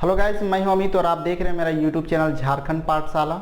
Hello guys, मैं हूं अमित और आप देख रहे हैं मेरा यूट्यूब चैनल झारखंड पाठशाला।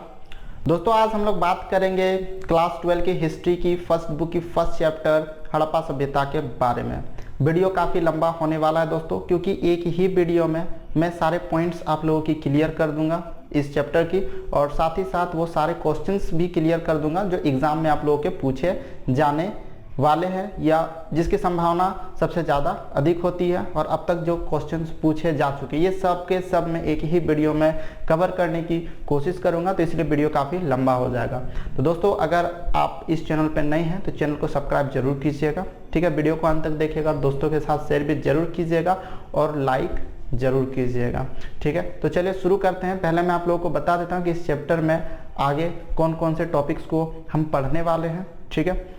दोस्तों, आज हम लोग बात करेंगे क्लास 12 की हिस्ट्री की फर्स्ट बुक की फर्स्ट चैप्टर हड़प्पा सभ्यता के बारे में। वीडियो काफ़ी लंबा होने वाला है दोस्तों, क्योंकि एक ही वीडियो में मैं सारे पॉइंट्स आप लोगों की क्लियर कर दूंगा इस चैप्टर की, और साथ ही साथ वो सारे क्वेश्चंस भी क्लियर कर दूंगा जो एग्ज़ाम में आप लोगों के पूछे जाने वाले हैं या जिसकी संभावना सबसे ज़्यादा अधिक होती है, और अब तक जो क्वेश्चंस पूछे जा चुके ये सब के सब मैं एक ही वीडियो में कवर करने की कोशिश करूंगा, तो इसलिए वीडियो काफ़ी लंबा हो जाएगा। तो दोस्तों, अगर आप इस चैनल पर नए हैं तो चैनल को सब्सक्राइब जरूर कीजिएगा, ठीक है। वीडियो को अंत तक देखिएगा, दोस्तों के साथ शेयर भी जरूर कीजिएगा और लाइक जरूर कीजिएगा, ठीक है। तो चलिए शुरू करते हैं। पहले मैं आप लोगों को बता देता हूँ कि इस चैप्टर में आगे कौन कौन से टॉपिक्स को हम पढ़ने वाले हैं, ठीक है।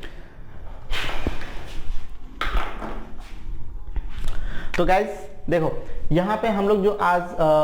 तो गाइस देखो, यहाँ पे हम लोग जो आज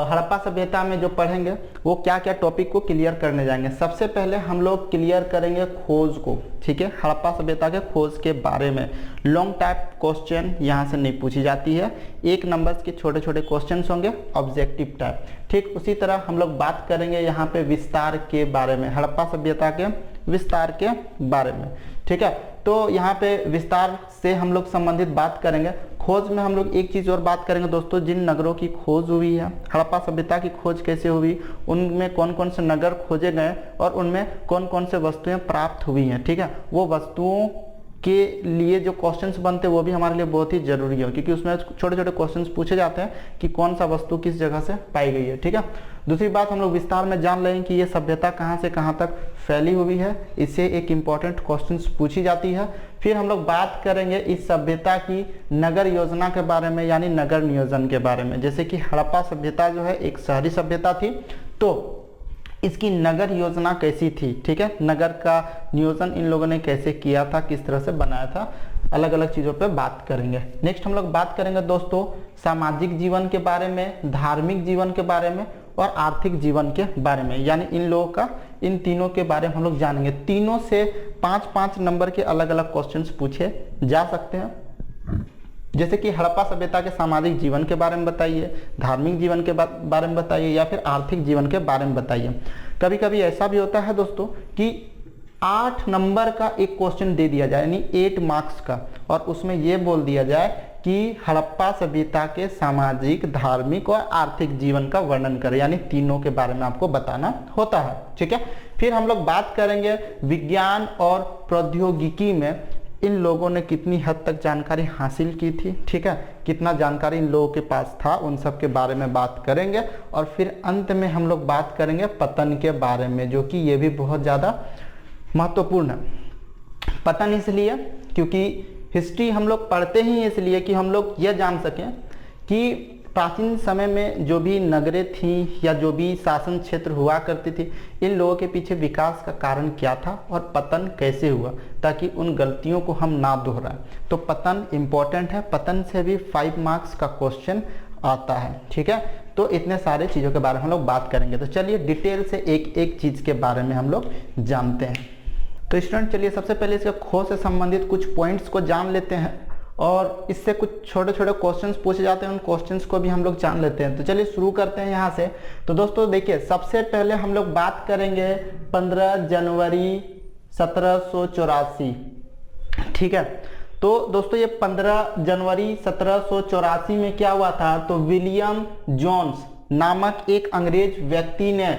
हड़प्पा सभ्यता में जो पढ़ेंगे वो क्या क्या टॉपिक को क्लियर करने जाएंगे। सबसे पहले हम लोग क्लियर करेंगे खोज को, ठीक है। हड़प्पा सभ्यता के खोज के बारे में लॉन्ग टाइप क्वेश्चन यहाँ से नहीं पूछी जाती है, 1 नंबर्स के छोटे छोटे क्वेश्चन होंगे ऑब्जेक्टिव टाइप, ठीक। उसी तरह हम लोग बात करेंगे यहाँ पे विस्तार के बारे में, हड़प्पा सभ्यता के विस्तार के बारे में, ठीक है। तो यहाँ पे विस्तार से हम लोग संबंधित बात करेंगे। खोज में हम लोग एक चीज़ और बात करेंगे दोस्तों, जिन नगरों की खोज हुई है, हड़प्पा सभ्यता की खोज कैसे हुई, उनमें कौन कौन से नगर खोजे गए और उनमें कौन कौन से वस्तुएं प्राप्त हुई हैं, ठीक है। वो वस्तुओं के लिए जो क्वेश्चंस बनते हैं वो भी हमारे लिए बहुत ही जरूरी है, क्योंकि उसमें छोटे छोटे क्वेश्चंस पूछे जाते हैं कि कौन सा वस्तु किस जगह से पाई गई है, ठीक है। दूसरी बात, हम लोग विस्तार में जान लेंगे कि ये सभ्यता कहाँ से कहाँ तक फैली हुई है, इससे एक इम्पॉर्टेंट क्वेश्चंस पूछी जाती है। फिर हम लोग बात करेंगे इस सभ्यता की नगर योजना के बारे में, यानी नगर नियोजन के बारे में। जैसे कि हड़प्पा सभ्यता जो है एक शहरी सभ्यता थी, तो इसकी नगर योजना कैसी थी, ठीक है। नगर का नियोजन इन लोगों ने कैसे किया था, किस तरह से बनाया था, अलग अलग चीज़ों पे बात करेंगे। नेक्स्ट हम लोग बात करेंगे दोस्तों सामाजिक जीवन के बारे में, धार्मिक जीवन के बारे में और आर्थिक जीवन के बारे में, यानी इन लोगों का इन तीनों के बारे में हम लोग जानेंगे। तीनों से 5-5 नंबर के अलग अलग क्वेश्चंस पूछे जा सकते हैं। जैसे कि हड़प्पा सभ्यता के सामाजिक जीवन के बारे में बताइए, धार्मिक जीवन के बारे में बताइए, या फिर आर्थिक जीवन के बारे में बताइए। कभी कभी ऐसा भी होता है दोस्तों कि 8 नंबर का एक क्वेश्चन दे दिया जाए, यानी 8 मार्क्स का, और उसमें यह बोल दिया जाए कि हड़प्पा सभ्यता के सामाजिक, धार्मिक और आर्थिक जीवन का वर्णन करें, यानी तीनों के बारे में आपको बताना होता है, ठीक है। फिर हम लोग बात करेंगे विज्ञान और प्रौद्योगिकी में इन लोगों ने कितनी हद तक जानकारी हासिल की थी, ठीक है, कितना जानकारी इन लोगों के पास था, उन सब के बारे में बात करेंगे। और फिर अंत में हम लोग बात करेंगे पतन के बारे में, जो कि ये भी बहुत ज़्यादा महत्वपूर्ण है। पतन इसलिए क्योंकि हिस्ट्री हम लोग पढ़ते ही इसलिए कि हम लोग यह जान सकें कि प्राचीन समय में जो भी नगरें थीं या जो भी शासन क्षेत्र हुआ करती थी, इन लोगों के पीछे विकास का कारण क्या था और पतन कैसे हुआ, ताकि उन गलतियों को हम ना दोहराएं। तो पतन इम्पोर्टेंट है, पतन से भी 5 मार्क्स का क्वेश्चन आता है, ठीक है। तो इतने सारे चीज़ों के बारे में हम लोग बात करेंगे। तो चलिए डिटेल से एक एक चीज़ के बारे में हम लोग जानते हैं। तो स्टूडेंट, चलिए सबसे पहले इसके खोज से संबंधित कुछ पॉइंट्स को जान लेते हैं, और इससे कुछ छोटे छोटे क्वेश्चंस पूछे जाते हैं, उन क्वेश्चंस को भी हम लोग जान लेते हैं। तो चलिए शुरू करते हैं यहाँ से। तो दोस्तों देखिए, सबसे पहले हम लोग बात करेंगे 15 जनवरी 1784, ठीक है। तो दोस्तों ये 15 जनवरी 1784 में क्या हुआ था, तो विलियम जोन्स नामक एक अंग्रेज व्यक्ति ने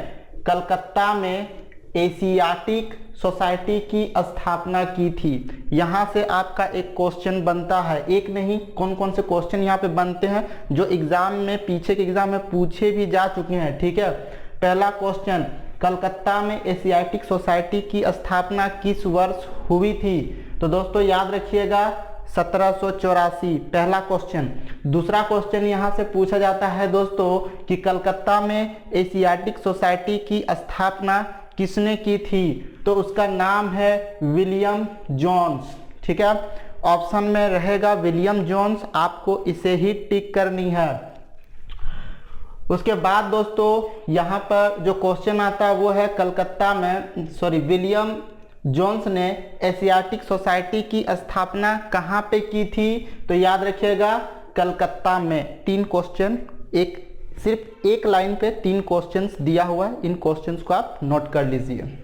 कलकत्ता में एशियाटिक सोसाइटी की स्थापना की थी। यहाँ से आपका एक क्वेश्चन बनता है, एक नहीं कौन कौन से क्वेश्चन यहाँ पे बनते हैं जो एग्जाम में, पीछे के एग्जाम में पूछे भी जा चुके हैं, ठीक है। पहला क्वेश्चन, कलकत्ता में एशियाटिक सोसाइटी की स्थापना किस वर्ष हुई थी, तो दोस्तों याद रखिएगा 1784, पहला क्वेश्चन। दूसरा क्वेश्चन यहाँ से पूछा जाता है दोस्तों कि कलकत्ता में एशियाटिक सोसाइटी की स्थापना किसने की थी, तो उसका नाम है विलियम जोन्स, ठीक है। ऑप्शन में रहेगा विलियम जोन्स, आपको इसे ही टिक करनी है। उसके बाद दोस्तों यहाँ पर जो क्वेश्चन आता है वो है कलकत्ता में, विलियम जोन्स ने एशियाटिक सोसाइटी की स्थापना कहाँ पे की थी, तो याद रखिएगा कलकत्ता में। 3 क्वेश्चन एक सिर्फ एक लाइन पे 3 क्वेश्चंस दिया हुआ है, इन क्वेश्चंस को आप नोट कर लीजिए,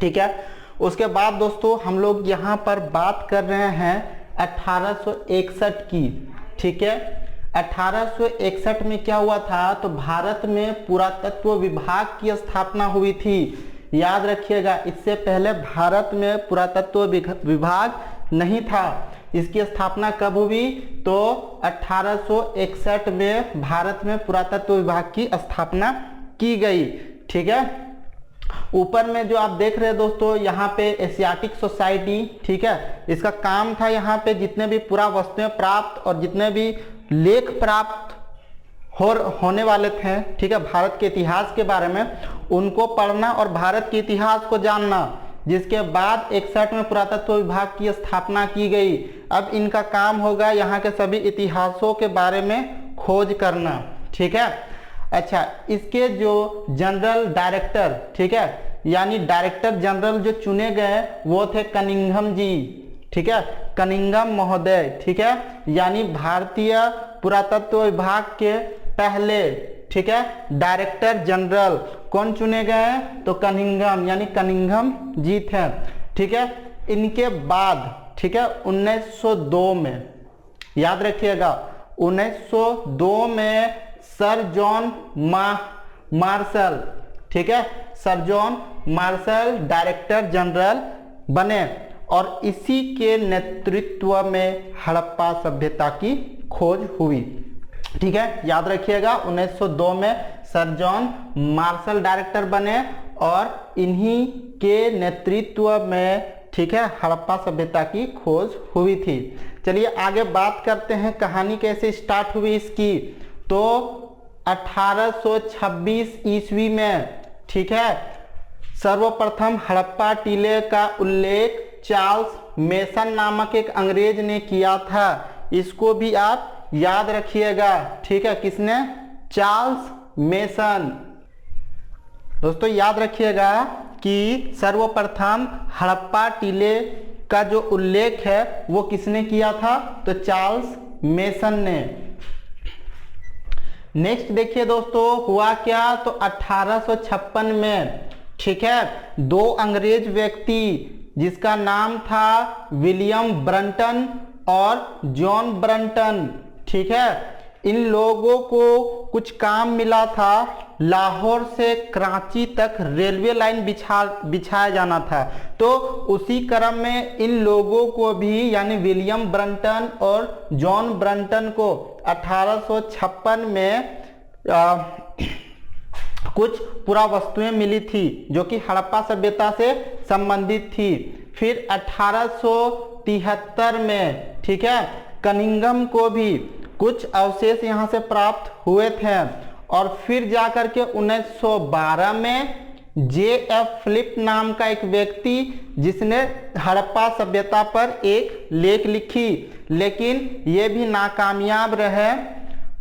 ठीक है। उसके बाद दोस्तों हम लोग यहाँ पर बात कर रहे हैं 1861 की, ठीक है। 1861 में क्या हुआ था, तो भारत में पुरातत्व विभाग की स्थापना हुई थी। याद रखिएगा, इससे पहले भारत में पुरातत्व विभाग नहीं था। इसकी स्थापना कब हुई, तो 1861 में भारत में पुरातत्व विभाग की स्थापना की गई, ठीक है। ऊपर में जो आप देख रहे हैं दोस्तों, यहाँ पे एशियाटिक सोसाइटी, ठीक है, इसका काम था यहाँ पे जितने भी पुरावस्तुएं प्राप्त और जितने भी लेख प्राप्त होने वाले थे, ठीक है, भारत के इतिहास के बारे में, उनको पढ़ना और भारत के इतिहास को जानना। जिसके बाद 61 में पुरातत्व विभाग की स्थापना की गई। अब इनका काम होगा यहाँ के सभी इतिहासों के बारे में खोज करना, ठीक है। अच्छा, इसके जो जनरल डायरेक्टर, ठीक है, यानी डायरेक्टर जनरल जो चुने गए वो थे कनिंघम जी, ठीक है, कनिंघम महोदय, ठीक है, यानी भारतीय पुरातत्व विभाग के पहले, ठीक है, डायरेक्टर जनरल कौन चुने गए, तो कनिंघम, यानी कनिंघम जी थे, ठीक है। इनके बाद, ठीक है, 1902 में, याद रखिएगा, 1902 में सर जॉन मार्शल, ठीक है, sir John Marshall director general बने और इसी के नेतृत्व में हड़प्पा सभ्यता की खोज हुई, ठीक है। याद रखिएगा, 1902 में सर जॉन मार्शल डायरेक्टर बने और इन्हीं के नेतृत्व में, ठीक है, हड़प्पा सभ्यता की खोज हुई थी। चलिए आगे बात करते हैं, कहानी कैसे स्टार्ट हुई इसकी। तो 1826 ईस्वी में, ठीक है, सर्वप्रथम हड़प्पा टीले का उल्लेख चार्ल्स मेसन नामक एक अंग्रेज ने किया था। इसको भी आप याद रखिएगा, ठीक है, किसने, चार्ल्स मेसन। दोस्तों याद रखिएगा कि सर्वप्रथम हड़प्पा टीले का जो उल्लेख है वो किसने किया था, तो चार्ल्स मेसन ने। नेक्स्ट देखिए दोस्तों, हुआ क्या, तो 1856 में, ठीक है, 2 अंग्रेज व्यक्ति जिसका नाम था विलियम ब्रंटन और जॉन ब्रंटन, ठीक है, इन लोगों को कुछ काम मिला था, लाहौर से कराची तक रेलवे लाइन बिछाया जाना था। तो उसी क्रम में इन लोगों को भी, यानी विलियम ब्रंटन और जॉन ब्रंटन को 1856 में कुछ पुरावस्तुएं मिली थी जो कि हड़प्पा सभ्यता से संबंधित थी। फिर 1873 में, ठीक है, कनिंघम को भी कुछ अवशेष यहाँ से प्राप्त हुए थे और फिर जाकर के 1912 में J.F. फिलिप नाम का एक व्यक्ति जिसने हड़प्पा सभ्यता पर एक लेख लिखी, लेकिन ये भी नाकामयाब रहे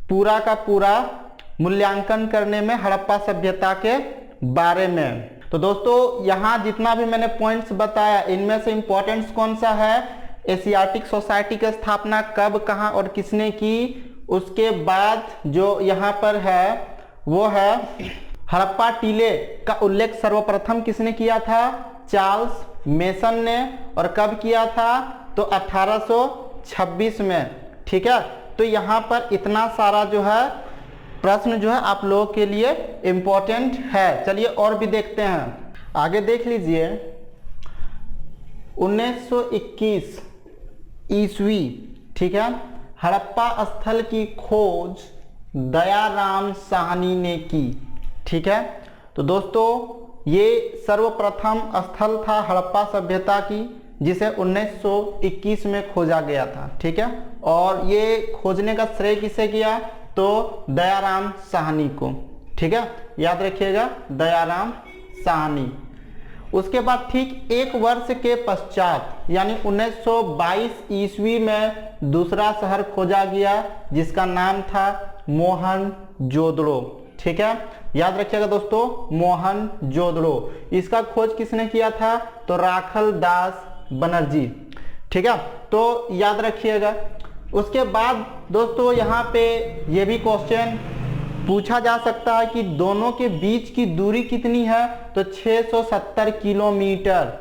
पूरा का पूरा मूल्यांकन करने में हड़प्पा सभ्यता के बारे में। तो दोस्तों यहाँ जितना भी मैंने पॉइंट्स बताया, इनमें से इंपॉर्टेंट कौन सा है, एशियाटिक सोसाइटी की स्थापना कब, कहाँ और किसने की। उसके बाद जो यहाँ पर है वो है हड़प्पा टीले का उल्लेख सर्वप्रथम किसने किया था, चार्ल्स मेसन ने, और कब किया था, तो 1826 में, ठीक है। तो यहाँ पर इतना सारा जो है प्रश्न जो है आप लोगों के लिए इम्पोर्टेंट है। चलिए और भी देखते हैं, आगे देख लीजिए। 1921 ईस्वी, ठीक है, हड़प्पा स्थल की खोज दयाराम साहनी ने की, ठीक है। तो दोस्तों ये सर्वप्रथम स्थल था हड़प्पा सभ्यता की जिसे 1921 में खोजा गया था, ठीक है। और ये खोजने का श्रेय किसे किया, तो दयाराम साहनी को, ठीक है, याद रखिएगा, दयाराम साहनी। उसके बाद ठीक 1 वर्ष के पश्चात यानी 1922 ईस्वी में दूसरा शहर खोजा गया जिसका नाम था मोहनजोदड़ो, ठीक है, याद रखिएगा दोस्तों, मोहनजोदड़ो। इसका खोज किसने किया था, तो राखल दास बनर्जी, ठीक है, तो याद रखिएगा। उसके बाद दोस्तों यहाँ पे ये भी क्वेश्चन पूछा जा सकता है कि दोनों के बीच की दूरी कितनी है, तो 670 किलोमीटर,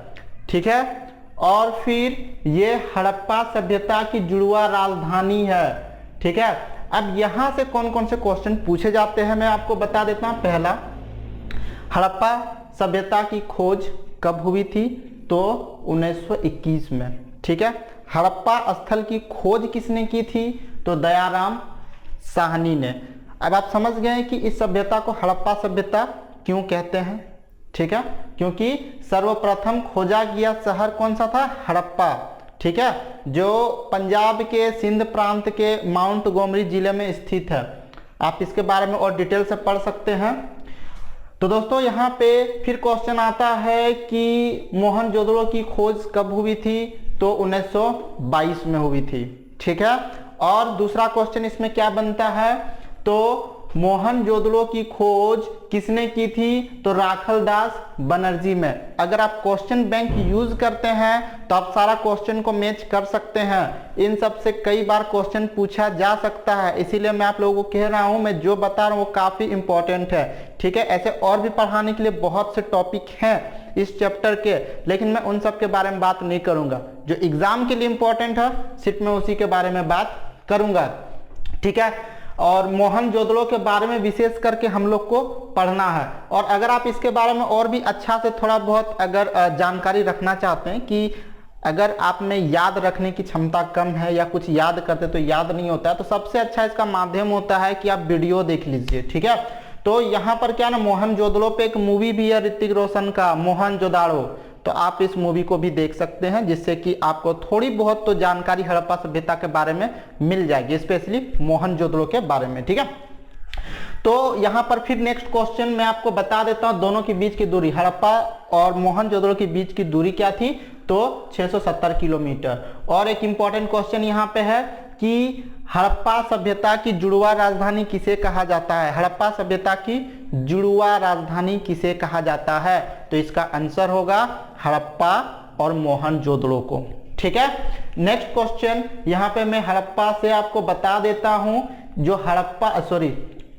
ठीक है। और फिर ये हड़प्पा सभ्यता की जुड़वा राजधानी है, ठीक है। अब यहां से कौन कौन से क्वेश्चन पूछे जाते हैं मैं आपको बता देता हूं। पहला, हड़प्पा सभ्यता की खोज कब हुई थी, तो 1921 में, ठीक है। हड़प्पा स्थल की खोज किसने की थी, तो दयाराम साहनी ने। अब आप समझ गए कि इस सभ्यता को हड़प्पा सभ्यता क्यों कहते हैं, ठीक है, क्योंकि सर्वप्रथम खोजा गया शहर कौन सा था, हड़प्पा, ठीक है, जो पंजाब के सिंध प्रांत के माउंट गोमरी जिले में स्थित है। आप इसके बारे में और डिटेल से पढ़ सकते हैं। तो दोस्तों यहाँ पे फिर क्वेश्चन आता है कि मोहनजोदड़ो की खोज कब हुई थी, तो 1922 में हुई थी, ठीक है। और दूसरा क्वेश्चन इसमें क्या बनता है, तो मोहनजोदड़ो की खोज किसने की थी, तो राखलदास बनर्जी में। अगर आप क्वेश्चन बैंक यूज करते हैं तो आप सारा क्वेश्चन को मैच कर सकते हैं। इन सब से कई बार क्वेश्चन पूछा जा सकता है, इसीलिए मैं आप लोगों को कह रहा हूं, मैं जो बता रहा हूं वो काफी इंपॉर्टेंट है, ठीक है। ऐसे और भी पढ़ाने के लिए बहुत से टॉपिक हैं इस चैप्टर के, लेकिन मैं उन सब के बारे में बात नहीं करूंगा। जो एग्जाम के लिए इंपॉर्टेंट है सिर्फ मैं उसी के बारे में बात करूंगा, ठीक है। और मोहनजोदड़ो के बारे में विशेष करके हम लोग को पढ़ना है। और अगर आप इसके बारे में और भी अच्छा से थोड़ा बहुत अगर जानकारी रखना चाहते हैं कि अगर आप में याद रखने की क्षमता कम है या कुछ याद करते तो याद नहीं होता है, तो सबसे अच्छा इसका माध्यम होता है कि आप वीडियो देख लीजिए, ठीक है। तो यहाँ पर क्या ना, मोहनजोदड़ो पे एक मूवी भी है ऋतिक रोशन का, मोहनजोदाड़ो, तो आप इस मूवी को भी देख सकते हैं, जिससे कि आपको थोड़ी बहुत तो जानकारी हड़प्पा सभ्यता के बारे में मिल जाएगी, स्पेशली मोहनजोदड़ो के बारे में, ठीक है। तो यहाँ पर फिर नेक्स्ट क्वेश्चन मैं आपको बता देता हूँ, दोनों के बीच की दूरी, हड़प्पा और मोहनजोदड़ो के बीच की दूरी क्या थी, तो 670 किलोमीटर। और एक इंपॉर्टेंट क्वेश्चन यहाँ पे है कि हड़प्पा सभ्यता की जुड़वा राजधानी किसे कहा जाता है, हड़प्पा सभ्यता की जुड़वा राजधानी किसे कहा जाता है, तो इसका आंसर होगा हड़प्पा और मोहनजोदड़ो को, ठीक है। नेक्स्ट क्वेश्चन यहाँ पे मैं हड़प्पा से आपको बता देता हूं, जो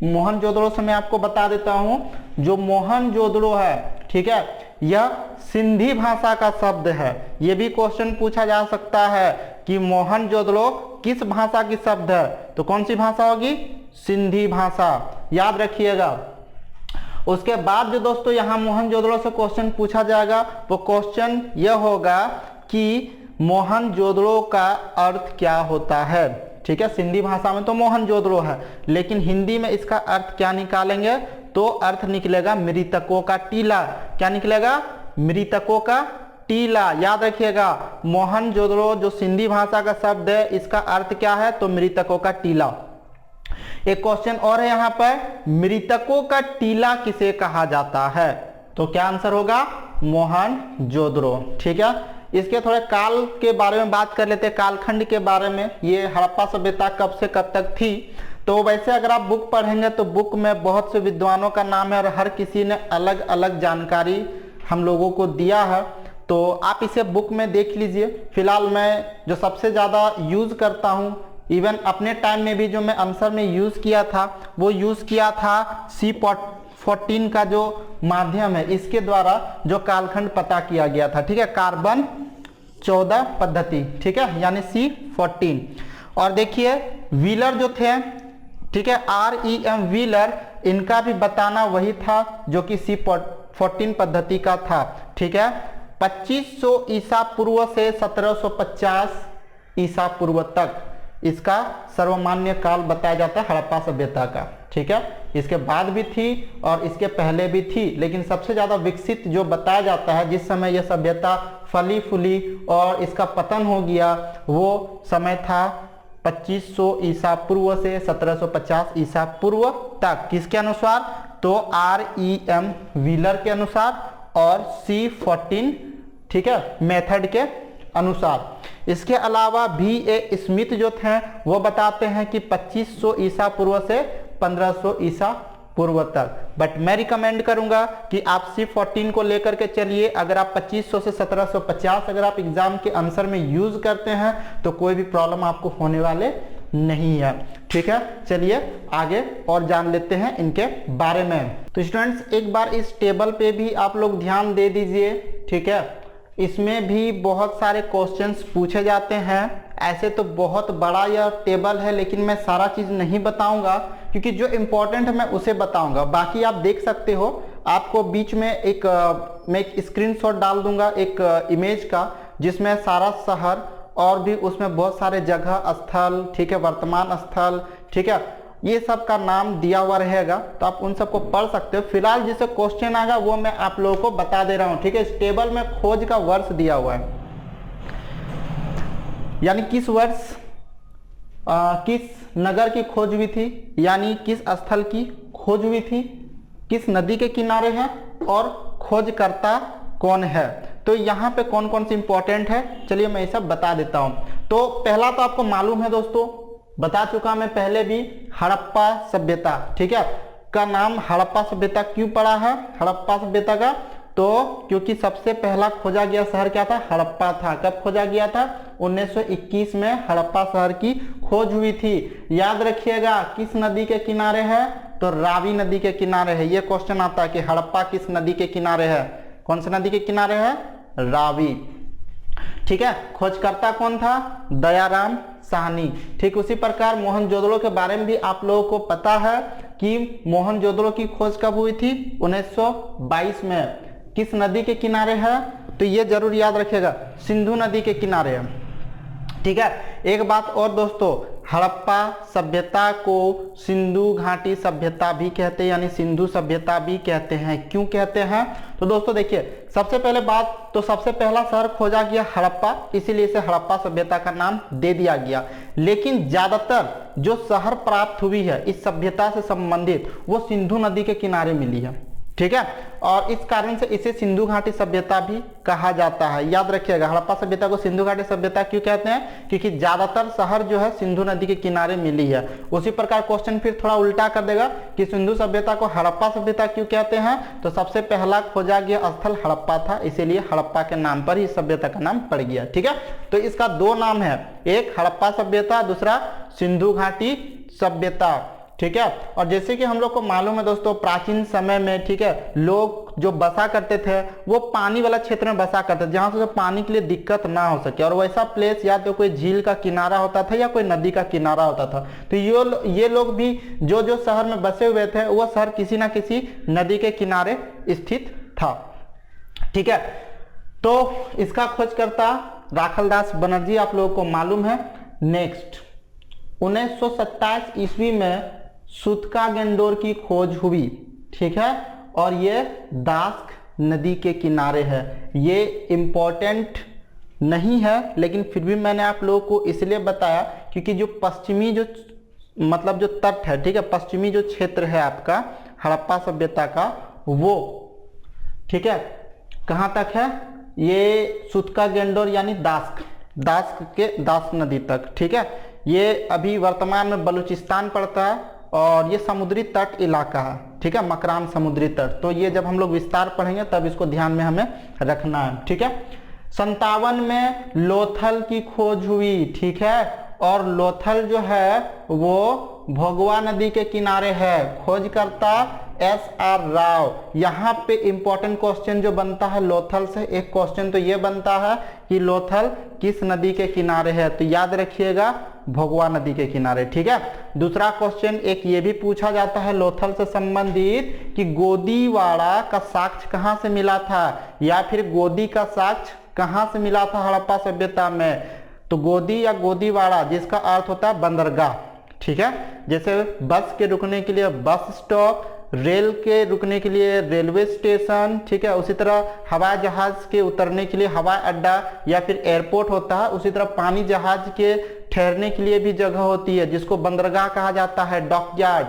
मोहनजोदड़ो से मैं आपको बता देता हूं, जो मोहनजोदड़ो है, ठीक है, यह सिंधी भाषा का शब्द है। यह भी क्वेश्चन पूछा जा सकता है कि मोहनजोदड़ो किस भाषा की शब्द है, तो कौन सी भाषा होगी, सिंधी भाषा, याद रखिएगा। उसके बाद जो दोस्तों यहाँ मोहनजोदड़ो से क्वेश्चन पूछा जाएगा, वो क्वेश्चन यह होगा कि मोहनजोदड़ो का अर्थ क्या होता है, ठीक है। सिंधी भाषा में तो मोहनजोदड़ो है, लेकिन हिंदी में इसका अर्थ क्या निकालेंगे, तो अर्थ निकलेगा मृतकों का टीला। क्या निकलेगा, मृतकों का टीला, याद रखिएगा। मोहनजोदड़ो जो सिंधी भाषा का शब्द है, इसका अर्थ क्या है, तो मृतकों का टीला। एक क्वेश्चन और है यहाँ पर, मृतकों का टीला किसे कहा जाता है, तो क्या आंसर होगा, मोहनजोदड़ो, ठीक है। इसके थोड़े काल के बारे में बात कर लेते हैं, कालखंड के बारे में, ये हड़प्पा सभ्यता कब से कब तक थी। तो वैसे अगर आप बुक पढ़ेंगे तो बुक में बहुत से विद्वानों का नाम है और हर किसी ने अलग अलग जानकारी हम लोगों को दिया है, तो आप इसे बुक में देख लीजिए। फिलहाल मैं जो सबसे ज़्यादा यूज़ करता हूँ, इवन अपने टाइम में भी जो मैं आंसर में यूज़ किया था, वो यूज़ किया था C14 का जो माध्यम है, इसके द्वारा जो कालखंड पता किया गया था, ठीक है, कार्बन 14 पद्धति, ठीक है, यानी C14। और देखिए व्हीलर जो थे, ठीक है, REM व्हीलर, इनका भी बताना वही था जो कि C14 पद्धति का था, ठीक है। 2500 ईसा पूर्व से 1750 ईसा पूर्व तक इसका सर्वमान्य काल बताया जाता है हड़प्पा सभ्यता का, ठीक है। इसके बाद भी थी और इसके पहले भी थी, लेकिन सबसे ज्यादा विकसित जो बताया जाता है, जिस समय यह सभ्यता फली फूली और इसका पतन हो गया, वो समय था 2500 ईसा पूर्व से 1750 ईसा पूर्व तक। किसके अनुसार, तो REM व्हीलर के अनुसार और C14, ठीक है, मेथड के अनुसार। इसके अलावा BA स्मिथ जो थे वो बताते हैं कि 2500 ईसा पूर्व से 1500 ईसा पूर्व तक। बट मैं रिकमेंड करूंगा कि आप C14 को लेकर के चलिए। अगर आप 2500 से 1750 अगर आप एग्जाम के आंसर में यूज करते हैं तो कोई भी प्रॉब्लम आपको होने वाले नहीं है। ठीक है, चलिए आगे और जान लेते हैं इनके बारे में। तो स्टूडेंट्स एक बार इस टेबल पे भी आप लोग ध्यान दे दीजिए। ठीक है, इसमें भी बहुत सारे क्वेश्चंस पूछे जाते हैं। ऐसे तो बहुत बड़ा यह टेबल है, लेकिन मैं सारा चीज़ नहीं बताऊंगा, क्योंकि जो इम्पोर्टेंट है मैं उसे बताऊंगा। बाकी आप देख सकते हो, आपको बीच में मैं एक स्क्रीनशॉट डाल दूंगा एक इमेज का, जिसमें सारा शहर और भी उसमें बहुत सारे जगह स्थल, ठीक है, वर्तमान स्थल, ठीक है, ये सब का नाम दिया हुआ रहेगा, तो आप उन सबको पढ़ सकते हो। फिलहाल जिसे क्वेश्चन आएगा वो मैं आप लोगों को बता दे रहा हूँ। ठीक है, इस टेबल में खोज का वर्ष दिया हुआ है, यानी किस वर्ष किस नगर की खोज हुई थी, यानी किस स्थल की खोज हुई थी, किस नदी के किनारे है और खोजकर्ता कौन है। तो यहाँ पे कौन कौन सी इंपॉर्टेंट है, चलिए मैं ये सब बता देता हूँ। तो पहला तो आपको मालूम है दोस्तों, बता चुका मैं पहले भी, हड़प्पा सभ्यता। ठीक है, का नाम हड़प्पा सभ्यता क्यों पड़ा है हड़प्पा सभ्यता का, तो क्योंकि सबसे पहला खोजा गया शहर क्या था, हड़प्पा था। कब खोजा गया था, 1921 में हड़प्पा शहर की खोज हुई थी। याद रखिएगा किस नदी के किनारे है, तो रावी नदी के किनारे है। ये क्वेश्चन आता है कि हड़प्पा किस नदी के किनारे है, कौन सी नदी के किनारे है, रावी। ठीक है, खोजकर्ता कौन था, दयाराम साहनी। ठीक उसी प्रकार मोहनजोदड़ो के बारे में भी आप लोगों को पता है कि मोहनजोदड़ो की खोज कब हुई थी, 1922 में। किस नदी के किनारे है, तो ये जरूर याद रखिएगा, सिंधु नदी के किनारे है। ठीक है, एक बात और दोस्तों, हड़प्पा सभ्यता को सिंधु घाटी सभ्यता भी कहते हैं, यानी सिंधु सभ्यता भी कहते हैं। क्यों कहते हैं, तो दोस्तों देखिए, सबसे पहले बात तो सबसे पहला शहर खोजा गया हड़प्पा, इसीलिए इसे हड़प्पा सभ्यता का नाम दे दिया गया। लेकिन ज्यादातर जो शहर प्राप्त हुई है इस सभ्यता से संबंधित, वो सिंधु नदी के किनारे मिली है। ठीक है, और इस कारण से इसे सिंधु घाटी सभ्यता भी कहा जाता है। याद रखिएगा, हड़प्पा सभ्यता को सिंधु घाटी सभ्यता क्यों कहते हैं, क्योंकि ज्यादातर शहर जो है सिंधु नदी के किनारे मिली है। उसी प्रकार क्वेश्चन फिर थोड़ा उल्टा कर देगा कि सिंधु सभ्यता को हड़प्पा सभ्यता क्यों कहते हैं, तो सबसे पहला खोजा गया स्थल हड़प्पा था, इसीलिए हड़प्पा के नाम पर ही सभ्यता का नाम पड़ गया। ठीक है, तो इसका दो नाम है, एक हड़प्पा सभ्यता, दूसरा सिंधु घाटी सभ्यता। ठीक है, और जैसे कि हम लोग को मालूम है दोस्तों, प्राचीन समय में, ठीक है, लोग जो बसा करते थे वो पानी वाला क्षेत्र में बसा करते थे, जहां से पानी के लिए दिक्कत ना हो सके। और वैसा प्लेस या तो कोई झील का किनारा होता था या कोई नदी का किनारा होता था। तो ये लोग भी जो जो शहर में बसे हुए थे, वो शहर किसी ना किसी नदी के किनारे स्थित था। ठीक है, तो इसका खोजकर्ता राखलदास बनर्जी आप लोगों को मालूम है। नेक्स्ट, 1927 ईस्वी में सूतका गेंडोर की खोज हुई। ठीक है, और ये दास्क नदी के किनारे है। ये इम्पोर्टेंट नहीं है, लेकिन फिर भी मैंने आप लोगों को इसलिए बताया क्योंकि जो पश्चिमी जो मतलब जो तट है, ठीक है, पश्चिमी जो क्षेत्र है आपका हड़प्पा सभ्यता का, वो ठीक है कहाँ तक है, ये सूतका गेंडोर यानी दास्क नदी तक। ठीक है, ये अभी वर्तमान में बलूचिस्तान पड़ता है और ये समुद्री तट इलाका है। ठीक है, मकरान समुद्री तट। तो ये जब हम लोग विस्तार पढ़ेंगे तब इसको ध्यान में हमें रखना है। ठीक है, 57 में लोथल की खोज हुई। ठीक है, और लोथल जो है वो भोगवा नदी के किनारे है। खोजकर्ता SR राव। यहाँ पे इंपॉर्टेंट क्वेश्चन जो बनता है लोथल से, एक क्वेश्चन तो ये बनता है कि लोथल किस नदी के किनारे है, तो याद रखिएगा भोगवा नदी के किनारे। ठीक है, दूसरा क्वेश्चन एक ये भी पूछा जाता है लोथल से संबंधित कि गोदीवाड़ा का साक्ष्य कहाँ से मिला था, या फिर गोदी का साक्ष्य कहाँ से मिला था हड़प्पा सभ्यता में। तो गोदी या गोदीवाड़ा जिसका अर्थ होता है बंदरगाह। ठीक है, जैसे बस के रुकने के लिए बस स्टॉप, रेल के रुकने के लिए रेलवे स्टेशन। ठीक है, उसी तरह हवाई जहाज के उतरने के लिए हवाई अड्डा या फिर एयरपोर्ट होता है। उसी तरह पानी जहाज के ठहरने के लिए भी जगह होती है जिसको बंदरगाह कहा जाता है, डॉकयार्ड।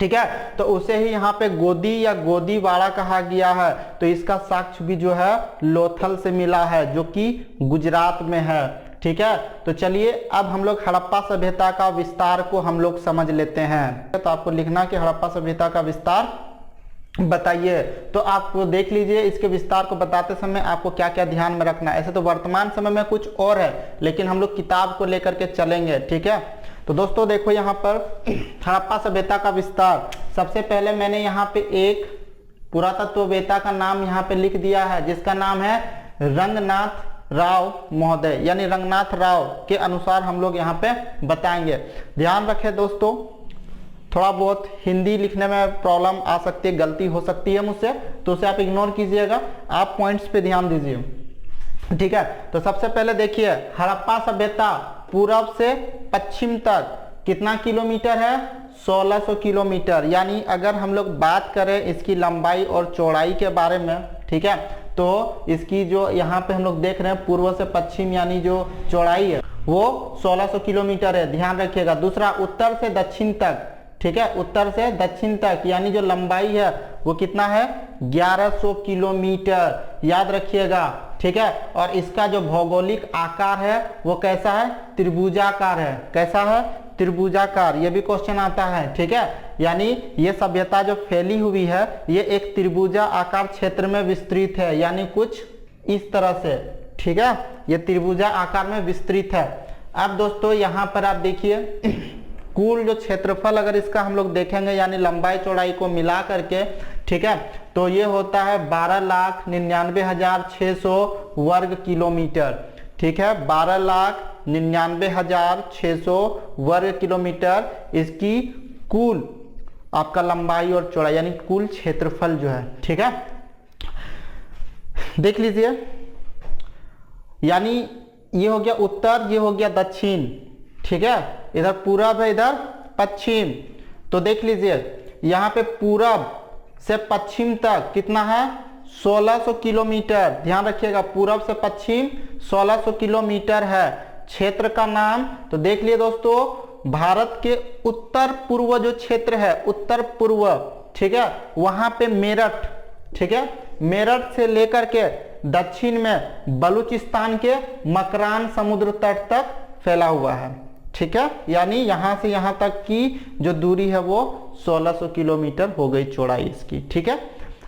ठीक है, तो उसे ही यहाँ पे गोदी या गोदीवाड़ा कहा गया है। तो इसका साक्ष्य भी जो है लोथल से मिला है, जो कि गुजरात में है। ठीक है, तो चलिए अब हम लोग हड़प्पा सभ्यता का विस्तार को हम लोग समझ लेते हैं। तो आपको लिखना कि हड़प्पा सभ्यता का विस्तार बताइए। तो आप देख लीजिए इसके विस्तार को बताते समय आपको क्या क्या ध्यान में रखना है। ऐसे तो वर्तमान समय में कुछ और है, लेकिन हम लोग किताब को लेकर के चलेंगे। ठीक है, तो दोस्तों देखो यहाँ पर हड़प्पा सभ्यता का विस्तार, सबसे पहले मैंने यहाँ पे एक पुरातत्ववेत्ता का नाम यहाँ पे लिख दिया है जिसका नाम है रंगनाथ राव महोदय, यानी रंगनाथ राव के अनुसार हम लोग यहाँ पे बताएंगे। ध्यान रखें दोस्तों, थोड़ा बहुत हिंदी लिखने में प्रॉब्लम आ सकती है, गलती हो सकती है मुझसे, तो उसे आप इग्नोर कीजिएगा, आप पॉइंट्स पे ध्यान दीजिए, ठीक है। तो सबसे पहले देखिए हड़प्पा सभ्यता पूर्व से पश्चिम तक कितना किलोमीटर है, 1600 किलोमीटर। यानी अगर हम लोग बात करें इसकी लंबाई और चौड़ाई के बारे में, ठीक है, तो इसकी जो यहाँ पे हम लोग देख रहे हैं पूर्व से पश्चिम यानी जो चौड़ाई है वो 1600 किलोमीटर है, ध्यान रखिएगा। दूसरा उत्तर से दक्षिण तक, ठीक है, उत्तर से दक्षिण तक यानी जो लंबाई है वो कितना है, 1100 किलोमीटर, याद रखिएगा, ठीक है। और इसका जो भौगोलिक आकार है वो कैसा है, त्रिभुजाकार है। कैसा है, त्रिभुजाकार, ये भी क्वेश्चन आता है, ठीक है। यानी ये सभ्यता जो फैली हुई है ये एक त्रिभुजा आकार क्षेत्र में विस्तृत है, यानी कुछ इस तरह से, ठीक है, ये त्रिभुजा आकार में विस्तृत है। अब दोस्तों यहाँ पर आप देखिए कुल जो क्षेत्रफल अगर इसका हम लोग देखेंगे यानी लंबाई चौड़ाई को मिला करके, ठीक है, तो ये होता है 12,99,600 वर्ग किलोमीटर, ठीक है, 12,99,600 वर्ग किलोमीटर इसकी कुल आपका लंबाई और चौड़ाई यानी कुल क्षेत्रफल जो है, ठीक है। देख लीजिए, यानी ये हो गया उत्तर, ये हो गया दक्षिण, ठीक है, इधर पूरब है इधर पश्चिम। तो देख लीजिए यहाँ पे पूरब से पश्चिम तक कितना है, 1600 किलोमीटर, ध्यान रखिएगा, पूरब से पश्चिम 1600 किलोमीटर है। क्षेत्र का नाम तो देख लिए दोस्तों, भारत के उत्तर पूर्व जो क्षेत्र है, उत्तर पूर्व, ठीक है, वहां पे मेरठ, ठीक है, मेरठ से लेकर के दक्षिण में बलूचिस्तान के मकरान समुद्र तट तक फैला हुआ है, ठीक है। यानी यहां से यहां तक की जो दूरी है वो 1600 किलोमीटर हो गई चौड़ाई इसकी, ठीक है।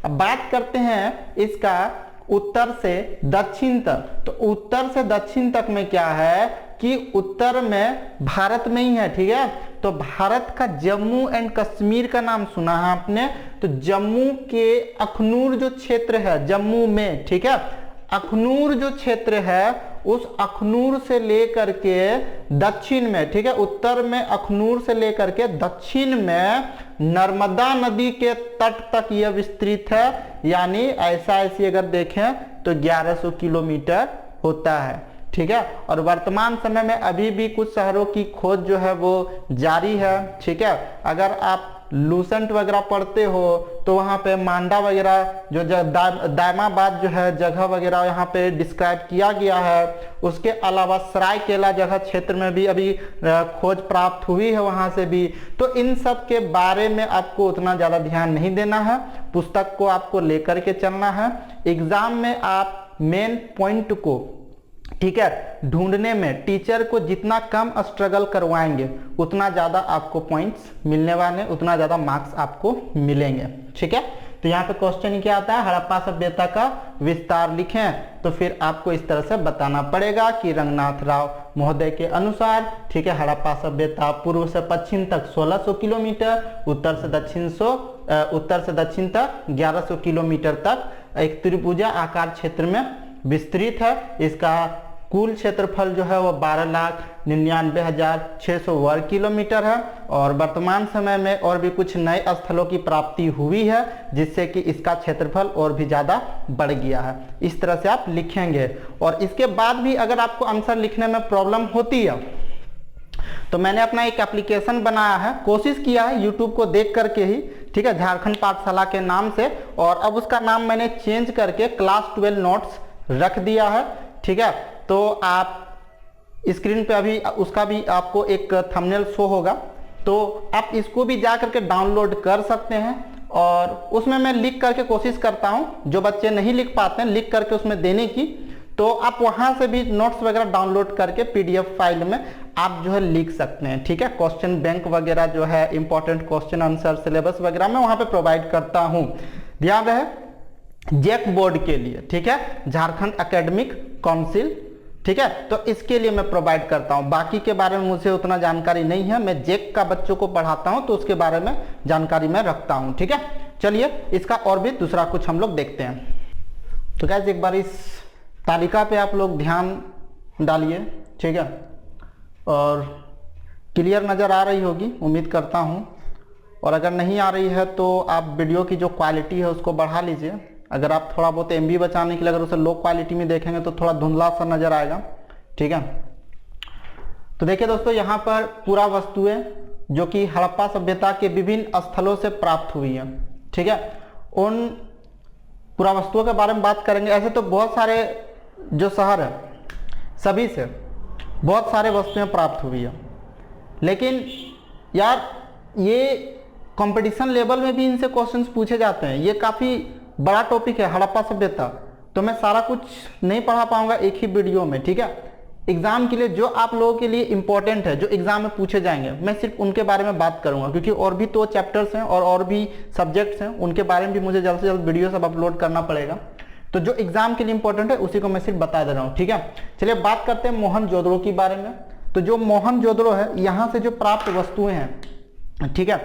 अब बात करते हैं इसका उत्तर से दक्षिण तक। तो उत्तर से दक्षिण तक में क्या है कि उत्तर में भारत में ही है, ठीक है। तो भारत का जम्मू एंड कश्मीर का नाम सुना है आपने, तो जम्मू के अखनूर जो क्षेत्र है जम्मू में, ठीक है, अखनूर जो क्षेत्र है उस अखनूर से लेकर के दक्षिण में, ठीक है, उत्तर में अखनूर से लेकर के दक्षिण में नर्मदा नदी के तट तक यह विस्तृत है। यानी ऐसी अगर देखें तो 1100 किलोमीटर होता है, ठीक है। और वर्तमान समय में अभी भी कुछ शहरों की खोज जो है वो जारी है, ठीक है। अगर आप लूसेंट वगैरह पढ़ते हो तो वहाँ पे मांडा वगैरह जो दायमाबाद जो है जगह वगैरह यहाँ पे डिस्क्राइब किया गया है। उसके अलावा सरायकेला जगह क्षेत्र में भी अभी खोज प्राप्त हुई है वहाँ से भी। तो इन सब के बारे में आपको उतना ज़्यादा ध्यान नहीं देना है, पुस्तक को आपको लेकर के चलना है। एग्जाम में आप मेन पॉइंट को, ठीक है, ढूंढने में टीचर को जितना कम स्ट्रगल करवाएंगे उतना ज़्यादा आपको पॉइंट्स मिलने वाले, उतना ज़्यादा मार्क्स आपको मिलेंगे, ठीक है। तो यहाँ पे क्वेश्चन क्या आता है, हड़प्पा सभ्यता का विस्तार लिखें। तो फिर आपको इस तरह से बताना पड़ेगा कि रंगनाथ राव महोदय के अनुसार, ठीक है, हड़प्पा सभ्यता पूर्व से पश्चिम तक 1600 किलोमीटर, उत्तर से दक्षिण तक 1100 किलोमीटर तक एक त्रिभुजा आकार क्षेत्र में विस्तृत है। इसका कुल क्षेत्रफल जो है वो 12,99,600 वर्ग किलोमीटर है। और वर्तमान समय में और भी कुछ नए स्थलों की प्राप्ति हुई है जिससे कि इसका क्षेत्रफल और भी ज़्यादा बढ़ गया है। इस तरह से आप लिखेंगे। और इसके बाद भी अगर आपको आंसर लिखने में प्रॉब्लम होती है तो मैंने अपना एक एप्लीकेशन बनाया है, कोशिश किया है यूट्यूब को देख करके ही, ठीक है, झारखंड पाठशाला के नाम से। और अब उसका नाम मैंने चेंज करके क्लास 12 नोट्स रख दिया है, ठीक है। तो आप स्क्रीन पे अभी उसका भी आपको एक थंबनेल शो होगा, तो आप इसको भी जा करके डाउनलोड कर सकते हैं। और उसमें मैं लिख करके कोशिश करता हूं, जो बच्चे नहीं लिख पाते हैं लिख करके उसमें देने की, तो आप वहां से भी नोट्स वगैरह डाउनलोड करके पीडीएफ फाइल में आप जो है लिख सकते हैं, ठीक है। क्वेश्चन बैंक वगैरह जो है, इंपॉर्टेंट क्वेश्चन आंसर सिलेबस वगैरह मैं वहां पे प्रोवाइड करता हूं। ध्यान रहे जैक बोर्ड के लिए, ठीक है, झारखंड एकेडमिक काउंसिल ठीक है। तो इसके लिए मैं प्रोवाइड करता हूं, बाकी के बारे में मुझे उतना जानकारी नहीं है, मैं जेक का बच्चों को पढ़ाता हूं तो उसके बारे में जानकारी मैं रखता हूं, ठीक है। चलिए इसका और भी दूसरा कुछ हम लोग देखते हैं। तो गाइस एक बार इस तालिका पे आप लोग ध्यान डालिए, ठीक है, और क्लियर नज़र आ रही होगी उम्मीद करता हूं, और अगर नहीं आ रही है तो आप वीडियो की जो क्वालिटी है उसको बढ़ा लीजिए। अगर आप थोड़ा बहुत एमबी बचाने के लिए अगर उसे लो क्वालिटी में देखेंगे तो थोड़ा धुंधला सा नज़र आएगा, ठीक है। तो देखिए दोस्तों, यहाँ पर पूरा वस्तुएं जो कि हड़प्पा सभ्यता के विभिन्न स्थलों से प्राप्त हुई हैं, ठीक है, उन पूरा वस्तुओं के बारे में बात करेंगे। ऐसे तो बहुत सारे जो शहर है सभी से बहुत सारे वस्तुएं प्राप्त हुई है, लेकिन यार ये कंपटीशन लेवल में भी इनसे क्वेश्चंस पूछे जाते हैं। ये काफ़ी बड़ा टॉपिक है हड़प्पा सभ्यता, तो मैं सारा कुछ नहीं पढ़ा पाऊंगा एक ही वीडियो में, ठीक है। एग्जाम के लिए जो आप लोगों के लिए इंपॉर्टेंट है, जो एग्जाम में पूछे जाएंगे, मैं सिर्फ उनके बारे में बात करूंगा, क्योंकि और भी तो चैप्टर्स हैं और भी सब्जेक्ट्स हैं, उनके बारे में भी मुझे जल्द से जल्द वीडियो सब अपलोड करना पड़ेगा। तो जो एग्जाम के लिए इंपॉर्टेंट है उसी को मैं सिर्फ बता दे रहा हूँ, ठीक है। चलिए बात करते हैं मोहनजोदड़ो के बारे में। तो जो मोहनजोदड़ो है, यहाँ से जो प्राप्त वस्तुएं हैं, ठीक है,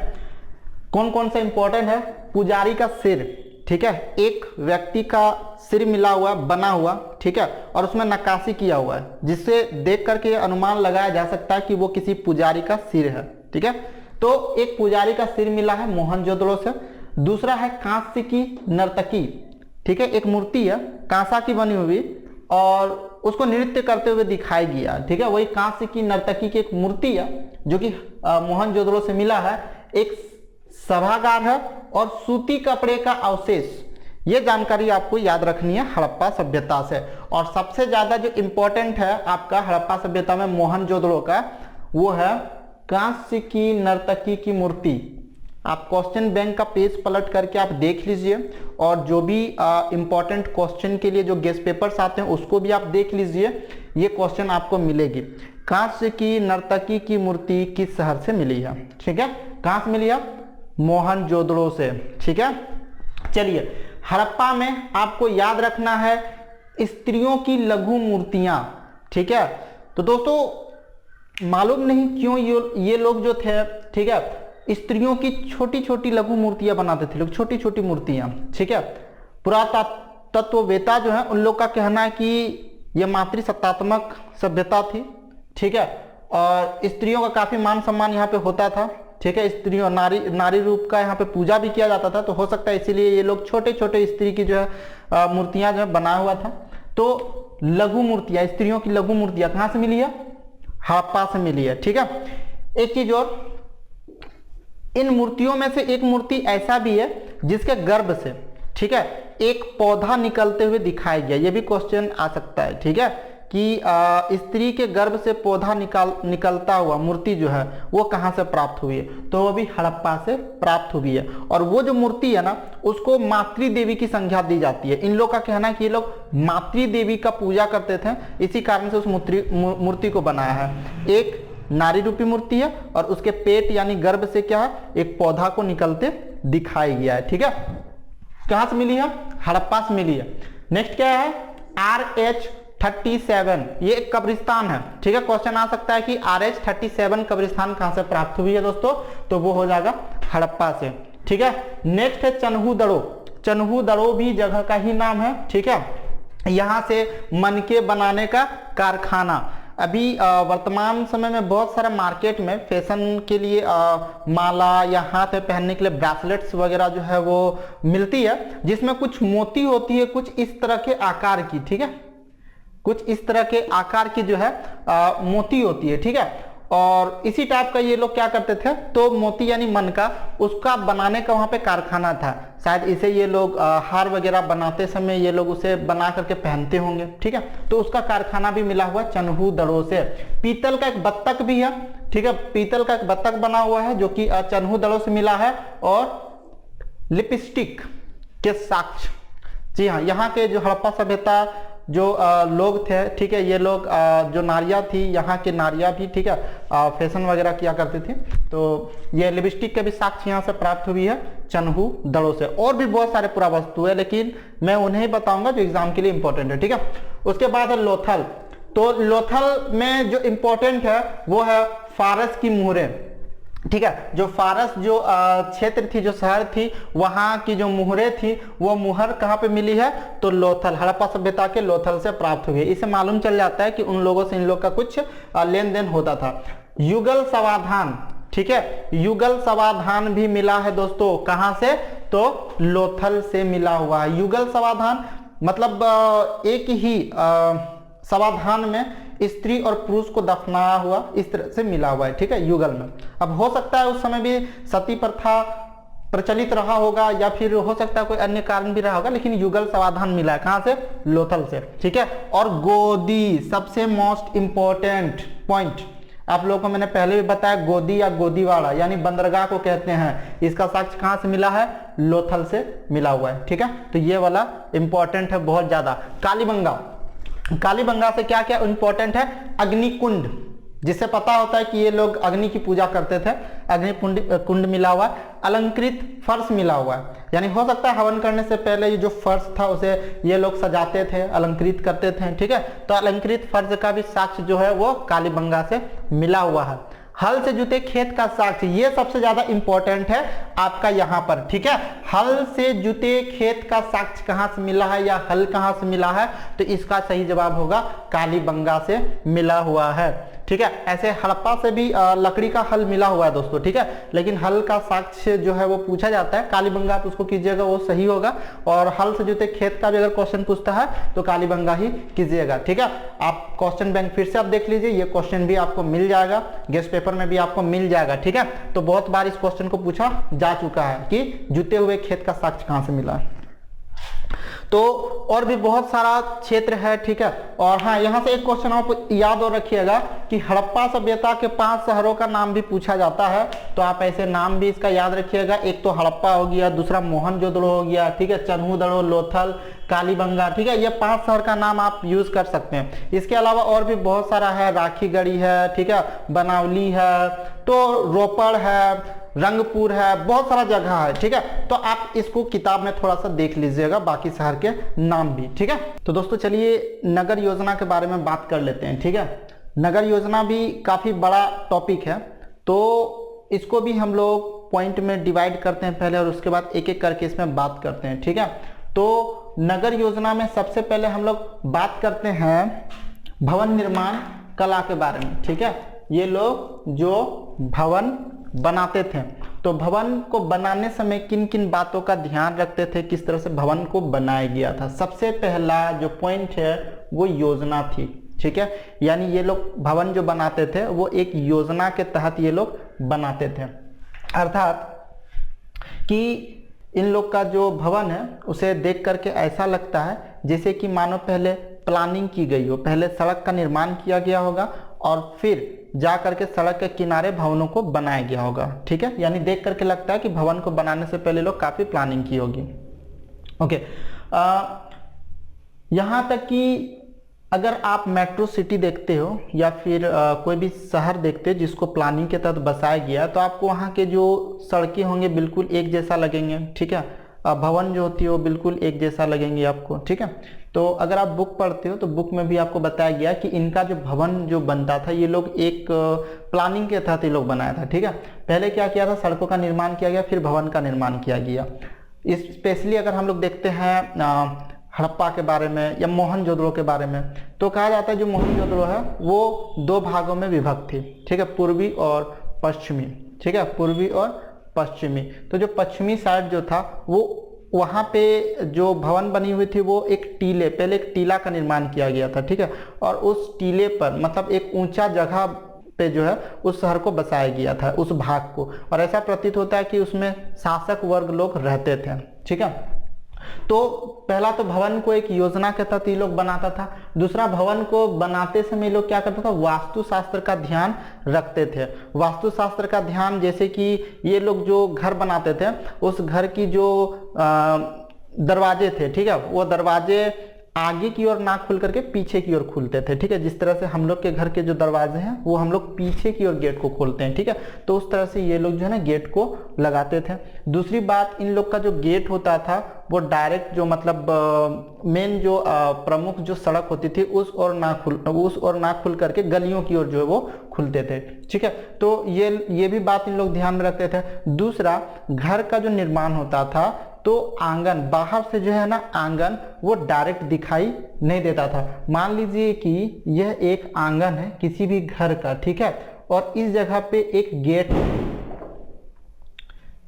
कौन कौन से इंपॉर्टेंट है? पुजारी का सिर, ठीक है, एक व्यक्ति का सिर मिला हुआ बना हुआ, ठीक है, और उसमें नक्काशी किया हुआ है, जिससे देख करके अनुमान लगाया जा सकता है कि वो किसी पुजारी का सिर है, ठीक है। तो एक पुजारी का सिर मिला है मोहनजोदड़ो से। दूसरा है कांस्य की नर्तकी, ठीक है, एक मूर्ति है कांसा की बनी हुई और उसको नृत्य करते हुए दिखाई गया, ठीक है, वही कांस्य की नर्तकी की एक मूर्ति है जो कि मोहनजोदड़ो से मिला है। एक सभागार है और सूती कपड़े का अवशेष, ये जानकारी आपको याद रखनी है हड़प्पा सभ्यता से। और सबसे ज्यादा जो इंपॉर्टेंट है आपका हड़प्पा सभ्यता में मोहनजोदड़ो का, वो है कांस्य की नर्तकी की मूर्ति। आप क्वेश्चन बैंक का पेज पलट करके आप देख लीजिए, और जो भी इंपॉर्टेंट क्वेश्चन के लिए जो गेस्ट पेपर्स आते हैं उसको भी आप देख लीजिए, ये क्वेश्चन आपको मिलेगी। कांस्य की नर्तकी की मूर्ति किस शहर से मिली है, ठीक है, कहां से मिली है? मोहनजोदड़ो से, ठीक है। चलिए हड़प्पा में आपको याद रखना है स्त्रियों की लघु मूर्तियां, ठीक है। तो दोस्तों मालूम नहीं क्यों ये लोग जो थे, ठीक है, स्त्रियों की छोटी छोटी लघु मूर्तियां बनाते थे लोग, छोटी छोटी मूर्तियां, ठीक है। पुरातत्ववेता जो है उन लोग का कहना है कि यह मातृसत्तात्मक सभ्यता थी, ठीक है, और स्त्रियों का काफी मान सम्मान यहाँ पे होता था, ठीक है। स्त्रियों नारी रूप का यहाँ पे पूजा भी किया जाता था, तो हो सकता है इसीलिए ये लोग छोटे छोटे स्त्री की जो है मूर्तियां जो है बना हुआ था। तो लघु मूर्तियां, स्त्रियों की लघु मूर्तियां कहाँ से मिली है? हड़प्पा से मिली है, ठीक है। एक चीज और, इन मूर्तियों में से एक मूर्ति ऐसा भी है जिसके गर्भ से, ठीक है, एक पौधा निकलते हुए दिखाई गया। ये भी क्वेश्चन आ सकता है, ठीक है, कि स्त्री के गर्भ से पौधा निकलता हुआ मूर्ति जो है वो कहाँ से प्राप्त हुई है? तो वो भी हड़प्पा से प्राप्त हुई है। और वो जो मूर्ति है ना, उसको मातृ देवी की संज्ञा दी जाती है। इन लोग का कहना है कि ये लोग मातृ देवी का पूजा करते थे, इसी कारण से उस मूर्ति को बनाया है। एक नारी रूपी मूर्ति है और उसके पेट यानी गर्भ से क्या है? एक पौधा को निकलते दिखाई गया है, ठीक है। कहां से मिली है? हड़प्पा से मिली है। नेक्स्ट क्या है? RH37, ये एक कब्रिस्तान है, ठीक है। क्वेश्चन आ सकता है कि RH37 कब्रिस्तान कहां से प्राप्त हुई है दोस्तों? तो वो हो जाएगा हड़प्पा से, ठीक है। नेक्स्ट है चन्हूदड़ो। चन्हूदड़ो भी जगह का ही नाम है, ठीक है। यहां से मनके बनाने का कारखाना, अभी वर्तमान समय में बहुत सारा मार्केट में फैशन के लिए माला या हाथ में पहनने के लिए ब्रेसलेट्स वगैरह जो है वो मिलती है, जिसमें कुछ मोती होती है, कुछ इस तरह के आकार की, ठीक है, कुछ इस तरह के आकार की जो है मोती होती है, ठीक है। और इसी टाइप का ये लोग क्या करते थे? तो मोती यानी मन का, उसका बनाने का वहां पे कारखाना था। शायद इसे ये लोग हार वगैरह बनाते समय ये लोग उसे बना करके पहनते होंगे, ठीक है। तो उसका कारखाना भी मिला हुआ चन्हूदड़ो से। पीतल का एक बत्तख भी है, ठीक है, पीतल का एक बत्तख बना हुआ है जो कि चन्हूदड़ो से मिला है। और लिपस्टिक के साक्ष्य, जी हाँ, यहाँ के जो हड़प्पा सभ्यता जो लोग थे, ठीक है, ये लोग जो नारियां थी, यहाँ के नारियां भी, ठीक है, फैशन वगैरह किया करती थी। तो ये लिपस्टिक के भी साक्ष्य यहाँ से प्राप्त हुई है चन्हूदड़ो से। और भी बहुत सारे पुरा वस्तु है, लेकिन मैं उन्हें बताऊंगा जो एग्जाम के लिए इंपॉर्टेंट है, ठीक है। उसके बाद है लोथल। तो लोथल में जो इंपॉर्टेंट है वो है फारस की मुहरें, ठीक है। जो फारस जो क्षेत्र थी, जो शहर थी, वहां की जो मुहरें थी, वो मुहर कहाँ पे मिली है, तो लोथल, हड़प्पा सभ्यता के लोथल से प्राप्त हुई है। इससे मालूम चल जाता है कि उन लोगों से इन लोग का कुछ लेन देन होता था। युगल समाधान, ठीक है, युगल समाधान भी मिला है दोस्तों, कहां से, तो लोथल से मिला हुआ है। युगल समाधान मतलब एक ही समाधान में स्त्री और पुरुष को दफनाया हुआ, इस तरह से मिला हुआ है, ठीक है, युगल में। अब हो सकता है उस समय भी सती प्रथा प्रचलित रहा होगा, या फिर हो सकता है कोई अन्य कारण भी रहा होगा, लेकिन युगल समाधान मिला है कहां से, लोथल से, ठीक है। और गोदी, सबसे मोस्ट इंपॉर्टेंट पॉइंट, आप लोगों को मैंने पहले भी बताया, गोदी या गोदीवाड़ा यानी बंदरगाह को कहते हैं, इसका साक्ष्य कहां से मिला है, लोथल से मिला हुआ है, ठीक है। तो ये वाला इंपॉर्टेंट है बहुत ज्यादा। कालीबंगा, कालीबंगा से क्या क्या इंपॉर्टेंट है, अग्निकुंड, जिससे पता होता है कि ये लोग अग्नि की पूजा करते थे, अग्नि कुंड मिला हुआ है। अलंकृत फर्श मिला हुआ है, यानी हो सकता है हवन करने से पहले ये जो फर्श था उसे ये लोग सजाते थे, अलंकृत करते थे, ठीक है। तो अलंकृत फर्श का भी साक्ष्य जो है वो कालीबंगा से मिला हुआ है। हल से जुते खेत का साक्ष्य, ये सबसे ज्यादा इंपॉर्टेंट है आपका यहाँ पर, ठीक है। हल से जुते खेत का साक्ष्य कहाँ से मिला है, या हल कहाँ से मिला है, तो इसका सही जवाब होगा कालीबंगा से मिला हुआ है, ठीक है। ऐसे हड़प्पा से भी लकड़ी का हल मिला हुआ है दोस्तों, ठीक है, लेकिन हल का साक्ष्य जो है वो पूछा जाता है, कालीबंगा आप उसको कीजिएगा, वो सही होगा। और हल से जुते खेत का भी अगर क्वेश्चन पूछता है तो कालीबंगा ही कीजिएगा, ठीक है। आप क्वेश्चन बैंक फिर से आप देख लीजिए, ये क्वेश्चन भी आपको मिल जाएगा, गेस्ट पेपर में भी आपको मिल जाएगा, ठीक है। तो बहुत बार इस क्वेश्चन को पूछा जा चुका है कि जुते हुए खेत का साक्ष्य कहां से मिला। तो और भी बहुत सारा क्षेत्र है, ठीक है। और हाँ, यहाँ से एक क्वेश्चन आप याद और रखिएगा कि हड़प्पा सभ्यता के 5 शहरों का नाम भी पूछा जाता है, तो आप ऐसे नाम भी इसका याद रखिएगा। एक तो हड़प्पा हो गया, दूसरा मोहनजोदड़ो हो गया, ठीक है, चन्हूदड़ो, लोथल, कालीबंगा, ठीक है, ये 5 शहर का नाम आप यूज कर सकते हैं। इसके अलावा और भी बहुत सारा है, राखीगढ़ी है, ठीक है, बनावली है, तो रोपड़ है, रंगपुर है, बहुत सारा जगह है, ठीक है। तो आप इसको किताब में थोड़ा सा देख लीजिएगा, बाकी शहर के नाम भी, ठीक है। तो दोस्तों चलिए नगर योजना के बारे में बात कर लेते हैं, ठीक है। नगर योजना भी काफी बड़ा टॉपिक है, तो इसको भी हम लोग पॉइंट में डिवाइड करते हैं पहले, और उसके बाद एक एक करके इसमें बात करते हैं, ठीक है। तो नगर योजना में सबसे पहले हम लोग बात करते हैं भवन निर्माण कला के बारे में, ठीक है। ये लोग जो भवन बनाते थे, तो भवन को बनाने समय किन किन बातों का ध्यान रखते थे, किस तरह से भवन को बनाया गया था। सबसे पहला जो पॉइंट है वो योजना थी, ठीक है। यानी ये लोग भवन जो बनाते थे वो एक योजना के तहत ये लोग बनाते थे, अर्थात कि इन लोग का जो भवन है उसे देख करके ऐसा लगता है जैसे कि मानो पहले प्लानिंग की गई हो, पहले सड़क का निर्माण किया गया होगा और फिर जा करके सड़क के किनारे भवनों को बनाया गया होगा, ठीक है। यानी देख करके लगता है कि भवन को बनाने से पहले लोग काफी प्लानिंग की होगी। ओके, यहाँ तक कि अगर आप मेट्रो सिटी देखते हो या फिर कोई भी शहर देखते हो जिसको प्लानिंग के तहत बसाया गया, तो आपको वहाँ के जो सड़कें होंगे बिल्कुल एक जैसा लगेंगे, ठीक है। भवन जो होती है वो बिल्कुल एक जैसा लगेंगे आपको, ठीक है। तो अगर आप बुक पढ़ते हो तो बुक में भी आपको बताया गया कि इनका जो भवन जो बनता था ये लोग एक प्लानिंग के तहत ये लोग बनाया था, ठीक है। पहले क्या किया था, सड़कों का निर्माण किया गया, फिर भवन का निर्माण किया गया। स्पेशली अगर हम लोग देखते हैं हड़प्पा के बारे में या मोहनजोदड़ो के बारे में, तो कहा जाता है जो मोहनजोदड़ो है वो 2 भागों में विभक्त थी, ठीक है, पूर्वी और पश्चिमी, ठीक है, पूर्वी और पश्चिमी। तो जो पश्चिमी साइड जो था वो वहाँ पे जो भवन बनी हुई थी वो एक टीले, पहले एक टीला का निर्माण किया गया था, ठीक है। और उस टीले पर मतलब एक ऊंचा जगह पे जो है उस शहर को बसाया गया था, उस भाग को, और ऐसा प्रतीत होता है कि उसमें शासक वर्ग लोग रहते थे, ठीक है। तो पहला तो भवन को एक योजना के तहत ये लोग बनाता था। दूसरा, भवन को बनाते समय लोग क्या करता था, वास्तुशास्त्र का ध्यान रखते थे। वास्तुशास्त्र का ध्यान जैसे कि ये लोग जो घर बनाते थे उस घर की जो दरवाजे थे, ठीक है, वो दरवाजे आगे की ओर ना खुल करके पीछे की ओर खुलते थे, ठीक है। जिस तरह से हम लोग के घर के जो दरवाजे हैं वो हम लोग पीछे की ओर गेट को खोलते हैं, ठीक है। तो उस तरह से ये लोग जो है ना गेट को लगाते थे। दूसरी बात, इन लोग का जो गेट होता था वो डायरेक्ट जो मतलब मेन जो प्रमुख जो सड़क होती थी उस ओर ना खुल करके गलियों की ओर जो है वो खुलते थे, ठीक है। तो ये भी बात इन लोग ध्यान में रखते थे। दूसरा, घर का जो निर्माण होता था तो आंगन, बाहर से जो है ना आंगन वो डायरेक्ट दिखाई नहीं देता था। मान लीजिए कि यह एक आंगन है किसी भी घर का, ठीक है, और इस जगह पे एक गेट,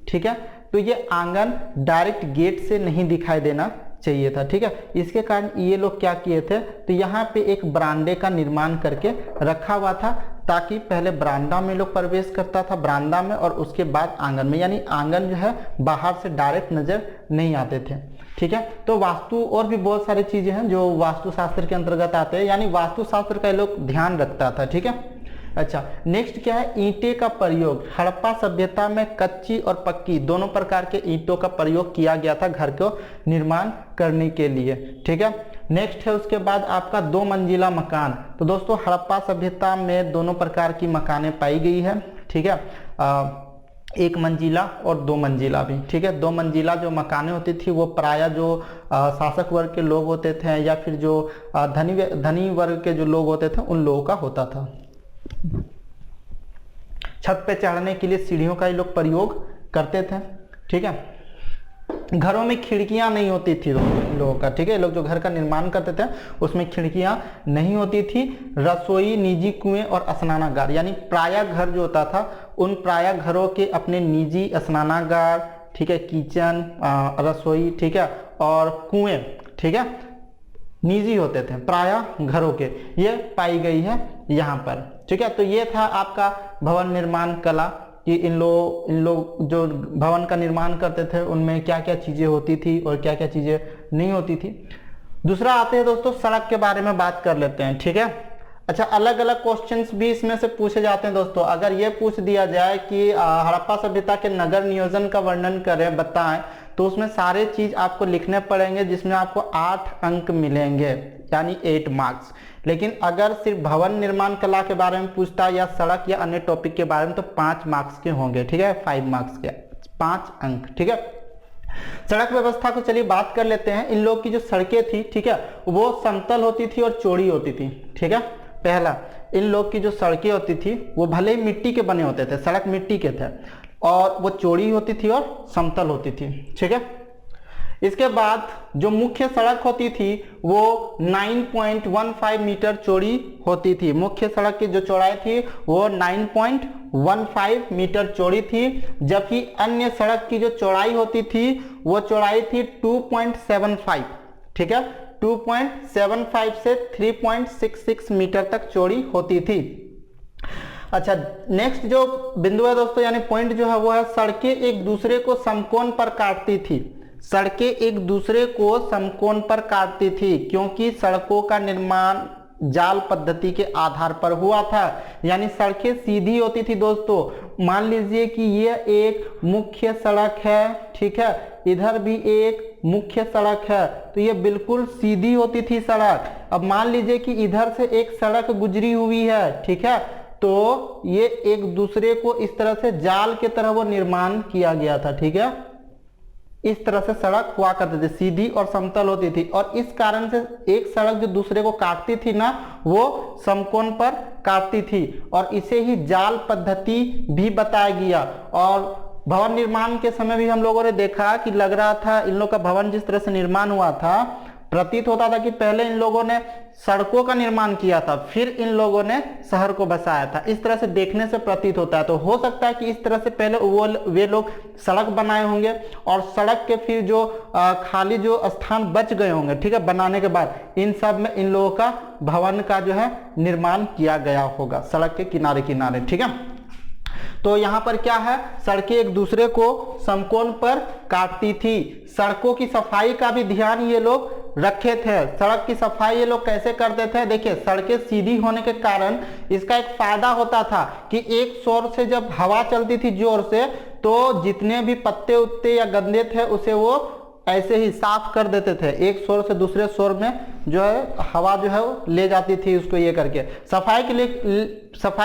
ठीक है। तो ये आंगन डायरेक्ट गेट से नहीं दिखाई देना चाहिए था, ठीक है। इसके कारण ये लोग क्या किए थे, तो यहाँ पे एक बरामदे का निर्माण करके रखा हुआ था, ताकि पहले बरामदा में लोग प्रवेश करता था, बरामदा में, और उसके बाद आंगन में, यानी आंगन जो है बाहर से डायरेक्ट नजर नहीं आते थे, ठीक है। तो वास्तु और भी बहुत सारी चीजें हैं जो वास्तुशास्त्र के अंतर्गत आते हैं, यानी वास्तुशास्त्र का लोग ध्यान रखता था, ठीक है। अच्छा, नेक्स्ट क्या है, ईंटे का प्रयोग। हड़प्पा सभ्यता में कच्ची और पक्की दोनों प्रकार के ईंटों का प्रयोग किया गया था घर को निर्माण करने के लिए, ठीक है। नेक्स्ट है उसके बाद आपका 2 मंजिला मकान। तो दोस्तों हड़प्पा सभ्यता में दोनों प्रकार की मकानें पाई गई है, ठीक है, 1 मंजिला और 2 मंजिला भी, ठीक है। 2 मंजिला जो मकानें होती थी वो प्रायः जो शासक वर्ग के लोग होते थे या फिर जो धनी वर्ग के जो लोग होते थे उन लोगों का होता था। छत पे चढ़ने के लिए सीढ़ियों का ये लोग प्रयोग करते थे, ठीक है। घरों में खिड़कियां नहीं होती थी लोगों का, ठीक है। ये लोग जो घर का निर्माण करते थे उसमें खिड़कियां नहीं होती थी। रसोई, निजी कुएं और स्नानागार, यानी प्रायः घर जो होता था उन प्रायः घरों के अपने निजी स्नानागार, ठीक है, किचन, रसोई, ठीक है, और कुएं, ठीक है, निजी होते थे प्रायः घरों के, ये पाई गई है यहाँ पर, ठीक है। तो ये था आपका भवन निर्माण कला कि इन लोग जो भवन का निर्माण करते थे उनमें क्या क्या चीजें होती थी और क्या क्या चीजें नहीं होती थी। दूसरा आते हैं दोस्तों सड़क के बारे में बात कर लेते हैं, ठीक है। अच्छा, अलग अलग क्वेश्चंस भी इसमें से पूछे जाते हैं दोस्तों। अगर ये पूछ दिया जाए कि हड़प्पा सभ्यता के नगर नियोजन का वर्णन करें, बताएं, तो उसमें सारे चीज आपको लिखने पड़ेंगे जिसमें आपको 8 अंक मिलेंगे, यानी 8 मार्क्स। लेकिन अगर सिर्फ भवन निर्माण कला के बारे में पूछता है या सड़क या अन्य टॉपिक के बारे में तो 5 मार्क्स के होंगे, ठीक है, 5 मार्क्स के 5 अंक, ठीक है। सड़क व्यवस्था को चलिए बात कर लेते हैं। इन लोग की जो सड़कें थी, ठीक है, वो समतल होती थी और चौड़ी होती थी, ठीक है। पहला, इन लोग की जो सड़कें होती थी वो भले ही मिट्टी के बने होते थे, सड़क मिट्टी के थे, और वो चौड़ी होती थी और समतल होती थी, ठीक है। इसके बाद जो मुख्य सड़क होती थी वो 9.15 मीटर चौड़ी होती थी। मुख्य सड़क की जो चौड़ाई थी वो 9.15 मीटर चौड़ी थी, जबकि अन्य सड़क की जो चौड़ाई होती थी वो चौड़ाई थी 2.75, ठीक है, 2.75 से 3.66 मीटर तक चौड़ी होती थी। अच्छा, नेक्स्ट जो बिंदु है दोस्तों, यानी पॉइंट जो है वो है सड़कें एक दूसरे को समकोण पर काटती थी। सड़कें एक दूसरे को समकोण पर काटती थी क्योंकि सड़कों का निर्माण जाल पद्धति के आधार पर हुआ था, यानी सड़कें सीधी होती थी दोस्तों। मान लीजिए कि यह एक मुख्य सड़क है, ठीक है, इधर भी एक मुख्य सड़क है, तो ये बिल्कुल सीधी होती थी सड़क। अब मान लीजिए कि इधर से एक सड़क गुजरी हुई है, ठीक है, तो ये एक दूसरे को इस तरह से जाल के तरह वो निर्माण किया गया था, ठीक है। इस तरह से सड़क हुआ करती थी, सीधी और समतल होती थी, और इस कारण से एक सड़क जो दूसरे को काटती थी ना वो समकोण पर काटती थी, और इसे ही जाल पद्धति भी बताया गया। और भवन निर्माण के समय भी हम लोगों ने देखा कि लग रहा था इन लोग का भवन जिस तरह से निर्माण हुआ था, प्रतीत होता था कि पहले इन लोगों ने सड़कों का निर्माण किया था, फिर इन लोगों ने शहर को बसाया था। इस तरह से देखने से प्रतीत होता है। तो हो सकता है कि इस तरह से पहले वे लोग सड़क बनाए होंगे और सड़क के फिर जो खाली जो स्थान बच गए होंगे, ठीक है, बनाने के बाद इन सब में इन लोगों का भवन का जो है निर्माण किया गया होगा सड़क के किनारे किनारे, ठीक है। तो यहाँ पर क्या है, सड़कें एक दूसरे को समकोण पर काटती थी। सड़कों की सफाई का भी ध्यान ये लोग रखे थे। सड़क की सफाई ये लोग कैसे करते थे, देखिए, सड़कें सीधी होने के कारण इसका एक फायदा होता था कि एक शोर से जब हवा चलती थी जोर से, तो जितने भी पत्ते उत्ते या गंदे थे उसे वो ऐसे ही साफ कर देते थे, एक शोर से दूसरे शोर में जो है हवा जो है वो ले जाती थी उसको ये करके। सफाई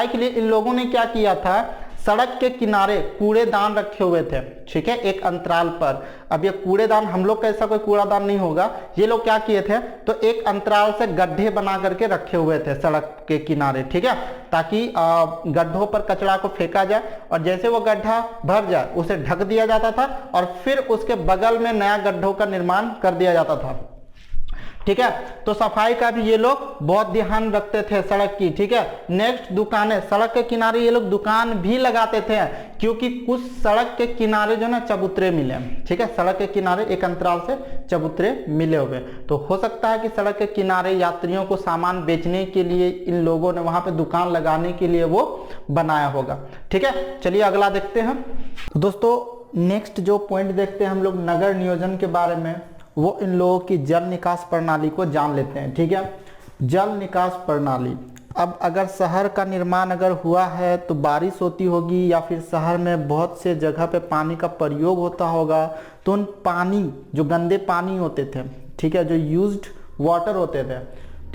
के लिए इन लोगों ने क्या किया था, सड़क के किनारे कूड़ेदान रखे हुए थे, ठीक है, एक अंतराल पर। अब ये कूड़ेदान, हम लोग का ऐसा कोई कूड़ादान नहीं होगा, ये लोग क्या किए थे, तो एक अंतराल से गड्ढे बना करके रखे हुए थे सड़क के किनारे, ठीक है, ताकि गड्ढों पर कचरा को फेंका जाए और जैसे वो गड्ढा भर जाए उसे ढक दिया जाता था और फिर उसके बगल में नया गड्ढों का निर्माण कर दिया जाता था, ठीक है। तो सफाई का भी ये लोग बहुत ध्यान रखते थे सड़क की, ठीक है। नेक्स्ट, दुकानें, सड़क के किनारे ये लोग दुकान भी लगाते थे क्योंकि कुछ सड़क के किनारे जो ना चबूतरे मिले, ठीक है, सड़क के किनारे एक अंतराल से चबूतरे मिले हुए, तो हो सकता है कि सड़क के किनारे यात्रियों को सामान बेचने के लिए इन लोगों ने वहां पे दुकान लगाने के लिए वो बनाया होगा, ठीक है। चलिए अगला देखते हैं। तो दोस्तों नेक्स्ट जो पॉइंट देखते हैं हम लोग नगर नियोजन के बारे में, वो इन लोगों की जल निकास प्रणाली को जान लेते हैं, ठीक है। जल निकास प्रणाली, अब अगर शहर का निर्माण अगर हुआ है तो बारिश होती होगी या फिर शहर में बहुत से जगह पे पानी का प्रयोग होता होगा, तो उन पानी जो गंदे पानी होते थे, ठीक है, जो यूज्ड वाटर होते थे,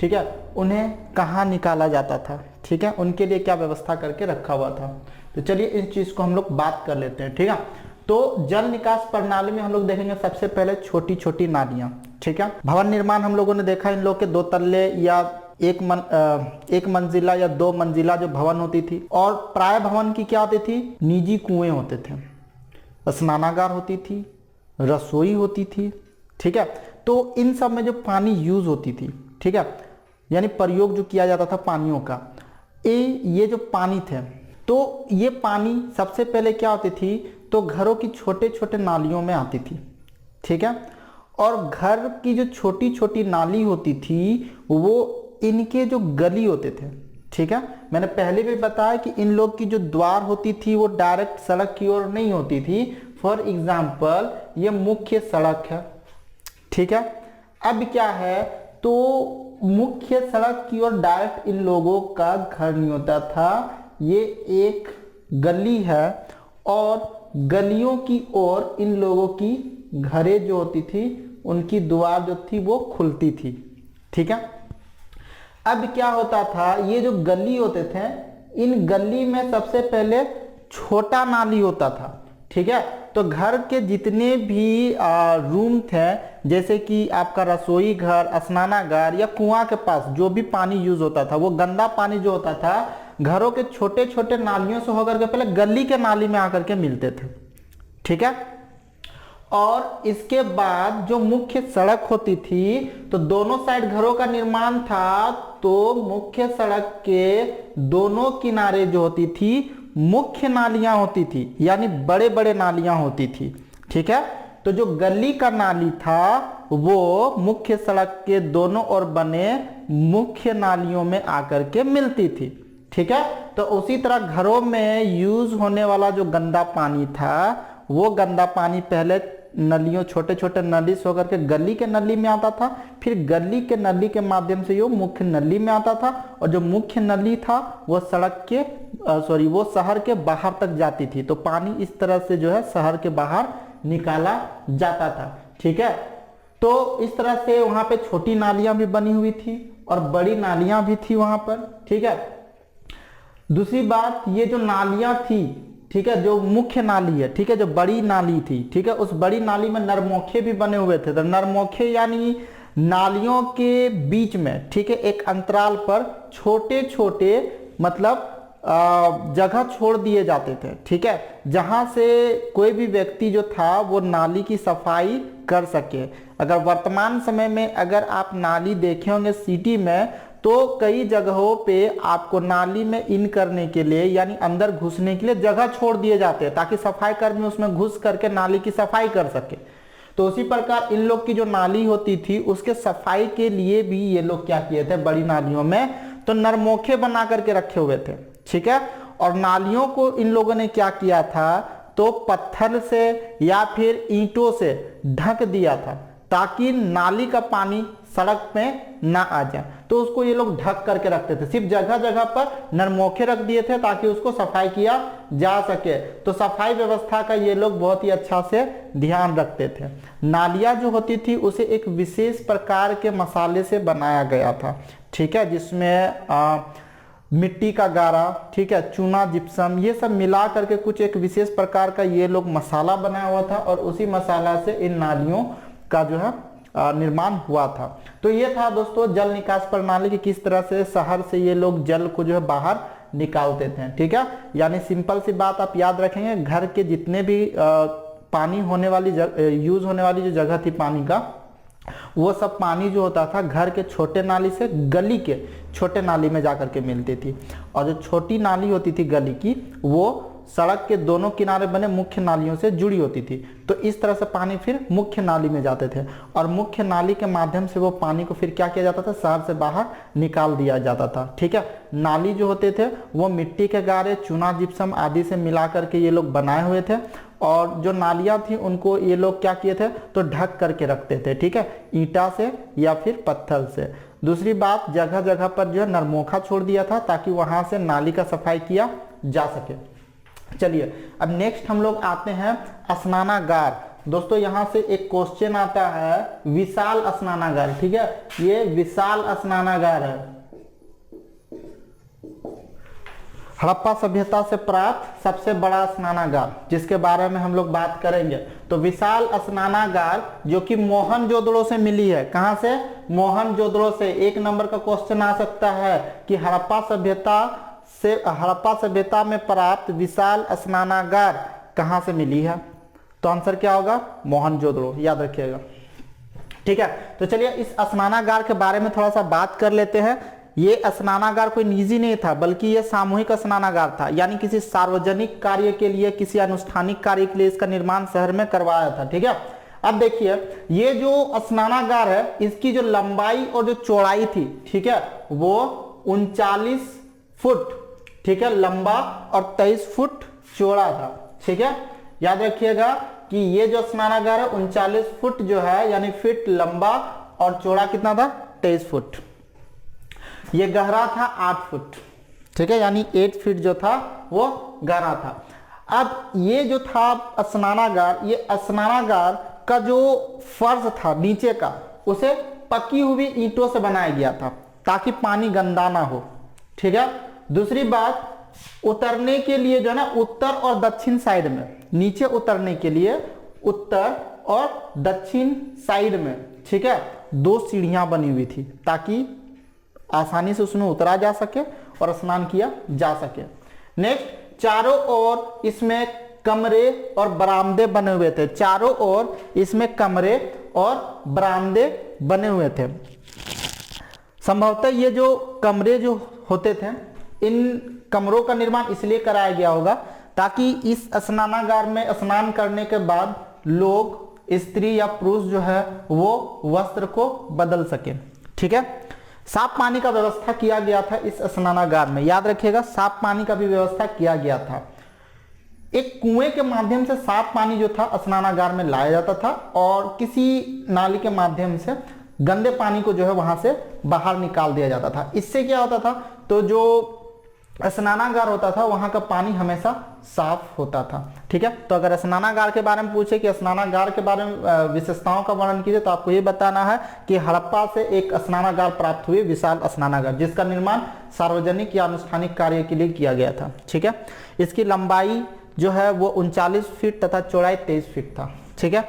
ठीक है, उन्हें कहाँ निकाला जाता था, ठीक है, उनके लिए क्या व्यवस्था करके रखा हुआ था। तो चलिए इस चीज को हम लोग बात कर लेते हैं, ठीक है। तो जल निकास प्रणाली में हम लोग देखेंगे सबसे पहले छोटी छोटी नालियां, ठीक है। भवन निर्माण हम लोगों ने देखा इन लोग के 2 तल्ले या एक मंजिला या 2 मंजिला जो भवन होती थी, और प्राय भवन की क्या होती थी, निजी कुएं होते थे, स्नानागार होती थी, रसोई होती थी, ठीक है। तो इन सब में जो पानी यूज होती थी, ठीक है, यानी प्रयोग जो किया जाता था पानियों का, ये जो पानी थे, तो ये पानी सबसे पहले क्या होती थी, तो घरों की छोटे छोटे नालियों में आती थी, ठीक है। और घर की जो छोटी छोटी नाली होती थी वो इनके जो गली होते थे, ठीक है, मैंने पहले भी बताया कि इन लोग की जो द्वार होती थी वो डायरेक्ट सड़क की ओर नहीं होती थी। फॉर एग्जाम्पल ये मुख्य सड़क है, ठीक है। अब क्या है, तो मुख्य सड़क की ओर डायरेक्ट इन लोगों का घर नहीं होता था, ये एक गली है और गलियों की ओर इन लोगों की घरें जो होती थी उनकी द्वार जो थी वो खुलती थी, ठीक है। अब क्या होता था, ये जो गली होते थे, इन गली में सबसे पहले छोटा नाली होता था, ठीक है। तो घर के जितने भी रूम थे, जैसे कि आपका रसोई घर, स्नानागार या कुआं के पास जो भी पानी यूज होता था, वो गंदा पानी जो होता था घरों के छोटे छोटे नालियों से होकर के पहले गली के नाली में आकर के मिलते थे, ठीक है। और इसके बाद जो मुख्य सड़क होती थी, तो दोनों साइड घरों का निर्माण था, तो मुख्य सड़क के दोनों किनारे जो होती थी मुख्य नालियां होती थी, यानी बड़े बड़े नालियां होती थी, ठीक है। तो जो गली का नाली था वो मुख्य सड़क के दोनों ओर बने मुख्य नालियों में आकर के मिलती थी, ठीक है। तो उसी तरह घरों में यूज होने वाला जो गंदा पानी था, वो गंदा पानी पहले नलियों, छोटे छोटे नली से होकर के गली के नली में आता था, फिर गली के नली के माध्यम से ये मुख्य नली में आता था, और जो मुख्य नली था वो वो शहर के बाहर तक जाती थी। तो पानी इस तरह से जो है शहर के बाहर निकाला जाता था, ठीक है। तो इस तरह से वहां पे छोटी नालियां भी बनी हुई थी और बड़ी नालियां भी थी वहां पर, ठीक है। दूसरी बात, ये जो नालियां थी, ठीक है, जो मुख्य नाली है, ठीक है, जो बड़ी नाली थी, ठीक है, उस बड़ी नाली में नरमोखे भी बने हुए थे। तो नरमोखे यानी नालियों के बीच में, ठीक है, एक अंतराल पर छोटे छोटे मतलब जगह छोड़ दिए जाते थे, ठीक है, जहां से कोई भी व्यक्ति जो था वो नाली की सफाई कर सके। अगर वर्तमान समय में अगर आप नाली देखे होंगे सिटी में, तो कई जगहों पे आपको नाली में इन करने के लिए यानी अंदर घुसने के लिए जगह छोड़ दिए जाते हैं, ताकि सफाई कर्मी उसमें घुस करके नाली की सफाई कर सके। तो उसी प्रकार इन लोग की जो नाली होती थी उसके सफाई के लिए भी ये लोग क्या किए थे, बड़ी नालियों में तो नरमोखे बना करके रखे हुए थे, ठीक है। और नालियों को इन लोगों ने क्या किया था, तो पत्थर से या फिर ईंटों से ढक दिया था, ताकि नाली का पानी सड़क में ना आ जाए। तो उसको ये लोग ढक करके रखते थे, सिर्फ जगह जगह पर नरमोखे रख दिए थे ताकि उसको सफाई किया जा सके। तो सफाई व्यवस्था का ये लोग बहुत ही अच्छा से ध्यान रखते थे। नालियाँ जो होती थी उसे एक विशेष प्रकार के मसाले से बनाया गया था, ठीक है, जिसमें मिट्टी का गारा, ठीक है, चूना, जिप्सम, ये सब मिला करके कुछ एक विशेष प्रकार का ये लोग मसाला बनाया हुआ था और उसी मसाला से इन नालियों का जो है निर्माण हुआ था। तो ये था दोस्तों जल निकास प्रणाली की किस तरह से शहर से ये लोग जल को जो है बाहर निकालते थे, ठीक है। यानी सिंपल सी बात आप याद रखेंगे, घर के जितने भी पानी होने वाली यूज होने वाली जो जगह थी पानी का, वो सब पानी जो होता था घर के छोटे नाली से गली के छोटे नाली में जाकर के मिलती थी, और जो छोटी नाली होती थी गली की वो सड़क के दोनों किनारे बने मुख्य नालियों से जुड़ी होती थी। तो इस तरह से पानी फिर मुख्य नाली में जाते थे और मुख्य नाली के माध्यम से वो पानी को फिर क्या किया जाता था, शहर से बाहर निकाल दिया जाता था, ठीक है। नाली जो होते थे वो मिट्टी के गारे, चूना, जिप्सम आदि से मिला करके ये लोग बनाए हुए थे, और जो नालियाँ थी उनको ये लोग क्या किए थे, तो ढक करके रखते थे, ठीक है, ईंटा से या फिर पत्थर से। दूसरी बात, जगह जगह पर जो है नरमोखा छोड़ दिया था ताकि वहां से नाली का सफाई किया जा सके। चलिए अब नेक्स्ट हम लोग आते हैं स्नानागार। दोस्तों यहाँ से एक क्वेश्चन आता है, विशाल स्नानागार, ठीक है, ये विशाल स्नानागार है, हड़प्पा सभ्यता से प्राप्त सबसे बड़ा स्नानागार, जिसके बारे में हम लोग बात करेंगे। तो विशाल स्नानागार जो कि मोहनजोदड़ो से मिली है, कहां से, मोहनजोदड़ो से। एक नंबर का क्वेश्चन आ सकता है कि हड़प्पा सभ्यता में प्राप्त विशाल स्नानागार कहां से मिली है, तो आंसर क्या होगा, मोहनजोदड़ो, याद रखिएगा, ठीक है। तो चलिए इस स्नानागार के बारे में थोड़ा सा बात कर लेते हैं। ये स्नानागार कोई निजी नहीं था, बल्कि ये सामूहिक स्नानागार था, यानी किसी सार्वजनिक कार्य के लिए, किसी अनुष्ठानिक कार्य के लिए इसका निर्माण शहर में करवाया था, ठीक है। अब देखिए ये जो स्नानागार है, इसकी जो लंबाई और जो चौड़ाई थी, ठीक है, वो 39 फुट, ठीक है, लंबा और 23 फुट चौड़ा था, ठीक है। याद रखिएगा कि ये जो स्नानागार है 39 फुट जो है, यानी फीट लंबा, और चौड़ा कितना था, 23 फुट। ये गहरा था 8 फुट, ठीक है, यानी 8 फीट जो था वो गहरा था। अब ये जो था स्नानागार, ये स्नानागार का जो फर्श था नीचे का, उसे पकी हुई ईंटों से बनाया गया था ताकि पानी गंदा ना हो, ठीक है। दूसरी बात, उतरने के लिए जो है ना, उत्तर और दक्षिण साइड में, नीचे उतरने के लिए उत्तर और दक्षिण साइड में, ठीक है, 2 सीढ़ियां बनी हुई थी ताकि आसानी से उसमें उतरा जा सके और स्नान किया जा सके। नेक्स्ट, चारों ओर इसमें कमरे और बरामदे बने हुए थे, चारों ओर इसमें कमरे और बरामदे बने हुए थे। संभवतः ये जो कमरे जो होते थे, इन कमरों का निर्माण इसलिए कराया गया होगा ताकि इस स्नानागार में स्नान करने के बाद लोग, स्त्री या पुरुष जो है वो वस्त्र को बदल सके, ठीक है। साफ पानी का व्यवस्था किया गया था इस स्नानागार में, याद रखिएगा, साफ पानी का भी व्यवस्था किया गया था। एक कुएं के माध्यम से साफ पानी जो था स्नानागार में लाया जाता था और किसी नाली के माध्यम से गंदे पानी को जो है वहां से बाहर निकाल दिया जाता था। इससे क्या होता था, तो जो स्नानागार होता था वहां का पानी हमेशा साफ होता था, ठीक है। तो अगर स्नानागार के बारे में पूछे कि स्नानागार के बारे में विशेषताओं का वर्णन कीजिए, तो आपको ये बताना है कि हड़प्पा से एक स्नानागार प्राप्त हुई, विशाल स्नानागार, जिसका निर्माण सार्वजनिक या अनुष्ठानिक कार्य के लिए किया गया था, ठीक है। इसकी लंबाई जो है वो 39 फीट तथा चौड़ाई 23 फीट था, ठीक है,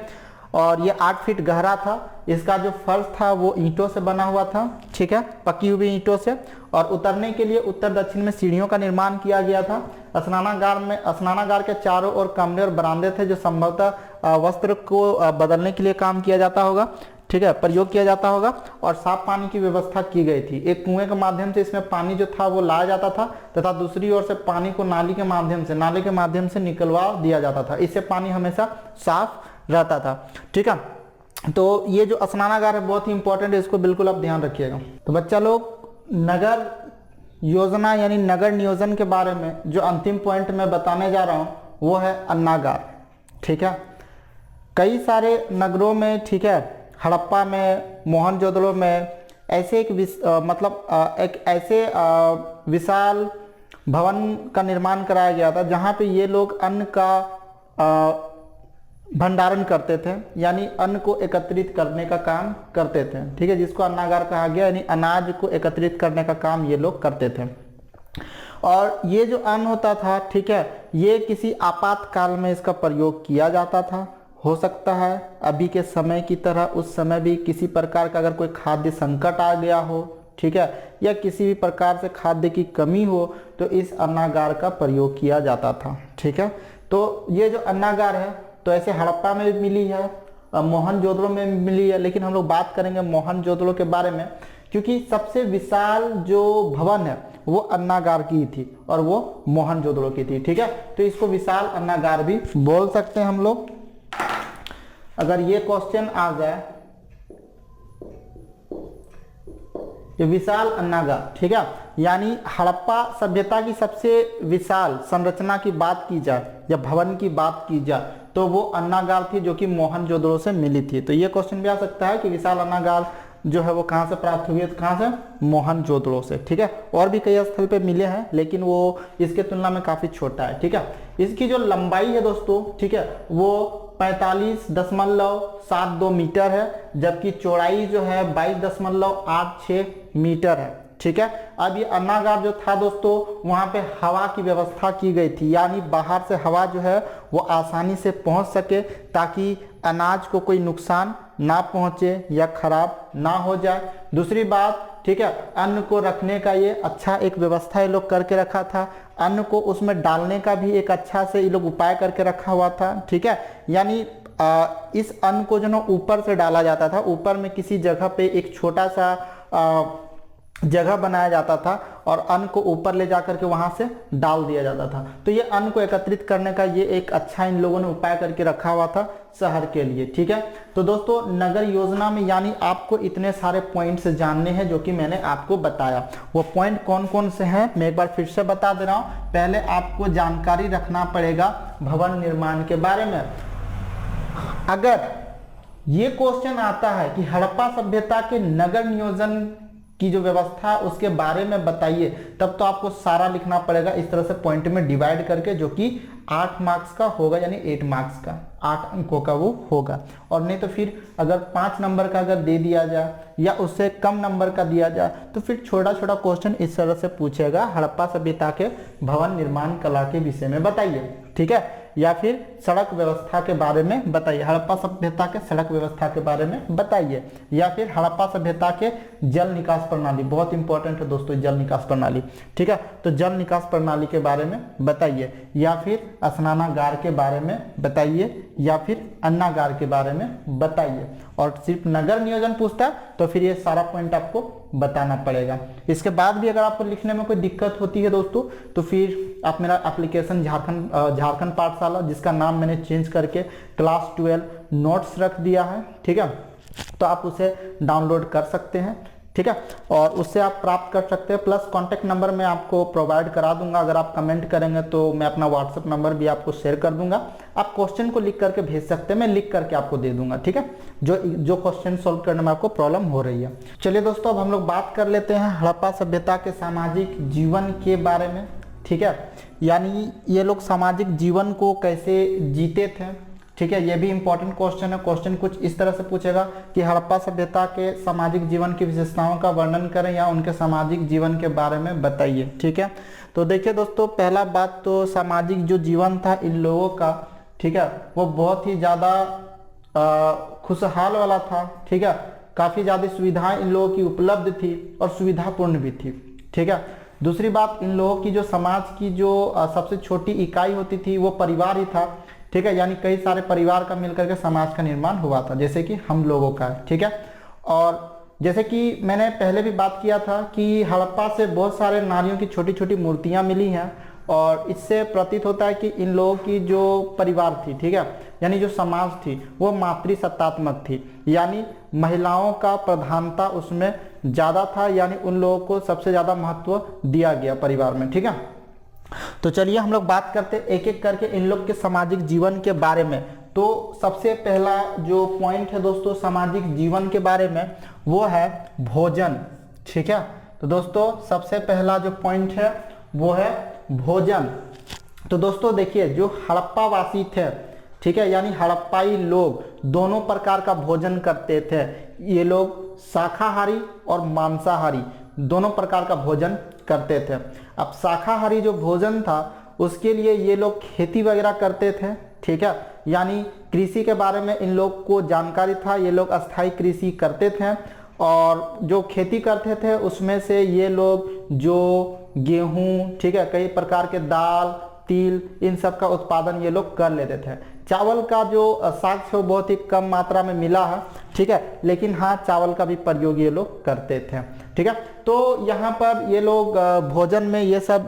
और ये 8 फीट गहरा था। इसका जो फर्श था वो ईंटों से बना हुआ था, ठीक है, पकी हुई ईंटों से, और उतरने के लिए उत्तर दक्षिण में सीढ़ियों का निर्माण किया गया था। स्नानागार के चारों ओर कमरे और बरामदे थे जो संभवतः वस्त्र को बदलने के लिए काम किया जाता होगा, ठीक है, प्रयोग किया जाता होगा, और साफ पानी की व्यवस्था की गई थी। एक कुएं के माध्यम से इसमें पानी जो था वो लाया जाता था तथा दूसरी ओर से पानी को नाली के माध्यम से निकलवा दिया जाता था। इससे पानी हमेशा साफ रहता था, ठीक है। तो ये जो स्नानागार है बहुत ही इंपॉर्टेंट है, इसको बिल्कुल आप ध्यान रखिएगा। तो बच्चा लोग, नगर योजना यानी नगर नियोजन के बारे में जो अंतिम पॉइंट मैं बताने जा रहा हूँ वो है अन्नागार, ठीक है। कई सारे नगरों में, ठीक है, हड़प्पा में, मोहनजोदड़ो में ऐसे एक एक ऐसे विशाल भवन का निर्माण कराया गया था जहाँ पे ये लोग अन्न का भंडारण करते थे, यानी अन्न को एकत्रित करने का काम करते थे। ठीक है, जिसको अन्नागार कहा गया, यानी अनाज को एकत्रित करने का काम ये लोग करते थे। और ये जो अन्न होता था, ठीक है, ये किसी आपातकाल में इसका प्रयोग किया जाता था। हो सकता है अभी के समय की तरह उस समय भी किसी प्रकार का अगर कोई खाद्य संकट आ गया हो, ठीक है, या किसी भी प्रकार से खाद्य की कमी हो तो इस अन्नागार का प्रयोग किया जाता था। ठीक है, तो ये जो अन्नागार है तो ऐसे हड़प्पा में भी मिली है, मोहनजोदड़ो में भी मिली है, लेकिन हम लोग बात करेंगे मोहनजोदड़ो के बारे में, क्योंकि सबसे विशाल जो भवन है वो अन्नागार की थी और वो मोहनजोदड़ो की थी। ठीक है, तो इसको विशाल अन्नागार भी बोल सकते हैं हम लोग। अगर ये क्वेश्चन आ जाए, ये विशाल अन्नागार, ठीक है, यानी हड़प्पा सभ्यता की सबसे विशाल संरचना की बात की जाए या भवन की बात की जाए तो वो अन्नागार थी जो कि मोहनजोदड़ो से मिली थी। तो ये क्वेश्चन भी आ सकता है कि विशाल अन्नागार जो है वो कहाँ से प्राप्त हुई है, तो कहाँ से, मोहनजोदड़ो से। ठीक है, और भी कई स्थल पे मिले हैं लेकिन वो इसके तुलना में काफी छोटा है। ठीक है, इसकी जो लंबाई है दोस्तों, ठीक है, वो 45.72 मीटर है, जबकि चौड़ाई जो है 22.86 मीटर है। ठीक है, अब ये अन्नागार जो था दोस्तों, वहां पे हवा की व्यवस्था की गई थी, यानी बाहर से हवा जो है वो आसानी से पहुंच सके ताकि अनाज को कोई नुकसान ना पहुंचे या खराब ना हो जाए। दूसरी बात, ठीक है, अन्न को रखने का ये अच्छा एक व्यवस्था ये लोग करके रखा था, अन्न को उसमें डालने का भी एक अच्छा से ये लोग उपाय करके रखा हुआ था। ठीक है, यानी इस अन्न को जो ना ऊपर से डाला जाता था, ऊपर में किसी जगह पे एक छोटा सा जगह बनाया जाता था और अन्न को ऊपर ले जाकर के वहां से डाल दिया जाता था। तो ये अन्न को एकत्रित करने का ये एक अच्छा इन लोगों ने उपाय करके रखा हुआ था शहर के लिए। ठीक है, तो दोस्तों नगर योजना में यानी आपको इतने सारे पॉइंट्स जानने हैं जो कि मैंने आपको बताया। वो पॉइंट कौन कौन से हैं मैं एक बार फिर से बता दे रहा हूं। पहले आपको जानकारी रखना पड़ेगा भवन निर्माण के बारे में। अगर ये क्वेश्चन आता है कि हड़प्पा सभ्यता के नगर नियोजन की जो व्यवस्था है उसके बारे में बताइए, तब तो आपको सारा लिखना पड़ेगा इस तरह से पॉइंट में डिवाइड करके, जो कि 8 मार्क्स का होगा, यानी 8 मार्क्स का, 8 अंकों का वो होगा। और नहीं तो फिर अगर 5 नंबर का अगर दे दिया जाए या उससे कम नंबर का दिया जाए तो फिर छोटा छोटा क्वेश्चन इस तरह से पूछेगा, हड़प्पा सभ्यता के भवन निर्माण कला के विषय में बताइए। ठीक है, या फिर सड़क व्यवस्था के बारे में बताइए, हड़प्पा सभ्यता के सड़क व्यवस्था के बारे में बताइए, या फिर हड़प्पा सभ्यता के जल निकास प्रणाली, बहुत इंपॉर्टेंट है दोस्तों जल निकास प्रणाली। ठीक है, तो जल निकास प्रणाली के बारे में बताइए, या फिर स्नानागार के बारे में बताइए, या फिर अन्नागार के बारे में बताइए। और सिर्फ नगर नियोजन पूछता है तो फिर ये सारा पॉइंट आपको बताना पड़ेगा। इसके बाद भी अगर आपको लिखने में कोई दिक्कत होती है दोस्तों तो फिर आप मेरा एप्लीकेशन झारखंड पाठशाला, जिसका नाम मैंने चेंज करके क्लास 12 नोट्स रख दिया है, ठीक है, तो आप उसे डाउनलोड कर सकते हैं। ठीक है, और उससे आप प्राप्त कर सकते हैं। प्लस कांटेक्ट नंबर मैं आपको प्रोवाइड करा दूंगा, अगर आप कमेंट करेंगे तो मैं अपना व्हाट्सएप नंबर भी आपको शेयर कर दूंगा। आप क्वेश्चन को लिख करके भेज सकते हैं, मैं लिख करके आपको दे दूंगा। ठीक है, जो क्वेश्चन सॉल्व करने में आपको प्रॉब्लम हो रही है। चलिए दोस्तों, अब हम लोग बात कर लेते हैं हड़प्पा सभ्यता के सामाजिक जीवन के बारे में। ठीक है, यानी ये लोग सामाजिक जीवन को कैसे जीते थे। ठीक है, ये भी इंपॉर्टेंट क्वेश्चन है। क्वेश्चन कुछ इस तरह से पूछेगा कि हड़प्पा सभ्यता के सामाजिक जीवन की विशेषताओं का वर्णन करें या उनके सामाजिक जीवन के बारे में बताइए। ठीक है, तो देखिए दोस्तों, पहला बात तो सामाजिक जो जीवन था इन लोगों का, ठीक है, वो बहुत ही ज़्यादा खुशहाल वाला था। ठीक है, काफ़ी ज़्यादा सुविधाएं इन लोगों की उपलब्ध थी और सुविधापूर्ण भी थी। ठीक है, दूसरी बात, इन लोगों की जो समाज की जो सबसे छोटी इकाई होती थी वो परिवार ही था। ठीक है, यानी कई सारे परिवार का मिलकर के समाज का निर्माण हुआ था, जैसे कि हम लोगों का है। ठीक है, और जैसे कि मैंने पहले भी बात किया था कि हड़प्पा से बहुत सारे नारियों की छोटी छोटी मूर्तियां मिली हैं और इससे प्रतीत होता है कि इन लोगों की जो परिवार थी, ठीक है, यानी जो समाज थी वो मातृसत्तात्मक थी, यानी महिलाओं का प्रधानता उसमें ज़्यादा था, यानी उन लोगों को सबसे ज़्यादा महत्व दिया गया परिवार में। ठीक है, तो चलिए हम लोग बात करते हैं एक एक करके इन लोग के सामाजिक जीवन के बारे में। तो सबसे पहला जो पॉइंट है दोस्तों सामाजिक जीवन के बारे में, वो है भोजन। ठीक है, तो दोस्तों सबसे पहला जो पॉइंट है वो है भोजन। तो दोस्तों देखिए, जो हड़प्पा वासी थे, ठीक है, यानी हड़प्पाई लोग दोनों प्रकार का भोजन करते थे। ये लोग शाकाहारी और मांसाहारी दोनों प्रकार का भोजन करते थे। अब शाकाहारी जो भोजन था उसके लिए ये लोग खेती वगैरह करते थे। ठीक है, यानी कृषि के बारे में इन लोग को जानकारी था, ये लोग अस्थायी कृषि करते थे और जो खेती करते थे उसमें से ये लोग जो गेहूं, ठीक है, कई प्रकार के दाल, तिल, इन सब का उत्पादन ये लोग कर लेते थे। चावल का जो साक्ष्य है वो बहुत ही कम मात्रा में मिला है। ठीक है, लेकिन हाँ चावल का भी प्रयोग ये लोग करते थे। ठीक है, तो यहाँ पर ये लोग भोजन में ये सब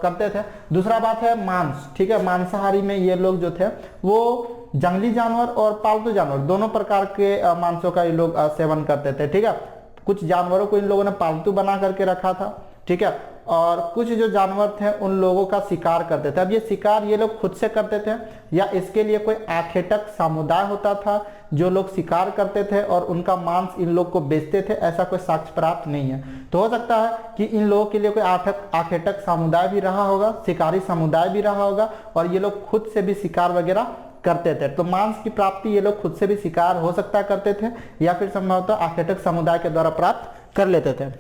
करते थे। दूसरा बात है मांस। ठीक है, मांसाहारी में ये लोग जो थे वो जंगली जानवर और पालतू जानवर दोनों प्रकार के मांसों का ये लोग सेवन करते थे। ठीक है, कुछ जानवरों को इन लोगों ने पालतू बना करके रखा था। ठीक है, और कुछ जो जानवर थे उन लोगों का शिकार करते थे। अब ये शिकार ये लोग खुद से करते थे या इसके लिए कोई आखेटक समुदाय होता था जो लोग शिकार करते थे और उनका मांस इन लोग को बेचते थे, ऐसा कोई साक्ष्य प्राप्त नहीं है। तो हो सकता है कि इन लोगों के लिए कोई आखेटक समुदाय भी रहा होगा, शिकारी समुदाय भी रहा होगा और ये लोग खुद से भी शिकार वगैरह करते थे। तो मांस की प्राप्ति ये लोग खुद से भी शिकार हो सकता करते थे या फिर संभवतः आखेटक समुदाय के द्वारा प्राप्त कर लेते थे।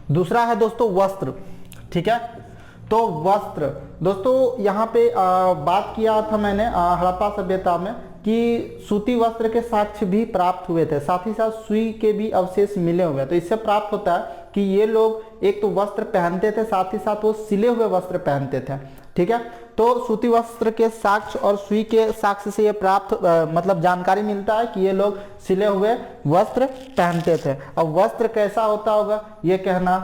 दूसरा है दोस्तों वस्त्र। ठीक है, तो वस्त्र दोस्तों यहाँ पे बात किया था मैंने हड़प्पा सभ्यता में कि सूती वस्त्र के साक्ष्य भी प्राप्त हुए थे, साथ ही साथ सुई के भी अवशेष मिले हुए। तो इससे प्राप्त होता है कि ये लोग एक तो वस्त्र पहनते थे, साथ ही साथ वो सिले हुए वस्त्र पहनते थे। ठीक है, तो सूती वस्त्र के साक्ष्य और सुई के साक्ष्य से ये प्राप्त मतलब जानकारी मिलता है कि ये लोग सिले हुए वस्त्र पहनते थे। अब वस्त्र कैसा होता होगा ये कहना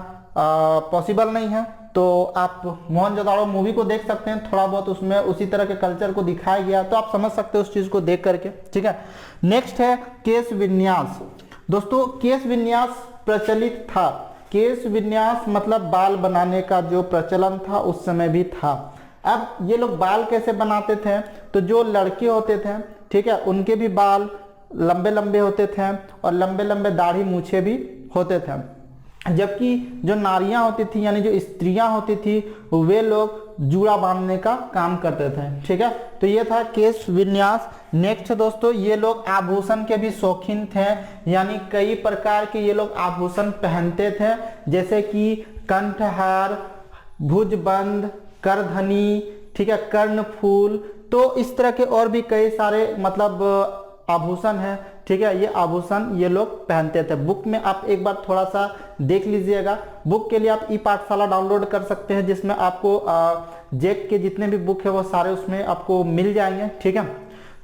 पॉसिबल नहीं है, तो आप मोहनजोदड़ो मूवी को देख सकते हैं, थोड़ा बहुत उसमें उसी तरह के कल्चर को दिखाया गया, तो आप समझ सकते हो उस चीज को देख करके। ठीक है, नेक्स्ट है केश विन्यास। दोस्तों केश विन्यास प्रचलित था। केश विन्यास मतलब बाल बनाने का जो प्रचलन था उस समय भी था। अब ये लोग बाल कैसे बनाते थे, तो जो लड़के होते थे, ठीक है, उनके भी बाल लंबे लंबे होते थे और लंबे लंबे दाढ़ी मूछे भी होते थे, जबकि जो नारियां होती थी यानी जो स्त्रियां होती थी वे लोग जूड़ा बांधने का काम करते थे। ठीक है, तो ये था केश विन्यास। नेक्स्ट दोस्तों, ये लोग आभूषण के भी शौकीन थे, यानी कई प्रकार के ये लोग आभूषण पहनते थे, जैसे कि कंठहार, भुजबंद, करधनी, ठीक है, कर्णफूल। तो इस तरह के और भी कई सारे मतलब आभूषण है। ठीक है, ये आभूषण ये लोग पहनते थे। बुक में आप एक बार थोड़ा सा देख लीजिएगा। बुक के लिए आप ई पाठशाला डाउनलोड कर सकते हैं, जिसमें आपको जेक के जितने भी बुक है वो सारे उसमें आपको मिल जाएंगे। ठीक है,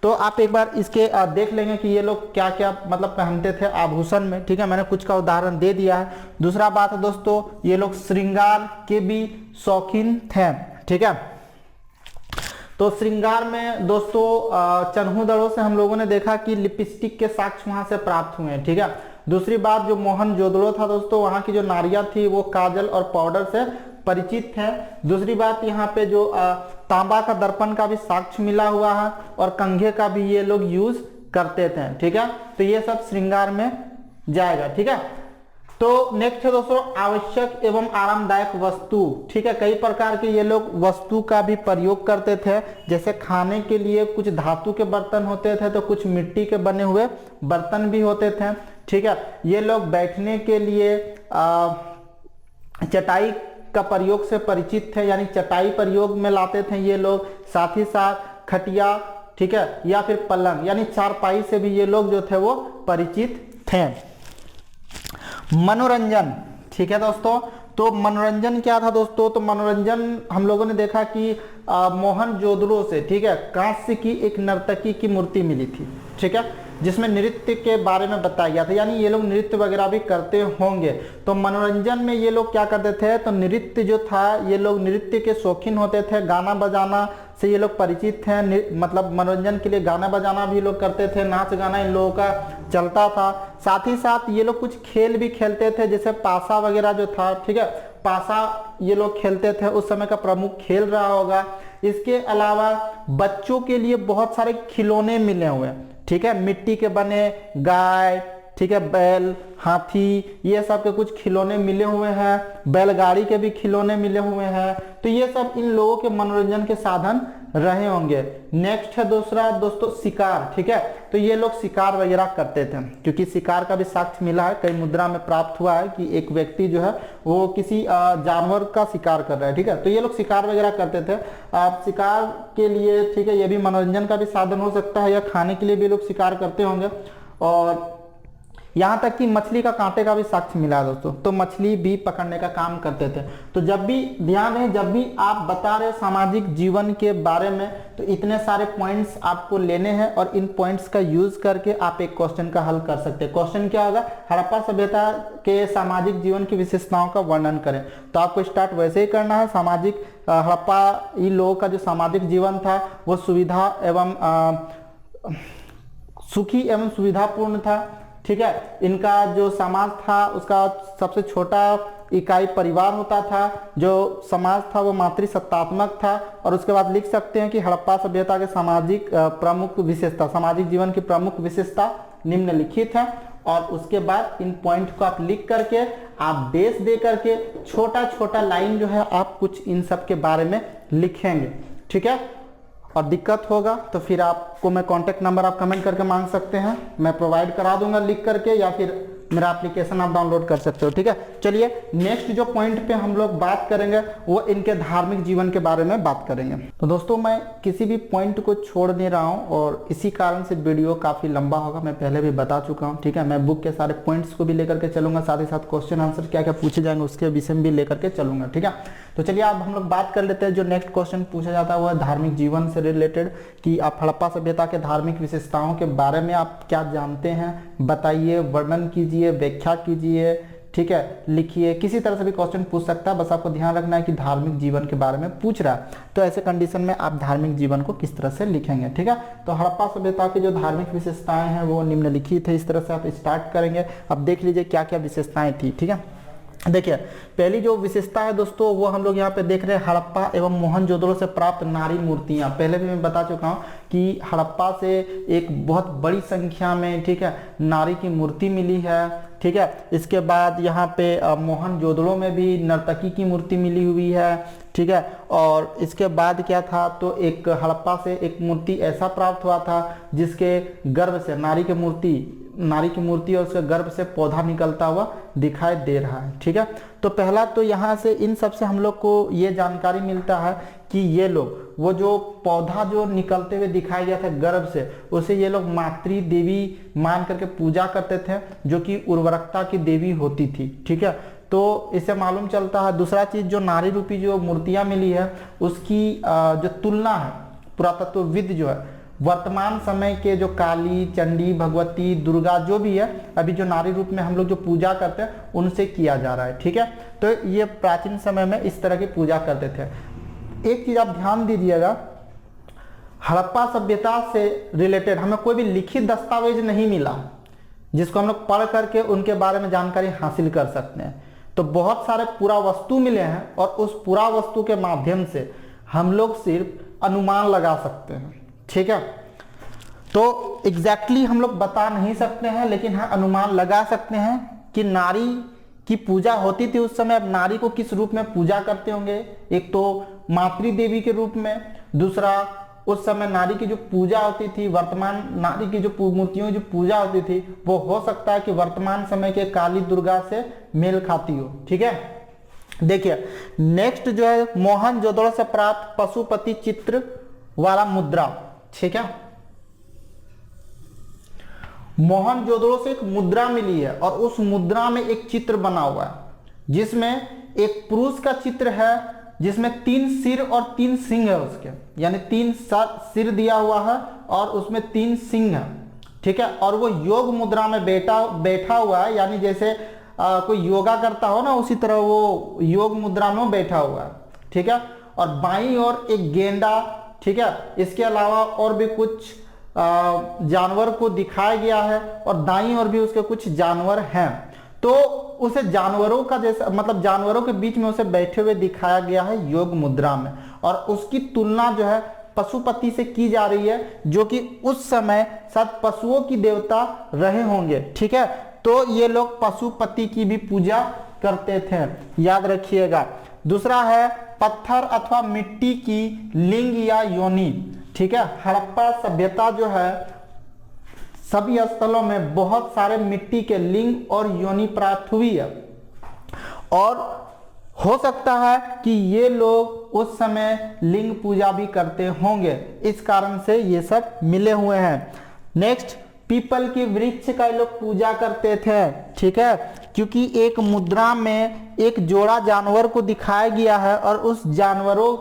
तो आप एक बार इसके देख लेंगे कि ये लोग क्या क्या मतलब पहनते थे आभूषण में। ठीक है, मैंने कुछ का उदाहरण दे दिया है। दूसरा बात है दोस्तों, ये लोग श्रृंगार के भी शौकीन थे। ठीक है, तो श्रृंगार में दोस्तों चन्हू-दड़ो से हम लोगों ने देखा कि लिपस्टिक के साक्ष्य वहां से प्राप्त हुए हैं। ठीक है, दूसरी बात जो मोहनजोदड़ो था दोस्तों, वहां की जो नारियां थी वो काजल और पाउडर से परिचित है। दूसरी बात यहाँ पे जो तांबा का दर्पण का भी साक्ष्य मिला हुआ है और कंघे का भी ये लोग यूज करते थे। ठीक है, तो ये सब श्रृंगार में जाएगा। ठीक है, तो नेक्स्ट है दोस्तों आवश्यक एवं आरामदायक वस्तु। ठीक है, कई प्रकार के ये लोग वस्तु का भी प्रयोग करते थे, जैसे खाने के लिए कुछ धातु के बर्तन होते थे तो कुछ मिट्टी के बने हुए बर्तन भी होते थे। ठीक है, ये लोग बैठने के लिए चटाई का प्रयोग से परिचित थे, यानी चटाई प्रयोग में लाते थे ये लोग। साथ ही साथ खटिया, ठीक है, या फिर पलंग यानी चारपाई से भी ये लोग जो थे वो परिचित थे। मनोरंजन। ठीक है दोस्तों, तो मनोरंजन क्या था दोस्तों, तो मनोरंजन हम लोगों ने देखा कि मोहनजोदड़ो से, ठीक है, कांस्य की एक नर्तकी की मूर्ति मिली थी। ठीक है, जिसमें नृत्य के बारे में बताया गया था, यानी ये लोग नृत्य वगैरह भी करते होंगे। तो मनोरंजन में ये लोग क्या करते थे, तो नृत्य जो था ये लोग नृत्य के शौकीन होते थे, गाना बजाना से ये लोग परिचित थे। मतलब मनोरंजन के लिए गाना बजाना भी लोग करते थे, नाच गाना इन लोगों का चलता था। साथ ही साथ ये लोग कुछ खेल भी खेलते थे, जैसे पासा वगैरह जो था। ठीक है, पासा ये लोग खेलते थे, उस समय का प्रमुख खेल रहा होगा। इसके अलावा बच्चों के लिए बहुत सारे खिलौने मिले हुए हैं, ठीक है, मिट्टी के बने गाय, ठीक है, बैल, हाथी, ये सब के कुछ खिलौने मिले हुए हैं, बैलगाड़ी के भी खिलौने मिले हुए हैं। तो ये सब इन लोगों के मनोरंजन के साधन रहे होंगे। नेक्स्ट है दूसरा दोस्तों शिकार, ठीक है, तो ये लोग शिकार वगैरह करते थे, क्योंकि शिकार का भी साक्ष्य मिला है, कई मुद्रा में प्राप्त हुआ है कि एक व्यक्ति जो है वो किसी जानवर का शिकार कर रहा है, ठीक है, तो ये लोग शिकार वगैरह करते थे। शिकार के लिए, ठीक है, ये भी मनोरंजन का भी साधन हो सकता है, या खाने के लिए भी लोग शिकार करते होंगे। और यहाँ तक कि मछली का कांटे का भी साक्ष्य मिला है दोस्तों, तो मछली भी पकड़ने का काम करते थे। तो जब भी ध्यान रहे, जब भी आप बता रहे सामाजिक जीवन के बारे में, तो इतने सारे पॉइंट्स आपको लेने हैं और इन पॉइंट्स का यूज करके आप एक क्वेश्चन का हल कर सकते हैं। क्वेश्चन क्या होगा, हड़प्पा सभ्यता के सामाजिक जीवन की विशेषताओं का वर्णन करें। तो आपको स्टार्ट वैसे ही करना है। सामाजिक हड़प्पा इन लोगों का जो सामाजिक जीवन था वो सुविधा एवं सुखी एवं सुविधापूर्ण था, ठीक है। इनका जो समाज था उसका सबसे छोटा इकाई परिवार होता था, जो समाज था वो मातृसत्तात्मक था। और उसके बाद लिख सकते हैं कि हड़प्पा सभ्यता के सामाजिक प्रमुख विशेषता, सामाजिक जीवन की प्रमुख विशेषता निम्नलिखित है। और उसके बाद इन पॉइंट को आप लिख करके, आप बेस दे करके छोटा छोटा लाइन जो है आप कुछ इन सब के बारे में लिखेंगे, ठीक है। और दिक्कत होगा तो फिर आपको मैं कांटेक्ट नंबर आप कमेंट करके मांग सकते हैं, मैं प्रोवाइड करा दूंगा लिख करके, या फिर मेरा एप्लीकेशन आप डाउनलोड कर सकते हो, ठीक है। चलिए नेक्स्ट जो पॉइंट पे हम लोग बात करेंगे वो इनके धार्मिक जीवन के बारे में बात करेंगे। तो दोस्तों मैं किसी भी पॉइंट को छोड़ नहीं रहा हूँ और इसी कारण से वीडियो काफ़ी लंबा होगा, मैं पहले भी बता चुका हूँ, ठीक है। मैं बुक के सारे पॉइंट्स को भी लेकर के चलूंगा, साथ ही साथ क्वेश्चन आंसर क्या क्या पूछे जाएंगे उसके विषय में भी लेकर के चलूंगा, ठीक है। तो चलिए अब हम लोग बात कर लेते हैं। जो नेक्स्ट क्वेश्चन पूछा जाता है वो है धार्मिक जीवन से रिलेटेड, कि आप हड़प्पा सभ्यता के धार्मिक विशेषताओं के बारे में आप क्या जानते हैं, बताइए, वर्णन कीजिए, व्याख्या कीजिए, ठीक है, लिखिए। किसी तरह से भी क्वेश्चन पूछ सकता है, बस आपको ध्यान रखना है कि धार्मिक जीवन के बारे में पूछ रहा है, तो ऐसे कंडीशन में आप धार्मिक जीवन को किस तरह से लिखेंगे, ठीक है। तो हड़प्पा सभ्यता की जो धार्मिक विशेषताएं हैं वो निम्नलिखित है, इस तरह से आप स्टार्ट करेंगे। अब देख लीजिए क्या क्या विशेषताएं थी, ठीक है। देखिए पहली जो विशेषता है दोस्तों वो हम लोग यहाँ पे देख रहे हैं, हड़प्पा एवं मोहनजोदड़ो से प्राप्त नारी मूर्तियाँ। पहले भी मैं बता चुका हूँ कि हड़प्पा से एक बहुत बड़ी संख्या में, ठीक है, नारी की मूर्ति मिली है, ठीक है। इसके बाद यहाँ पे मोहनजोदड़ो में भी नर्तकी की मूर्ति मिली हुई है, ठीक है। और इसके बाद क्या था, तो एक हड़प्पा से एक मूर्ति ऐसा प्राप्त हुआ था जिसके गर्भ से नारी की मूर्ति और उसके गर्भ से पौधा निकलता हुआ दिखाई दे रहा है, ठीक है। तो पहला तो यहाँ से इन सब से हम लोग को ये जानकारी मिलता है कि ये लोग वो जो पौधा जो निकलते हुए दिखाई दिया था गर्भ से, उसे ये लोग मातृ देवी मान करके पूजा करते थे, जो कि उर्वरकता की देवी होती थी, ठीक है। तो इससे मालूम चलता है। दूसरा चीज, जो नारी रूपी जो मूर्तियां मिली है उसकी जो तुलना है पुरातत्वविद जो है वर्तमान समय के जो काली, चंडी, भगवती, दुर्गा जो भी है अभी जो नारी रूप में हम लोग जो पूजा करते हैं उनसे किया जा रहा है, ठीक है। तो ये प्राचीन समय में इस तरह की पूजा करते थे। एक चीज आप ध्यान दीजिएगा, हड़प्पा सभ्यता से रिलेटेड हमें कोई भी लिखित दस्तावेज नहीं मिला जिसको हम लोग पढ़ करके उनके बारे में जानकारी हासिल कर सकते हैं। तो बहुत सारे पुरावस्तु मिले हैं और उस पुरावस्तु के माध्यम से हम लोग सिर्फ अनुमान लगा सकते हैं, ठीक है। तो एग्जैक्टली हम लोग बता नहीं सकते हैं, लेकिन हाँ अनुमान लगा सकते हैं कि नारी की पूजा होती थी उस समय। अब नारी को किस रूप में पूजा करते होंगे, एक तो मातृ देवी के रूप में, दूसरा उस समय नारी की जो पूजा होती थी, वर्तमान नारी की जो मूर्तियों की जो पूजा होती थी वो हो सकता है कि वर्तमान समय के काली, दुर्गा से मेल खाती हो, ठीक है। देखिए नेक्स्ट जो है मोहनजोदड़ो से प्राप्त पशुपति चित्र वाला मुद्रा, ठीक है। मोहनजोदड़ो से एक मुद्रा मिली है और उस मुद्रा में एक चित्र बना हुआ है जिसमें एक पुरुष का चित्र है जिसमें 3 सिर और 3 सिंह है उसके, यानी 3 सिर दिया हुआ है और उसमें 3 सिंह है, ठीक है। और वो योग मुद्रा में बैठा हुआ है, यानी जैसे कोई योगा करता हो ना उसी तरह वो योग मुद्रा में बैठा हुआ है, ठीक है। और बाईं ओर एक गेंडा, ठीक है। इसके अलावा और भी कुछ जानवर को दिखाया गया है और दाईं ओर भी उसके कुछ जानवर हैं। तो उसे जानवरों का जैसा, मतलब जानवरों के बीच में उसे बैठे हुए दिखाया गया है योग मुद्रा में। और उसकी तुलना जो है पशुपति से की जा रही है, जो कि उस समय शायद पशुओं की देवता रहे होंगे। ठीक है, तो ये लोग पशुपति की भी पूजा करते थे, याद रखिएगा। दूसरा है पत्थर अथवा मिट्टी की लिंग या योनि। ठीक है, हड़प्पा सभ्यता जो है सभी स्थलों में बहुत सारे मिट्टी के लिंग और योनि प्राप्त हुई है, और हो सकता है कि ये लोग उस समय लिंग पूजा भी करते होंगे, इस कारण से ये सब मिले हुए हैं। नेक्स्ट, पीपल की वृक्ष का ये लोग पूजा करते थे। ठीक है, क्योंकि एक मुद्रा में एक जोड़ा जानवर को दिखाया गया है और उस जानवरों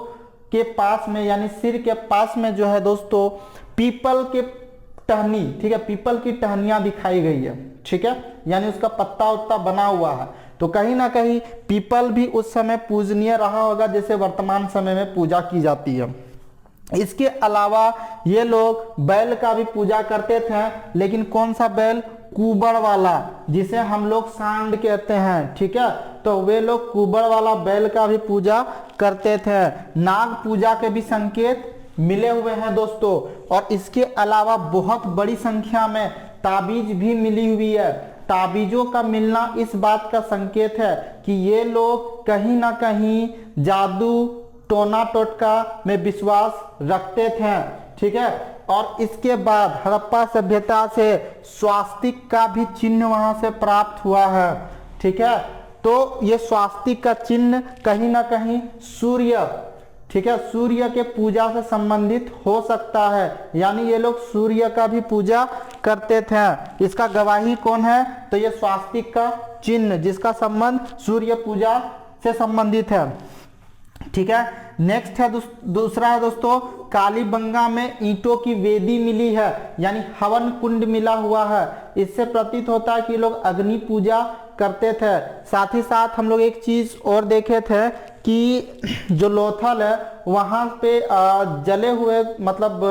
के पास में यानी सिर के पास में जो है दोस्तों पीपल के टहनी, ठीक है, पीपल की टहनियां दिखाई गई है। ठीक है, यानी उसका पत्ता उत्ता बना हुआ है, तो कहीं ना कहीं पीपल भी उस समय पूजनीय रहा होगा जैसे वर्तमान समय में पूजा की जाती है। इसके अलावा ये लोग बैल का भी पूजा करते थे, लेकिन कौन सा बैल? कुबड़ वाला, जिसे हम लोग सांड कहते हैं। ठीक है, तो वे लोग कुबड़ वाला बैल का भी पूजा करते थे। नाग पूजा के भी संकेत मिले हुए हैं दोस्तों, और इसके अलावा बहुत बड़ी संख्या में ताबीज भी मिली हुई है। ताबीजों का मिलना इस बात का संकेत है कि ये लोग कहीं ना कहीं जादू टोना टोटका में विश्वास रखते थे। ठीक है, और इसके बाद हड़प्पा सभ्यता से स्वास्तिक का भी चिन्ह वहां से प्राप्त हुआ है। ठीक है, तो ये स्वास्तिक का चिन्ह कहीं ना कहीं सूर्य, ठीक है, सूर्य के पूजा से संबंधित हो सकता है, यानी ये लोग सूर्य का भी पूजा करते थे। इसका गवाही कौन है? तो ये स्वास्तिक का चिन्ह जिसका संबंध सूर्य पूजा से संबंधित है। ठीक है, नेक्स्ट है दूसरा है दोस्तों, कालीबंगा में ईंटों की वेदी मिली है, यानी हवन कुंड मिला हुआ है। इससे प्रतीत होता है कि लोग अग्नि पूजा करते थे। साथ ही साथ हम लोग एक चीज और देखे थे कि जो लोथल है वहां पे जले हुए मतलब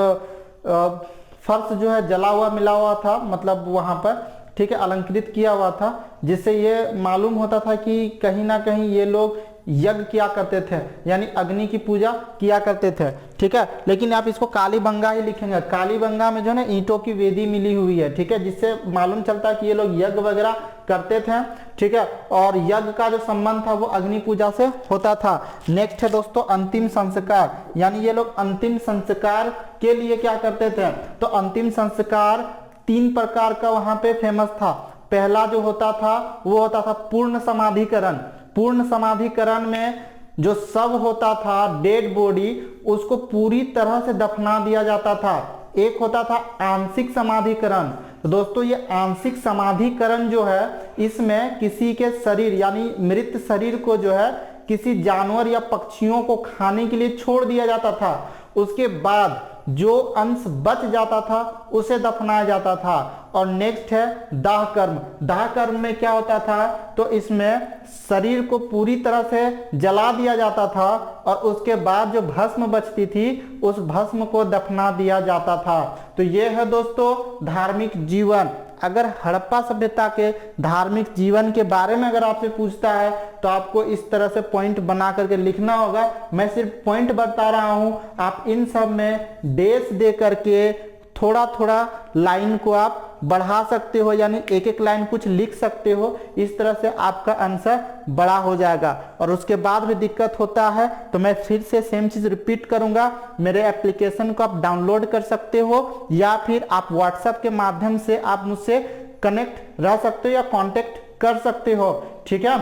फर्श जो है जला हुआ मिला हुआ था, मतलब वहां पर, ठीक है, अलंकृत किया हुआ था, जिससे ये मालूम होता था कि कहीं ना कहीं ये लोग यज्ञ किया करते थे, यानी अग्नि की पूजा किया करते थे। ठीक है, लेकिन आप इसको कालीबंगा ही लिखेंगे। कालीबंगा में जो है ना ईंटों की वेदी मिली हुई है। ठीक है, जिससे मालूम चलता है कि ये लोग यज्ञ वगैरह करते थे। ठीक है, और यज्ञ का जो संबंध था वो अग्नि पूजा से होता था। नेक्स्ट है दोस्तों अंतिम संस्कार, यानी ये लोग अंतिम संस्कार के लिए क्या करते थे? तो अंतिम संस्कार 3 प्रकार का वहां पे फेमस था। पहला जो होता था वो होता था पूर्ण समाधिकरण। पूर्ण समाधिकरण में जो शव होता था, डेड बॉडी, उसको पूरी तरह से दफना दिया जाता था। एक होता था आंशिक समाधिकरण। तो दोस्तों ये आंशिक समाधिकरण जो है, इसमें किसी के शरीर यानी मृत शरीर को जो है किसी जानवर या पक्षियों को खाने के लिए छोड़ दिया जाता था। उसके बाद जो अंश बच जाता था उसे दफनाया जाता था। और नेक्स्ट है दाह कर्म। दाह कर्म में क्या होता था? तो इसमें शरीर को पूरी तरह से जला दिया जाता था और उसके बाद जो भस्म बचती थी उस भस्म को दफना दिया जाता था। तो ये है दोस्तों धार्मिक जीवन। अगर हड़प्पा सभ्यता के धार्मिक जीवन के बारे में अगर आपसे पूछता है तो आपको इस तरह से पॉइंट बना करके लिखना होगा। मैं सिर्फ पॉइंट बता रहा हूं, आप इन सब में डेस दे करके थोड़ा थोड़ा लाइन को आप बढ़ा सकते हो, यानी एक एक लाइन कुछ लिख सकते हो। इस तरह से आपका आंसर बड़ा हो जाएगा। और उसके बाद भी दिक्कत होता है तो मैं फिर से सेम चीज रिपीट करूंगा। मेरे एप्लीकेशन को आप डाउनलोड कर सकते हो या फिर आप व्हाट्सएप के माध्यम से आप मुझसे कनेक्ट रह सकते हो या कांटेक्ट कर सकते हो। ठीक है,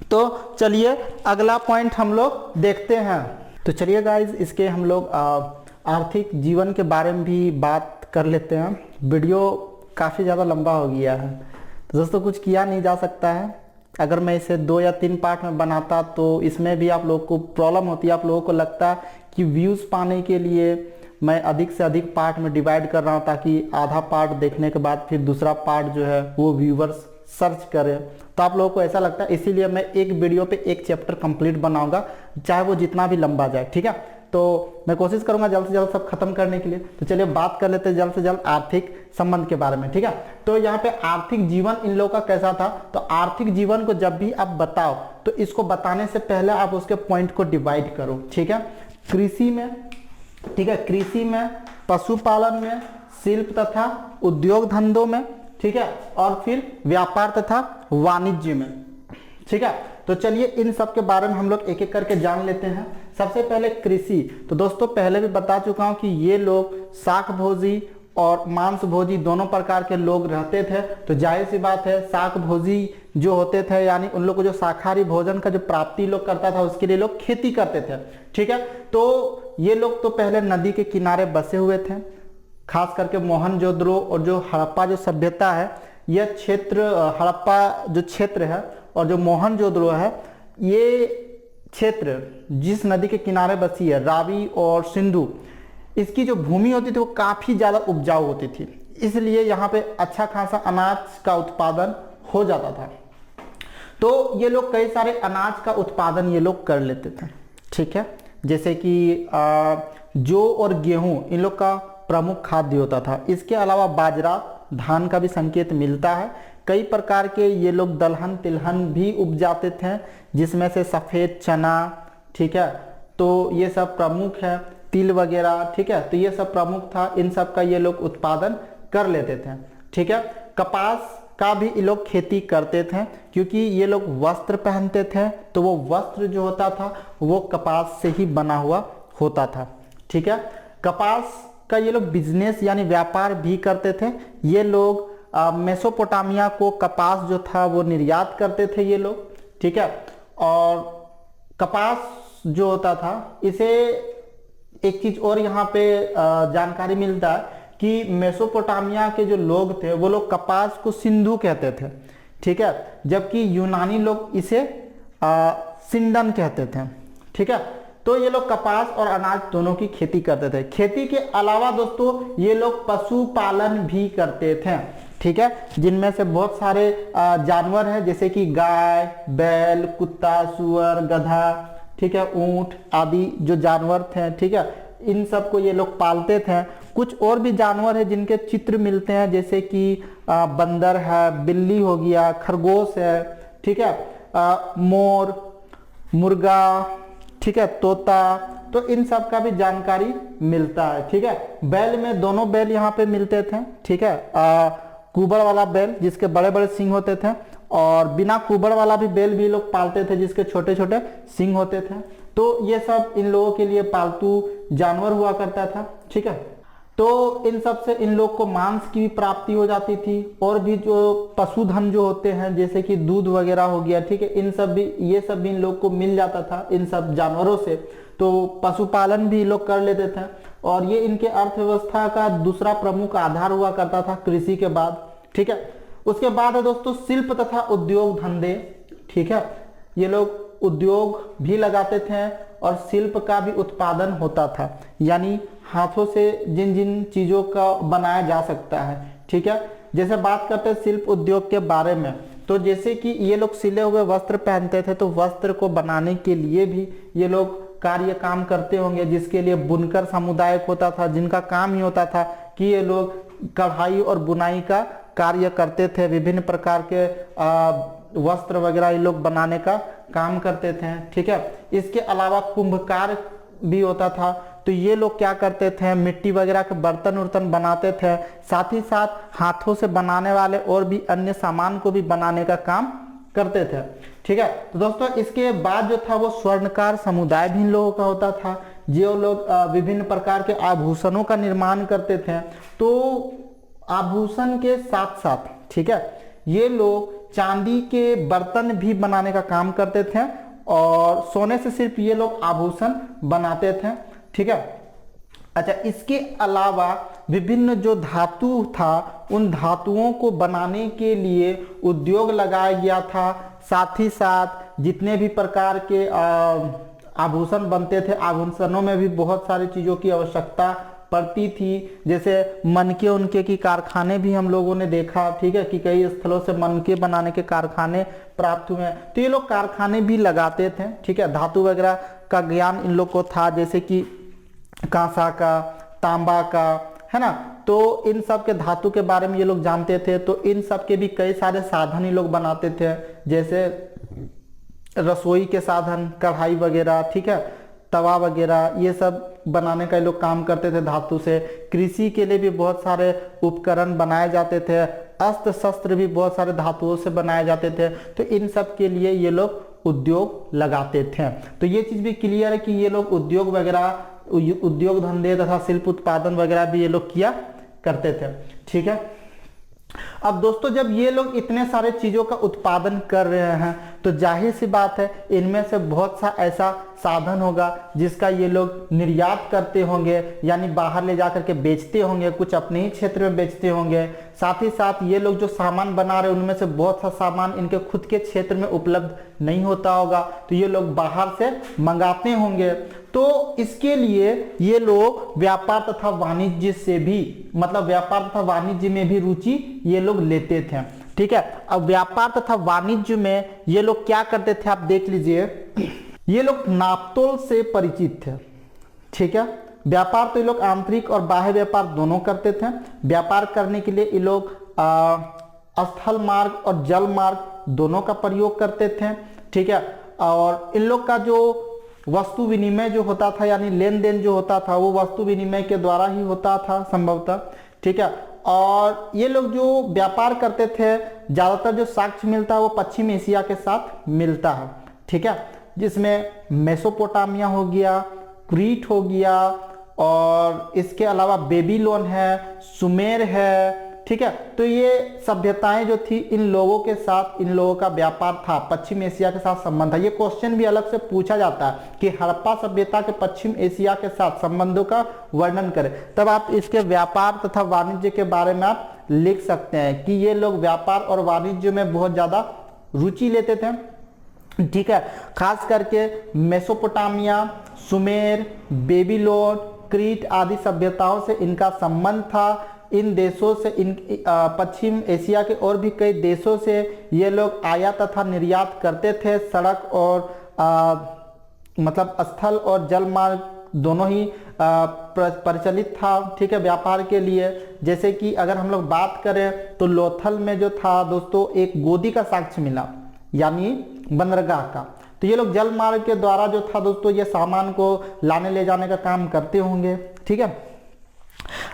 तो चलिए अगला पॉइंट हम लोग देखते हैं। तो चलिए गाइज, इसके हम लोग आर्थिक जीवन के बारे में भी बात कर लेते हैं। वीडियो काफ़ी ज़्यादा लंबा हो गया है तो दोस्तों कुछ किया नहीं जा सकता है। अगर मैं इसे 2 या 3 पार्ट में बनाता तो इसमें भी आप लोगों को प्रॉब्लम होती है। आप लोगों को लगता है कि व्यूज़ पाने के लिए मैं अधिक से अधिक पार्ट में डिवाइड कर रहा हूँ, ताकि आधा पार्ट देखने के बाद फिर दूसरा पार्ट जो है वो व्यूवर्स सर्च करें। तो आप लोगों को ऐसा लगता है, इसीलिए मैं एक वीडियो पे एक चैप्टर कंप्लीट बनाऊंगा, चाहे वो जितना भी लंबा जाए। ठीक है, तो मैं कोशिश करूंगा जल्द से जल्द सब खत्म करने के लिए। तो चलिए बात कर लेते हैं जल्द से जल्द आर्थिक संबंध के बारे में। ठीक है, तो यहाँ पे आर्थिक जीवन इन लोगों का कैसा था? तो आर्थिक जीवन को जब भी आप बताओ तो इसको बताने से पहले आप उसके पॉइंट को डिवाइड करो। ठीक है, कृषि में, ठीक है, कृषि में, पशुपालन में, शिल्प तथा उद्योग धंधों में, ठीक है, और फिर व्यापार तथा वाणिज्य में, ठीक है। तो चलिए इन सब के बारे में हम लोग एक एक करके जान लेते हैं। सबसे पहले कृषि। तो दोस्तों पहले भी बता चुका हूं कि ये लोग शाक भोजी और मांस भोजी दोनों प्रकार के लोग रहते थे। तो जाहिर सी बात है शाक भोजी जो होते थे यानी उन लोग को जो शाकाहारी भोजन का जो प्राप्ति लोग करता था उसके लिए लोग खेती करते थे, ठीक है। तो ये लोग तो पहले नदी के किनारे बसे हुए थे, खास करके मोहनजोदड़ो और जो हड़प्पा जो सभ्यता है, यह क्षेत्र हड़प्पा जो क्षेत्र है और जो मोहनजोदड़ो है, ये क्षेत्र जिस नदी के किनारे बसी है रावी और सिंधु, इसकी जो भूमि होती थी वो काफ़ी ज़्यादा उपजाऊ होती थी, इसलिए यहाँ पे अच्छा खासा अनाज का उत्पादन हो जाता था। तो ये लोग कई सारे अनाज का उत्पादन ये लोग कर लेते थे, ठीक है। जैसे कि जौ और गेहूं इन लोग का प्रमुख खाद्य होता था। इसके अलावा बाजरा, धान का भी संकेत मिलता है। कई प्रकार के ये लोग दलहन तिलहन भी उपजाते थे, जिसमें से सफ़ेद चना, ठीक है, तो ये सब प्रमुख है, तिल वगैरह, ठीक है। तो ये सब प्रमुख था, इन सब का ये लोग उत्पादन कर लेते थे, ठीक है। कपास का भी ये लोग खेती करते थे, क्योंकि ये लोग वस्त्र पहनते थे, तो वो वस्त्र जो होता था वो कपास से ही बना हुआ होता था, ठीक है। कपास का ये लोग बिजनेस यानी व्यापार भी करते थे। ये लोग मेसोपोटामिया को कपास जो था वो निर्यात करते थे ये लोग, ठीक है। और कपास जो होता था, इसे एक चीज और यहाँ पे जानकारी मिलता है कि मेसोपोटामिया के जो लोग थे वो लोग कपास को सिंधु कहते थे, ठीक है, जबकि यूनानी लोग इसे सिंडन कहते थे, ठीक है। तो ये लोग कपास और अनाज दोनों की खेती करते थे। खेती के अलावा दोस्तों ये लोग पशुपालन भी करते थे, ठीक है, जिनमें से बहुत सारे जानवर हैं, जैसे कि गाय, बैल, कुत्ता, सुअर, गधा, ठीक है, ऊंट आदि जो जानवर थे, ठीक है, इन सब को ये लोग पालते थे। कुछ और भी जानवर है जिनके चित्र मिलते हैं, जैसे कि बंदर है, बिल्ली हो गया, खरगोश है, ठीक है, मोर, मुर्गा, ठीक है, तोता, तो इन सब का भी जानकारी मिलता है, ठीक है। बैल में दोनों बैल यहाँ पे मिलते थे, ठीक है, कुबड़ वाला बैल जिसके बड़े बड़े सींग होते थे, और बिना कुबड़ वाला भी बैल भी लोग पालते थे जिसके छोटे छोटे सींग होते थे। तो ये सब इन लोगों के लिए पालतू जानवर हुआ करता था, ठीक है। तो इन सब से इन लोग को मांस की भी प्राप्ति हो जाती थी, और भी जो पशुधन जो होते हैं जैसे कि दूध वगैरह हो गया, ठीक है, इन सब भी ये सब भी इन लोग को मिल जाता था इन सब जानवरों से। तो पशुपालन भी लोग कर लेते थे, और ये इनके अर्थव्यवस्था का दूसरा प्रमुख आधार हुआ करता था कृषि के बाद, ठीक है। उसके बाद है दोस्तों शिल्प तथा उद्योग धंधे, ठीक है। ये लोग उद्योग भी लगाते थे और शिल्प का भी उत्पादन होता था, यानी हाथों से जिन जिन चीज़ों का बनाया जा सकता है, ठीक है। जैसे बात करते हैं शिल्प उद्योग के बारे में, तो जैसे कि ये लोग सिले हुए वस्त्र पहनते थे, तो वस्त्र को बनाने के लिए भी ये लोग कार्य काम करते होंगे, जिसके लिए बुनकर समुदाय होता था, जिनका काम ही होता था कि ये लोग कढ़ाई और बुनाई का कार्य करते थे, विभिन्न प्रकार के वस्त्र वगैरह ये लोग बनाने का काम करते थे, ठीक है। इसके अलावा कुंभकार भी होता था, तो ये लोग क्या करते थे, मिट्टी वगैरह के बर्तन उर्तन बनाते थे, साथ ही साथ हाथों से बनाने वाले और भी अन्य सामान को भी बनाने का काम करते थे, ठीक है। तो दोस्तों इसके बाद जो था वो स्वर्णकार समुदाय भी इन लोगों का होता था, जो लोग विभिन्न प्रकार के आभूषणों का निर्माण करते थे। तो आभूषण के साथ साथ, ठीक है, ये लोग चांदी के बर्तन भी बनाने का काम करते थे, और सोने से सिर्फ ये लोग आभूषण बनाते थे, ठीक है। अच्छा, इसके अलावा विभिन्न जो धातु था उन धातुओं को बनाने के लिए उद्योग लगाया गया था। साथ ही साथ जितने भी प्रकार के आभूषण बनते थे, आभूषणों में भी बहुत सारी चीज़ों की आवश्यकता पड़ती थी, जैसे मनके उनके की कारखाने भी हम लोगों ने देखा, ठीक है, कि कई स्थलों से मनके बनाने के कारखाने प्राप्त हुए। तो ये लोग कारखाने भी लगाते थे, ठीक है। धातु वगैरह का ज्ञान इन लोग को था, जैसे कि कांसा का, तांबा का, है ना। तो इन सब के धातु के बारे में ये लोग जानते थे। तो इन सब के भी कई सारे साधन ये लोग बनाते थे, जैसे रसोई के साधन, कढ़ाई वगैरह, ठीक है, तवा वगैरह ये सब बनाने का ये लोग काम करते थे धातु से। कृषि के लिए भी बहुत सारे उपकरण बनाए जाते थे, अस्त्र शस्त्र भी बहुत सारे धातुओं से बनाए जाते थे। तो इन सब के लिए ये लोग उद्योग लगाते थे। तो ये चीज भी क्लियर है कि ये लोग उद्योग वगैरह, उद्योग धंधे तथा शिल्प उत्पादन वगैरह भी ये लोग किया करते थे। ठीक है, अब दोस्तों जब ये लोग इतने सारे चीजों का उत्पादन कर रहे हैं तो जाहिर सी बात है इनमें से बहुत सा ऐसा साधन होगा जिसका ये लोग निर्यात करते होंगे, यानी बाहर ले जाकर के बेचते होंगे, कुछ अपने ही क्षेत्र में बेचते होंगे। साथ ही साथ ये लोग जो सामान बना रहे हैं उनमें से बहुत सा सामान इनके खुद के क्षेत्र में उपलब्ध नहीं होता होगा, तो ये लोग बाहर से मंगाते होंगे। तो इसके लिए ये लोग व्यापार तथा वाणिज्य से भी, मतलब व्यापार तथा वाणिज्य में भी रुचि ये लोग लेते थे। ठीक है, अब व्यापार तथा वाणिज्य में ये लोग क्या करते थे आप देख लीजिए, ये लोग नापतोल से परिचित थे। ठीक है, व्यापार तो ये लोग आंतरिक और बाह्य व्यापार दोनों करते थे। व्यापार करने के लिए ये लोग स्थल मार्ग और जल मार्ग दोनों का प्रयोग करते थे। ठीक है, और इन लोग का जो वस्तु विनिमय जो होता था, यानी लेन देन जो होता था, वो वस्तु विनिमय के द्वारा ही होता था संभवतः। ठीक है, और ये लोग जो व्यापार करते थे ज्यादातर जो साक्ष्य मिलता है वो पश्चिम एशिया के साथ मिलता है। ठीक है, जिसमें मेसोपोटामिया हो गया, क्रीट हो गया, और इसके अलावा बेबीलोन है, सुमेर है। ठीक है, तो ये सभ्यताएं जो थी इन लोगों के साथ, इन लोगों का व्यापार था, पश्चिम एशिया के साथ संबंध था। ये क्वेश्चन भी अलग से पूछा जाता है कि हड़प्पा सभ्यता के पश्चिम एशिया के साथ संबंधों का वर्णन करें, तब आप इसके व्यापार तथा वाणिज्य के बारे में आप लिख सकते हैं कि ये लोग व्यापार और वाणिज्य में बहुत ज्यादा रुचि लेते थे। ठीक है, खास करके मेसोपोटामिया, सुमेर, बेबीलोन, क्रीट आदि सभ्यताओं से इनका संबंध था। इन देशों से, इन पश्चिम एशिया के और भी कई देशों से ये लोग आयात तथा निर्यात करते थे। सड़क और मतलब स्थल और जल मार्ग दोनों ही प्रचलित था। ठीक है, व्यापार के लिए। जैसे कि अगर हम लोग बात करें तो लोथल में जो था दोस्तों एक गोदी का साक्ष्य मिला, यानी बंदरगाह का। तो ये लोग जल मार्ग के द्वारा जो था दोस्तों ये सामान को लाने ले जाने का काम करते होंगे। ठीक है,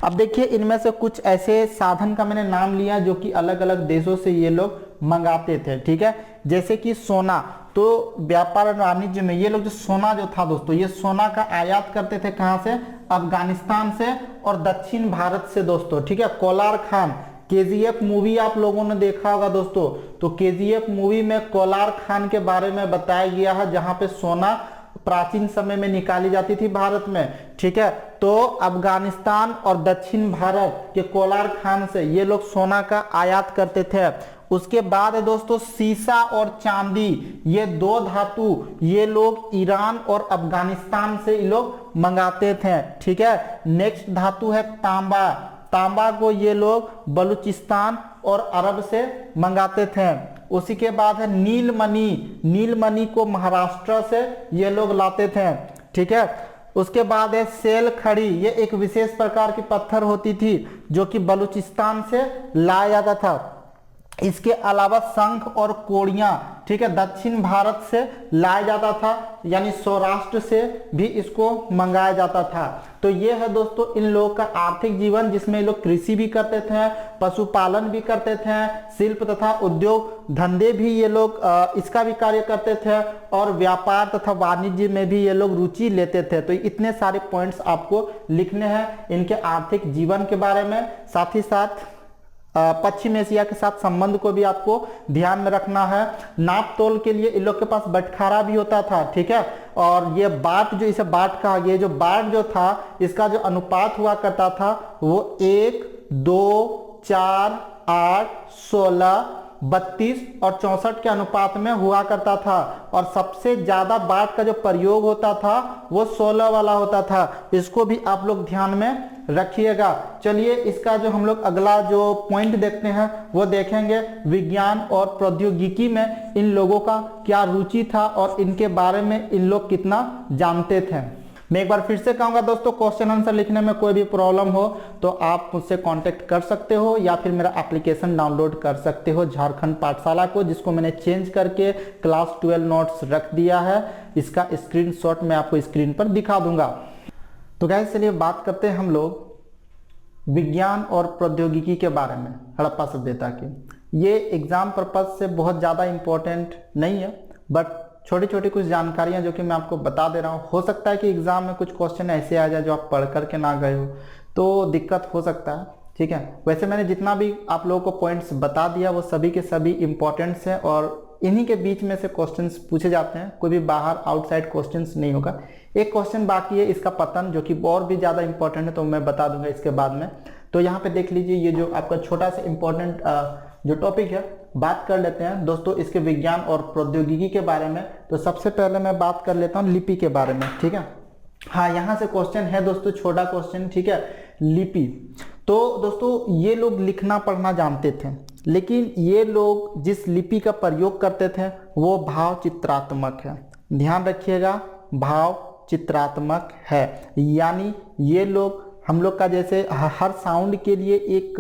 अब देखिए इनमें से कुछ ऐसे साधन का मैंने नाम लिया जो कि अलग अलग देशों से ये लोग मंगाते थे। ठीक है, जैसे कि सोना, तो व्यापार और वाणिज्य में ये लोग जो सोना जो था दोस्तों, ये सोना का आयात करते थे कहां से, अफगानिस्तान से और दक्षिण भारत से दोस्तों। ठीक है, कोलार खान, केजीएफ मूवी आप लोगों ने देखा होगा दोस्तों, तो केजीएफ मूवी में कोलार खान के बारे में बताया गया है जहां पे सोना प्राचीन समय में निकाली जाती थी भारत में। ठीक है, तो अफगानिस्तान और दक्षिण भारत के कोलार खान से ये लोग सोना का आयात करते थे। उसके बाद है दोस्तों सीसा और चांदी, ये दो धातु ये लोग ईरान और अफगानिस्तान से ये लोग मंगाते थे। ठीक है, नेक्स्ट धातु है तांबा, तांबा को ये लोग बलूचिस्तान और अरब से मंगाते थे। उसी के बाद है नीलमणि, नीलमणि को महाराष्ट्र से ये लोग लाते थे। ठीक है, उसके बाद है सेल खड़ी, ये एक विशेष प्रकार की पत्थर होती थी जो कि बलूचिस्तान से लाया जाता था। इसके अलावा शंख और कोड़ियां, ठीक है, दक्षिण भारत से लाया जाता था, यानी सौराष्ट्र से भी इसको मंगाया जाता था। तो ये है दोस्तों इन लोगों का आर्थिक जीवन, जिसमें लोग कृषि भी करते थे, पशुपालन भी करते थे, शिल्प तथा उद्योग धंधे भी ये लोग इसका भी कार्य करते थे, और व्यापार तथा वाणिज्य में भी ये लोग रुचि लेते थे। तो इतने सारे पॉइंट्स आपको लिखने हैं इनके आर्थिक जीवन के बारे में। साथ ही साथ पश्चिम एशिया के साथ संबंध को भी आपको ध्यान में रखना है। नाप तोल के लिए इन लोग के पास बटखारा भी होता था। ठीक है, और ये बाट, जो इसे बाट कहा गया, जो बाट जो था इसका जो अनुपात हुआ करता था वो 1, 2, 4, 8, 16, 32 और 64 के अनुपात में हुआ करता था। और सबसे ज्यादा बाट का जो प्रयोग होता था वो 16 वाला होता था। इसको भी आप लोग ध्यान में रखिएगा। चलिए इसका जो हम लोग अगला जो पॉइंट देखते हैं वो देखेंगे, विज्ञान और प्रौद्योगिकी में इन लोगों का क्या रुचि था और इनके बारे में इन लोग कितना जानते थे। मैं एक बार फिर से कहूँगा दोस्तों, क्वेश्चन आंसर लिखने में कोई भी प्रॉब्लम हो तो आप मुझसे कांटेक्ट कर सकते हो या फिर मेरा एप्लीकेशन डाउनलोड कर सकते हो झारखंड पाठशाला को, जिसको मैंने चेंज करके क्लास 12 नोट्स रख दिया है। इसका स्क्रीनशॉट मैं आपको स्क्रीन पर दिखा दूंगा। तो गाइस चलिए बात करते हैं हम लोग विज्ञान और प्रौद्योगिकी के बारे में, हड़प्पा सभ्यता की। ये एग्जाम पर्पज से बहुत ज़्यादा इम्पोर्टेंट नहीं है, बट छोटी छोटी कुछ जानकारियां जो कि मैं आपको बता दे रहा हूँ। हो सकता है कि एग्जाम में कुछ क्वेश्चन ऐसे आ जाए जो आप पढ़ करके ना गए हो, तो दिक्कत हो सकता है, ठीक है। वैसे मैंने जितना भी आप लोगों को पॉइंट्स बता दिया वो सभी के सभी इंपॉर्टेंट्स हैं और इन्हीं के बीच में से क्वेश्चंस पूछे जाते हैं, कोई भी बाहर आउटसाइड क्वेश्चंस नहीं होगा। एक क्वेश्चन बाकी है इसका पतन, जो कि और भी ज़्यादा इंपॉर्टेंट है, तो मैं बता दूंगा इसके बाद में। तो यहाँ पे देख लीजिए, ये जो आपका छोटा सा इंपॉर्टेंट जो टॉपिक है, बात कर लेते हैं दोस्तों इसके विज्ञान और प्रौद्योगिकी के बारे में। तो सबसे पहले मैं बात कर लेता हूँ लिपि के बारे में, ठीक है। हाँ, यहाँ से क्वेश्चन है दोस्तों, छोटा क्वेश्चन, ठीक है। लिपि, तो दोस्तों ये लोग लिखना पढ़ना जानते थे, लेकिन ये लोग जिस लिपि का प्रयोग करते थे वो भाव चित्रात्मक है। ध्यान रखिएगा, भाव चित्रात्मक है, यानी ये लोग हम लोग का जैसे हर साउंड के लिए एक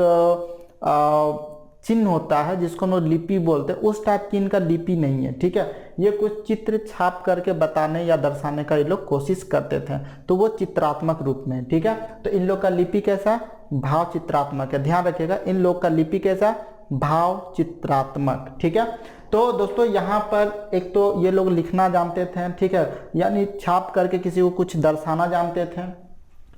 चिन्ह होता है जिसको हम लोग लिपि बोलते हैं, उस टाइप की इनका लिपि नहीं है, ठीक है। ये कुछ चित्र छाप करके बताने या दर्शाने का ये लोग कोशिश करते थे, तो वो चित्रात्मक रूप में, ठीक है। तो इन लोग का लिपि कैसा, भाव चित्रात्मक है। ध्यान रखिएगा, इन लोग का लिपि कैसा, भाव चित्रात्मक, ठीक है। तो दोस्तों यहाँ पर एक तो ये लोग लिखना जानते थे, ठीक है, यानी छाप करके किसी को कुछ दर्शाना जानते थे।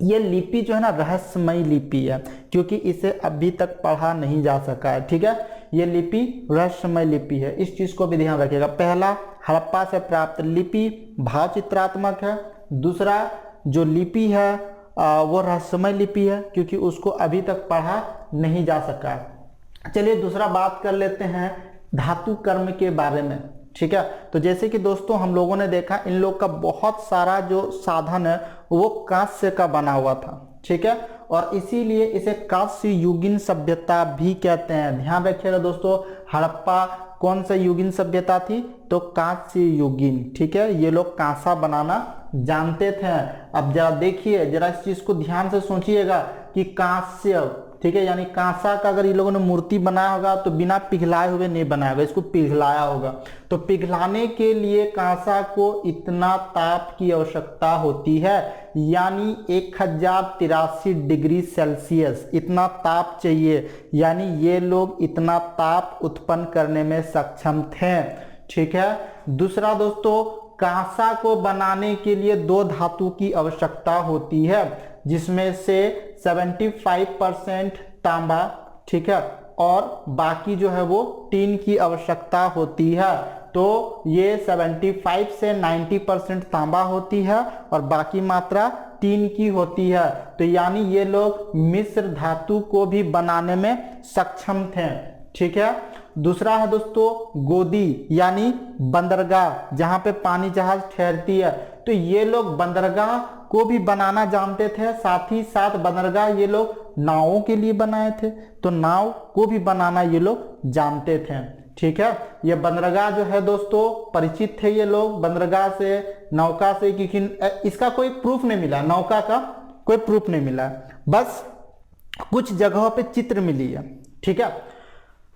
ये लिपि जो है ना रहस्यमयी लिपि है, क्योंकि इसे अभी तक पढ़ा नहीं जा सका है, ठीक है। ये लिपि रहस्यमय लिपि है, इस चीज को भी ध्यान रखिएगा। पहला, हड़प्पा से प्राप्त लिपि भाव चित्रात्मक है। दूसरा, जो लिपि है वो रहस्यमय लिपि है, क्योंकि उसको अभी तक पढ़ा नहीं जा सका है। चलिए दूसरा बात कर लेते हैं धातु कर्म के बारे में, ठीक है। तो जैसे कि दोस्तों हम लोगों ने देखा, इन लोग का बहुत सारा जो साधन है वो कांस्य का बना हुआ था, ठीक है, और इसीलिए इसे कांस्य युगीन सभ्यता भी कहते हैं। ध्यान रखिएगा दोस्तों, हड़प्पा कौन सा युगीन सभ्यता थी, तो कांस्य युगीन, ठीक है। ये लोग कांसा बनाना जानते थे। अब जरा देखिए, जरा इस चीज को ध्यान से सोचिएगा कि कांस्य, ठीक है, यानी कांसा का अगर ये लोगों ने मूर्ति बनाया होगा तो बिना पिघलाए हुए नहीं बनाया होगा, इसको पिघलाया होगा। तो पिघलाने के लिए कांसा को इतना ताप की आवश्यकता होती है, यानी 1083 डिग्री सेल्सियस इतना ताप चाहिए, यानी ये लोग इतना ताप उत्पन्न करने में सक्षम थे, ठीक है। दूसरा दोस्तों, कांसा को बनाने के लिए 2 धातु की आवश्यकता होती है, जिसमें से 75% तांबा, ठीक है, और बाकी जो है वो टीन की आवश्यकता होती है। तो ये 75 से 90% तांबा होती है और बाकी मात्रा टीन की होती है। तो यानी ये लोग मिश्र धातु को भी बनाने में सक्षम थे, ठीक है। दूसरा है दोस्तों गोदी, यानी बंदरगाह, जहां पे पानी जहाज ठहरती है, तो ये लोग बंदरगाह को भी बनाना जानते थे। साथ ही साथ बंदरगाह ये लोग नावों के लिए बनाए थे, तो नाव को भी बनाना ये लोग जानते थे, ठीक है। ये बंदरगाह जो है दोस्तों परिचित थे ये लोग बंदरगाह से, नौका से, क्योंकि इसका कोई प्रूफ नहीं मिला, नौका का कोई प्रूफ नहीं मिला, बस कुछ जगहों पे चित्र मिली है, ठीक है।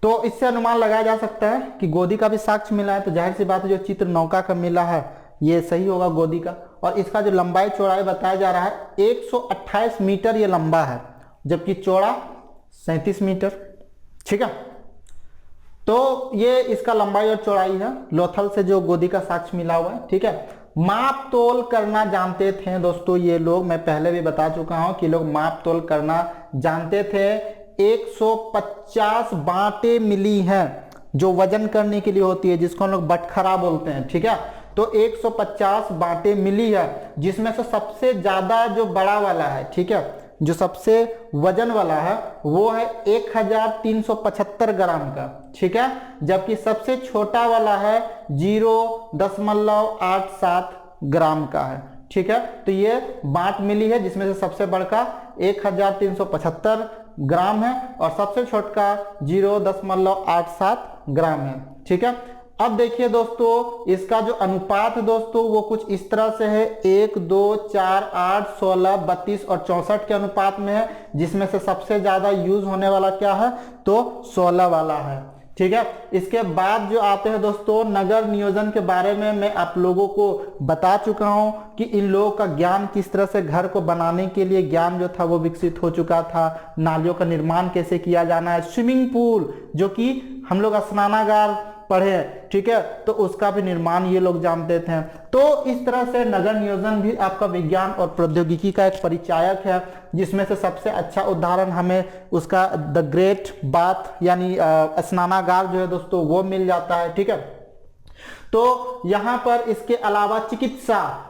तो इससे अनुमान लगाया जा सकता है कि गोदी का भी साक्ष्य मिला है, तो जाहिर सी बात है जो चित्र नौका का मिला है ये सही होगा गोदी का। और इसका जो लंबाई चौड़ाई बताया जा रहा है 128 मीटर ये लंबा है, जबकि चौड़ा 37 मीटर, ठीक है। तो ये इसका लंबाई और चौड़ाई है, लोथल से जो गोदी का साक्ष्य मिला हुआ है, ठीक है। माप तोल करना जानते थे दोस्तों ये लोग, मैं पहले भी बता चुका हूं कि लोग माप तोल करना जानते थे। 150 बांटें मिली हैं जो वजन करने के लिए होती है, जिसको हम लोग बटखरा बोलते हैं, ठीक है। तो 150 बांटें मिली है, जिसमें से सबसे ज्यादा जो बड़ा वाला है, ठीक है, जो सबसे वजन वाला है वो है 1375 ग्राम का, ठीक है, जबकि सबसे छोटा वाला है 0.87 ग्राम का है, ठीक है। तो ये बांट मिली है, जिसमें से सबसे बड़का 1375 ग्राम है और सबसे छोटा 0.87 ग्राम है, ठीक है। अब देखिए दोस्तों, इसका जो अनुपात है दोस्तों वो कुछ इस तरह से है, 1, 2, 4, 8, 16, 32 और 64 के अनुपात में है, जिसमें से सबसे ज्यादा यूज होने वाला क्या है, तो 16 वाला है। ठीक है, इसके बाद जो आते हैं दोस्तों नगर नियोजन के बारे में मैं आप लोगों को बता चुका हूं कि इन लोगों का ज्ञान किस तरह से घर को बनाने के लिए ज्ञान जो था वो विकसित हो चुका था, नालियों का निर्माण कैसे किया जाना है, स्विमिंग पूल जो कि हम लोग स्नानागार पढ़े हैं, ठीक है, तो उसका भी निर्माण ये लोग जानते थे। तो इस तरह से नगर नियोजन भी आपका विज्ञान और प्रौद्योगिकी का एक परिचायक है, जिसमें से सबसे अच्छा उदाहरण हमें उसका द ग्रेट बाथ यानी स्नानागार जो है दोस्तों वो मिल जाता है। ठीक है, तो यहां पर इसके अलावा चिकित्सा,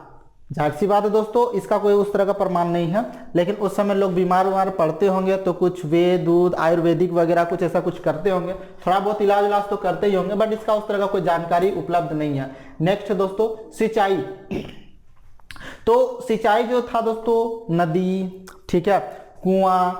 जाहिर सी बात है दोस्तों इसका कोई उस तरह का प्रमाण नहीं है, लेकिन उस समय लोग बीमार पड़ते होंगे तो कुछ वेद दूध आयुर्वेदिक वगैरह कुछ ऐसा कुछ करते होंगे, थोड़ा बहुत इलाज तो करते ही होंगे, बट इसका उस तरह का कोई जानकारी उपलब्ध नहीं है। नेक्स्ट दोस्तों सिंचाई, तो सिंचाई जो था दोस्तों नदी, ठीक है, कुआं,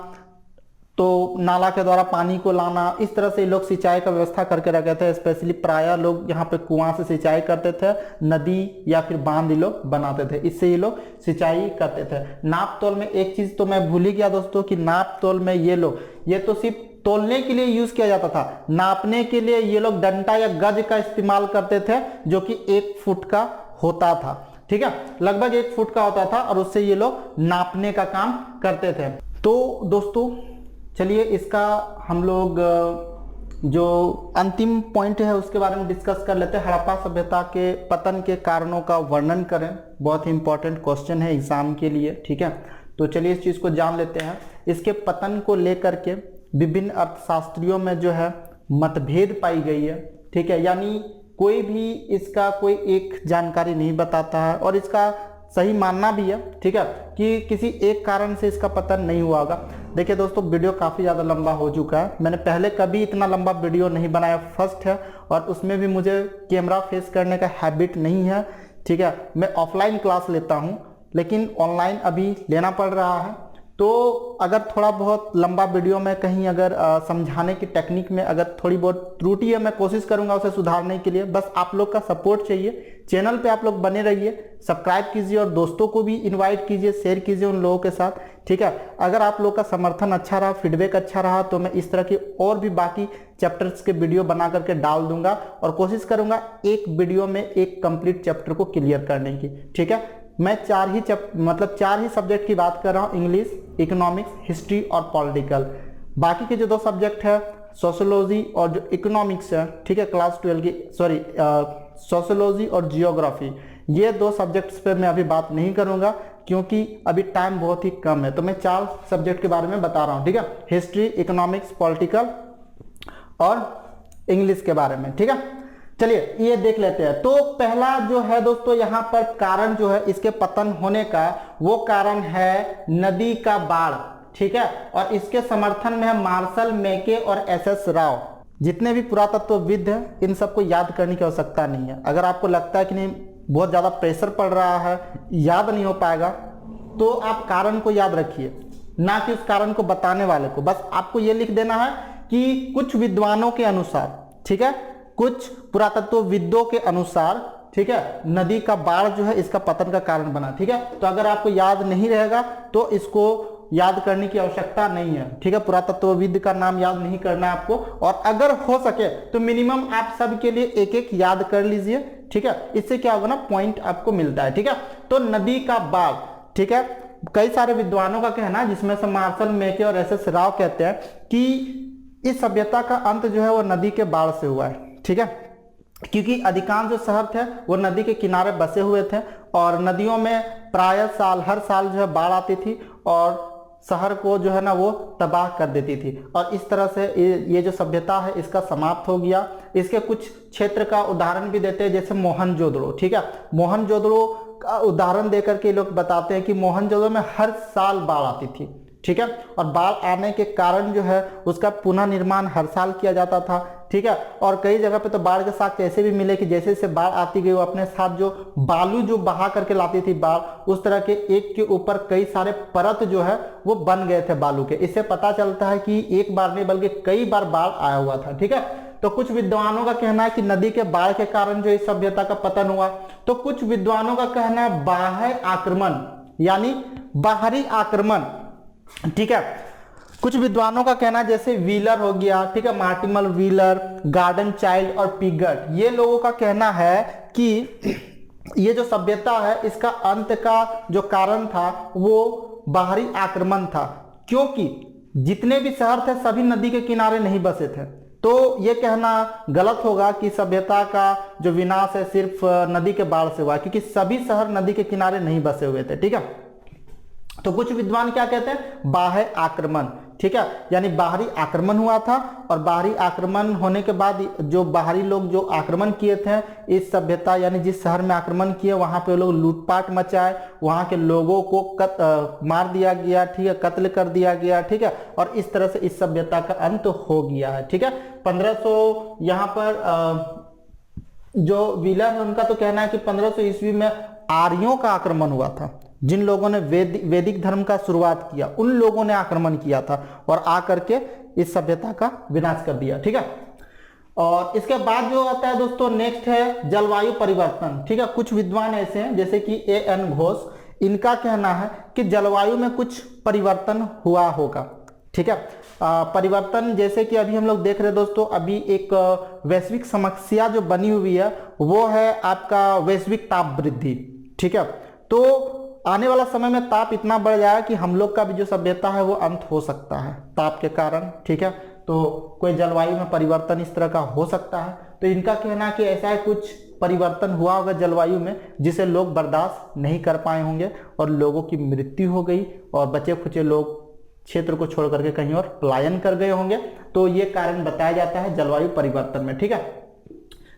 तो नाला के द्वारा पानी को लाना, इस तरह से लोग सिंचाई का व्यवस्था करके रखे थे। स्पेशली प्रायः लोग यहाँ पे कुआं से सिंचाई करते थे, नदी या फिर बांध ये लोग बनाते थे, इससे ये लोग सिंचाई करते थे। नाप तोल में एक चीज तो मैं भूल ही गया दोस्तों कि नाप तोल में ये तो सिर्फ तोलने के लिए यूज किया जाता था, नापने के लिए ये लोग डंडा या गज का इस्तेमाल करते थे जो कि 1 फुट का होता था। ठीक है, लगभग 1 फुट का होता था और उससे ये लोग नापने का काम करते थे। तो दोस्तों चलिए इसका हम लोग जो अंतिम पॉइंट है उसके बारे में डिस्कस कर लेते हैं। हड़प्पा सभ्यता के पतन के कारणों का वर्णन करें, बहुत ही इंपॉर्टेंट क्वेश्चन है एग्जाम के लिए। ठीक है, तो चलिए इस चीज को जान लेते हैं। इसके पतन को लेकर के विभिन्न अर्थशास्त्रियों में जो है मतभेद पाई गई है। ठीक है, यानी कोई भी इसका कोई एक जानकारी नहीं बताता है और इसका सही मानना भी है, ठीक है, कि किसी एक कारण से इसका पतन नहीं हुआ होगा। देखिए दोस्तों वीडियो काफ़ी ज़्यादा लंबा हो चुका है, मैंने पहले कभी इतना लंबा वीडियो नहीं बनाया, फर्स्ट है, और उसमें भी मुझे कैमरा फेस करने का हैबिट नहीं है। ठीक है, मैं ऑफलाइन क्लास लेता हूँ लेकिन ऑनलाइन अभी लेना पड़ रहा है, तो अगर थोड़ा बहुत लंबा वीडियो में कहीं अगर समझाने की टेक्निक में अगर थोड़ी बहुत त्रुटि है, मैं कोशिश करूंगा उसे सुधारने के लिए। बस आप लोग का सपोर्ट चाहिए, चैनल पे आप लोग बने रहिए, सब्सक्राइब कीजिए और दोस्तों को भी इनवाइट कीजिए, शेयर कीजिए उन लोगों के साथ। ठीक है, अगर आप लोग का समर्थन अच्छा रहा, फीडबैक अच्छा रहा, तो मैं इस तरह की और भी बाकी चैप्टर्स के वीडियो बना करके डाल दूंगा और कोशिश करूंगा एक वीडियो में एक कंप्लीट चैप्टर को क्लियर करने की। ठीक है, मैं 4 ही सब्जेक्ट की बात कर रहा हूँ, इंग्लिश, इकोनॉमिक्स, हिस्ट्री और पॉलिटिकल। बाकी के जो 2 सब्जेक्ट है सोशियोलॉजी और जो इकोनॉमिक्स है, ठीक है, क्लास 12 की सोशियोलॉजी और जियोग्राफी, ये 2 सब्जेक्ट्स पे मैं अभी बात नहीं करूंगा क्योंकि अभी टाइम बहुत ही कम है। तो मैं 4 सब्जेक्ट के बारे में बता रहा हूँ। ठीक है, हिस्ट्री, इकोनॉमिक्स, पॉलिटिकल और इंग्लिश के बारे में। ठीक है, चलिए ये देख लेते हैं। तो पहला जो है दोस्तों यहाँ पर कारण जो है इसके पतन होने का, वो कारण है नदी का बाढ़। ठीक है, और इसके समर्थन में है मार्शल मैके और एसएस राव। जितने भी पुरातत्वविद हैं इन सबको याद करने की आवश्यकता नहीं है। अगर आपको लगता है कि नहीं बहुत ज्यादा प्रेशर पड़ रहा है, याद नहीं हो पाएगा, तो आप कारण को याद रखिए, ना कि उस कारण को बताने वाले को। बस आपको ये लिख देना है कि कुछ विद्वानों के अनुसार, ठीक है, कुछ पुरातत्वविदों के अनुसार, ठीक है, नदी का बाढ़ जो है इसका पतन का कारण बना। ठीक है, तो अगर आपको याद नहीं रहेगा तो इसको याद करने की आवश्यकता नहीं है। ठीक है, पुरातत्वविद का नाम याद नहीं करना है आपको, और अगर हो सके तो मिनिमम आप सब के लिए एक एक याद कर लीजिए। ठीक है, इससे क्या होगा ना, पॉइंट आपको मिलता है। ठीक है, तो नदी का बाढ़, ठीक है, कई सारे विद्वानों का कहना है जिसमें से मार्शल मैके और एसएस राव कहते हैं कि इस सभ्यता का अंत जो है वो नदी के बाढ़ से हुआ है। ठीक है, क्योंकि अधिकांश जो शहर थे वो नदी के किनारे बसे हुए थे और नदियों में प्रायः हर साल जो है बाढ़ आती थी और शहर को जो है ना वो तबाह कर देती थी, और इस तरह से ये जो सभ्यता है इसका समाप्त हो गया। इसके कुछ क्षेत्र का उदाहरण भी देते हैं, जैसे मोहनजोदड़ो। ठीक है, मोहनजोदड़ो का उदाहरण देकर के लोग बताते हैं कि मोहनजोदड़ो में हर साल बाढ़ आती थी। ठीक है, और बाढ़ आने के कारण जो है उसका पुनः निर्माण हर साल किया जाता था। ठीक है, और कई जगह पे तो बाढ़ के साथ ऐसे भी मिले कि जैसे जैसे बाढ़ आती गई वो अपने साथ जो बालू जो बहा करके लाती थी बाढ़, उस तरह के एक के ऊपर कई सारे परत जो है वो बन गए थे बालू के। इससे पता चलता है कि एक बार नहीं बल्कि कई बार बाढ़ आया हुआ था। ठीक है, तो कुछ विद्वानों का कहना है कि नदी के बाढ़ के कारण जो इस सभ्यता का पतन हुआ। तो कुछ विद्वानों का कहना है बाह्य आक्रमण, यानी बाहरी आक्रमण, ठीक है। कुछ विद्वानों का कहना है जैसे व्हीलर हो गया, ठीक है, मार्टिमल व्हीलर, गार्डन चाइल्ड और पिगट, ये लोगों का कहना है कि ये जो सभ्यता है इसका अंत का जो कारण था वो बाहरी आक्रमण था, क्योंकि जितने भी शहर थे सभी नदी के किनारे नहीं बसे थे। तो ये कहना गलत होगा कि सभ्यता का जो विनाश है सिर्फ नदी के बाढ़ से हुआ, क्योंकि सभी शहर नदी के किनारे नहीं बसे हुए थे, ठीक है। तो कुछ विद्वान क्या कहते हैं, बाह्य आक्रमण, ठीक है, यानी बाहरी आक्रमण हुआ था और बाहरी आक्रमण होने के बाद जो बाहरी लोग जो आक्रमण किए थे इस सभ्यता, यानी जिस शहर में आक्रमण किए वहां पे लोग लूटपाट मचाए, वहां के लोगों को मार दिया गया, ठीक है, कत्ल कर दिया गया, ठीक है, और इस तरह से इस सभ्यता का अंत हो गया है, ठीक है। 1500 यहाँ पर जो व्हीलर है उनका तो कहना है कि 1500 ईस्वी में आर्यों का आक्रमण हुआ था, जिन लोगों ने वैदिक धर्म का शुरुआत किया उन लोगों ने आक्रमण किया था और आकर के इस सभ्यता का विनाश कर दिया, ठीक है। और इसके बाद जो आता है दोस्तों नेक्स्ट है जलवायु परिवर्तन, ठीक है। कुछ विद्वान ऐसे हैं जैसे कि A.N. घोष, इनका कहना है कि जलवायु में कुछ परिवर्तन हुआ होगा, ठीक है। परिवर्तन जैसे कि अभी हम लोग देख रहे हैं दोस्तों, अभी एक वैश्विक समस्या जो बनी हुई है वो है आपका वैश्विक ताप वृद्धि, ठीक है। तो आने वाला समय में ताप इतना बढ़ जाएगा कि हम लोग का भी जो सभ्यता है वो अंत हो सकता है ताप के कारण, ठीक है। तो कोई जलवायु में परिवर्तन इस तरह का हो सकता है। तो इनका कहना है कि ऐसा है कुछ परिवर्तन हुआ होगा जलवायु में जिसे लोग बर्दाश्त नहीं कर पाए होंगे और लोगों की मृत्यु हो गई और बचे खुचे लोग क्षेत्र को छोड़ करके कहीं और पलायन कर गए होंगे। तो ये कारण बताया जाता है जलवायु परिवर्तन में, ठीक है।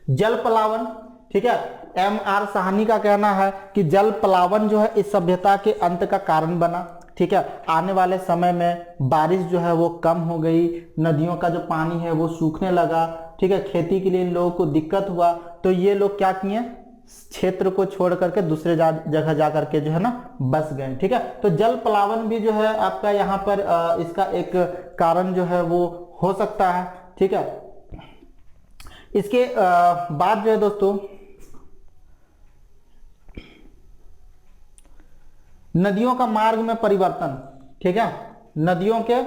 जल प्लावन, ठीक है, M.R. साहनी का कहना है कि जल प्लावन जो है इस सभ्यता के अंत का कारण बना, ठीक है। आने वाले समय में बारिश जो है वो कम हो गई, नदियों का जो पानी है वो सूखने लगा, ठीक है, खेती के लिए इन लोगों को दिक्कत हुआ। तो ये लोग क्या किए, क्षेत्र को छोड़ करके दूसरे जगह जा करके जो है ना बस गए, ठीक है। तो जल प्लावन भी जो है आपका यहाँ पर इसका एक कारण जो है वो हो सकता है, ठीक है। इसके बाद जो है दोस्तों नदियों का मार्ग में परिवर्तन, ठीक है, नदियों के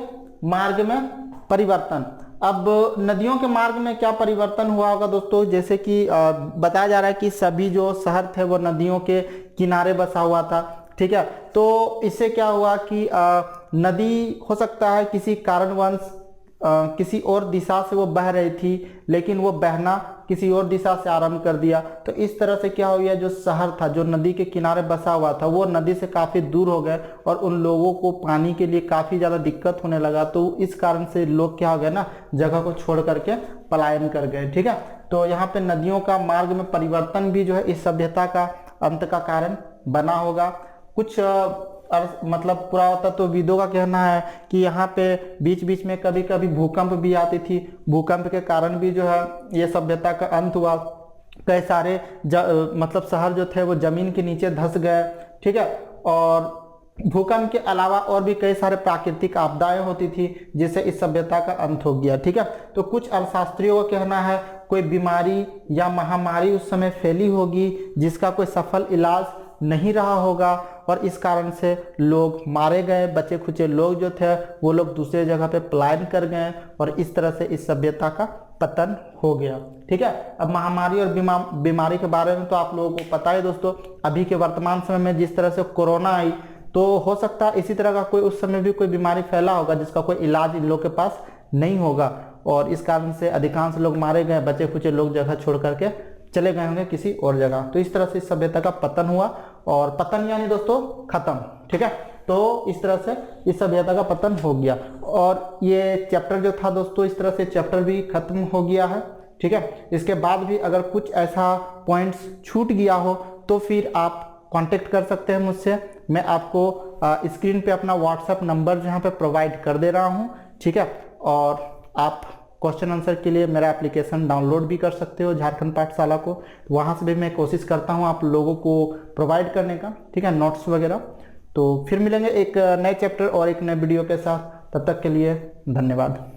मार्ग में परिवर्तन। अब नदियों के मार्ग में क्या परिवर्तन हुआ होगा दोस्तों, जैसे कि बताया जा रहा है कि सभी जो शहर थे वो नदियों के किनारे बसा हुआ था, ठीक है। तो इससे क्या हुआ कि नदी हो सकता है किसी कारणवश किसी और दिशा से वो बह रही थी, लेकिन वो बहना किसी और दिशा से आरंभ कर दिया। तो इस तरह से क्या हो गया, जो शहर था जो नदी के किनारे बसा हुआ था वो नदी से काफ़ी दूर हो गए और उन लोगों को पानी के लिए काफ़ी ज़्यादा दिक्कत होने लगा। तो इस कारण से लोग क्या हो गए ना, जगह को छोड़ करके पलायन कर गए, ठीक है। तो यहाँ पे नदियों का मार्ग में परिवर्तन भी जो है इस सभ्यता का अंत का कारण बना होगा। कुछ मतलब पुरातत्वविदों का कहना है कि यहाँ पे बीच बीच में कभी कभी भूकंप भी आती थी, भूकंप के कारण भी जो है ये सभ्यता का अंत हुआ। कई सारे मतलब शहर जो थे वो जमीन के नीचे धंस गए, ठीक है। और भूकंप के अलावा और भी कई सारे प्राकृतिक आपदाएं होती थी जिससे इस सभ्यता का अंत हो गया, ठीक है। तो कुछ अर्थशास्त्रियों का कहना है कोई बीमारी या महामारी उस समय फैली होगी जिसका कोई सफल इलाज नहीं रहा होगा और इस कारण से लोग मारे गए, बचे खुचे लोग जो थे वो लोग दूसरे जगह पे पलायन कर गए और इस तरह से इस सभ्यता का पतन हो गया, ठीक है। अब महामारी और बीमारी के बारे में तो आप लोगों को पता है दोस्तों, अभी के वर्तमान समय में जिस तरह से कोरोना आई तो हो सकता है इसी तरह का कोई उस समय भी कोई बीमारी फैला होगा जिसका कोई इलाज इन लोग के पास नहीं होगा और इस कारण से अधिकांश लोग मारे गए, बचे खुचे लोग जगह छोड़ करके चले गए होंगे किसी और जगह। तो इस तरह से इस सभ्यता का पतन हुआ और पतन यानी दोस्तों खत्म, ठीक है। तो इस तरह से इस सभ्यता का पतन हो गया और ये चैप्टर जो था दोस्तों इस तरह से चैप्टर भी खत्म हो गया है, ठीक है। इसके बाद भी अगर कुछ ऐसा पॉइंट्स छूट गया हो तो फिर आप कांटेक्ट कर सकते हैं मुझसे। मैं आपको स्क्रीन पे अपना व्हाट्सएप नंबर जहाँ पे प्रोवाइड कर दे रहा हूँ, ठीक है। और आप क्वेश्चन आंसर के लिए मेरा एप्लीकेशन डाउनलोड भी कर सकते हो झारखंड पाठशाला को, वहाँ से भी मैं कोशिश करता हूँ आप लोगों को प्रोवाइड करने का, ठीक है, नोट्स वगैरह। तो फिर मिलेंगे एक नए चैप्टर और एक नए वीडियो के साथ, तब तक के लिए धन्यवाद।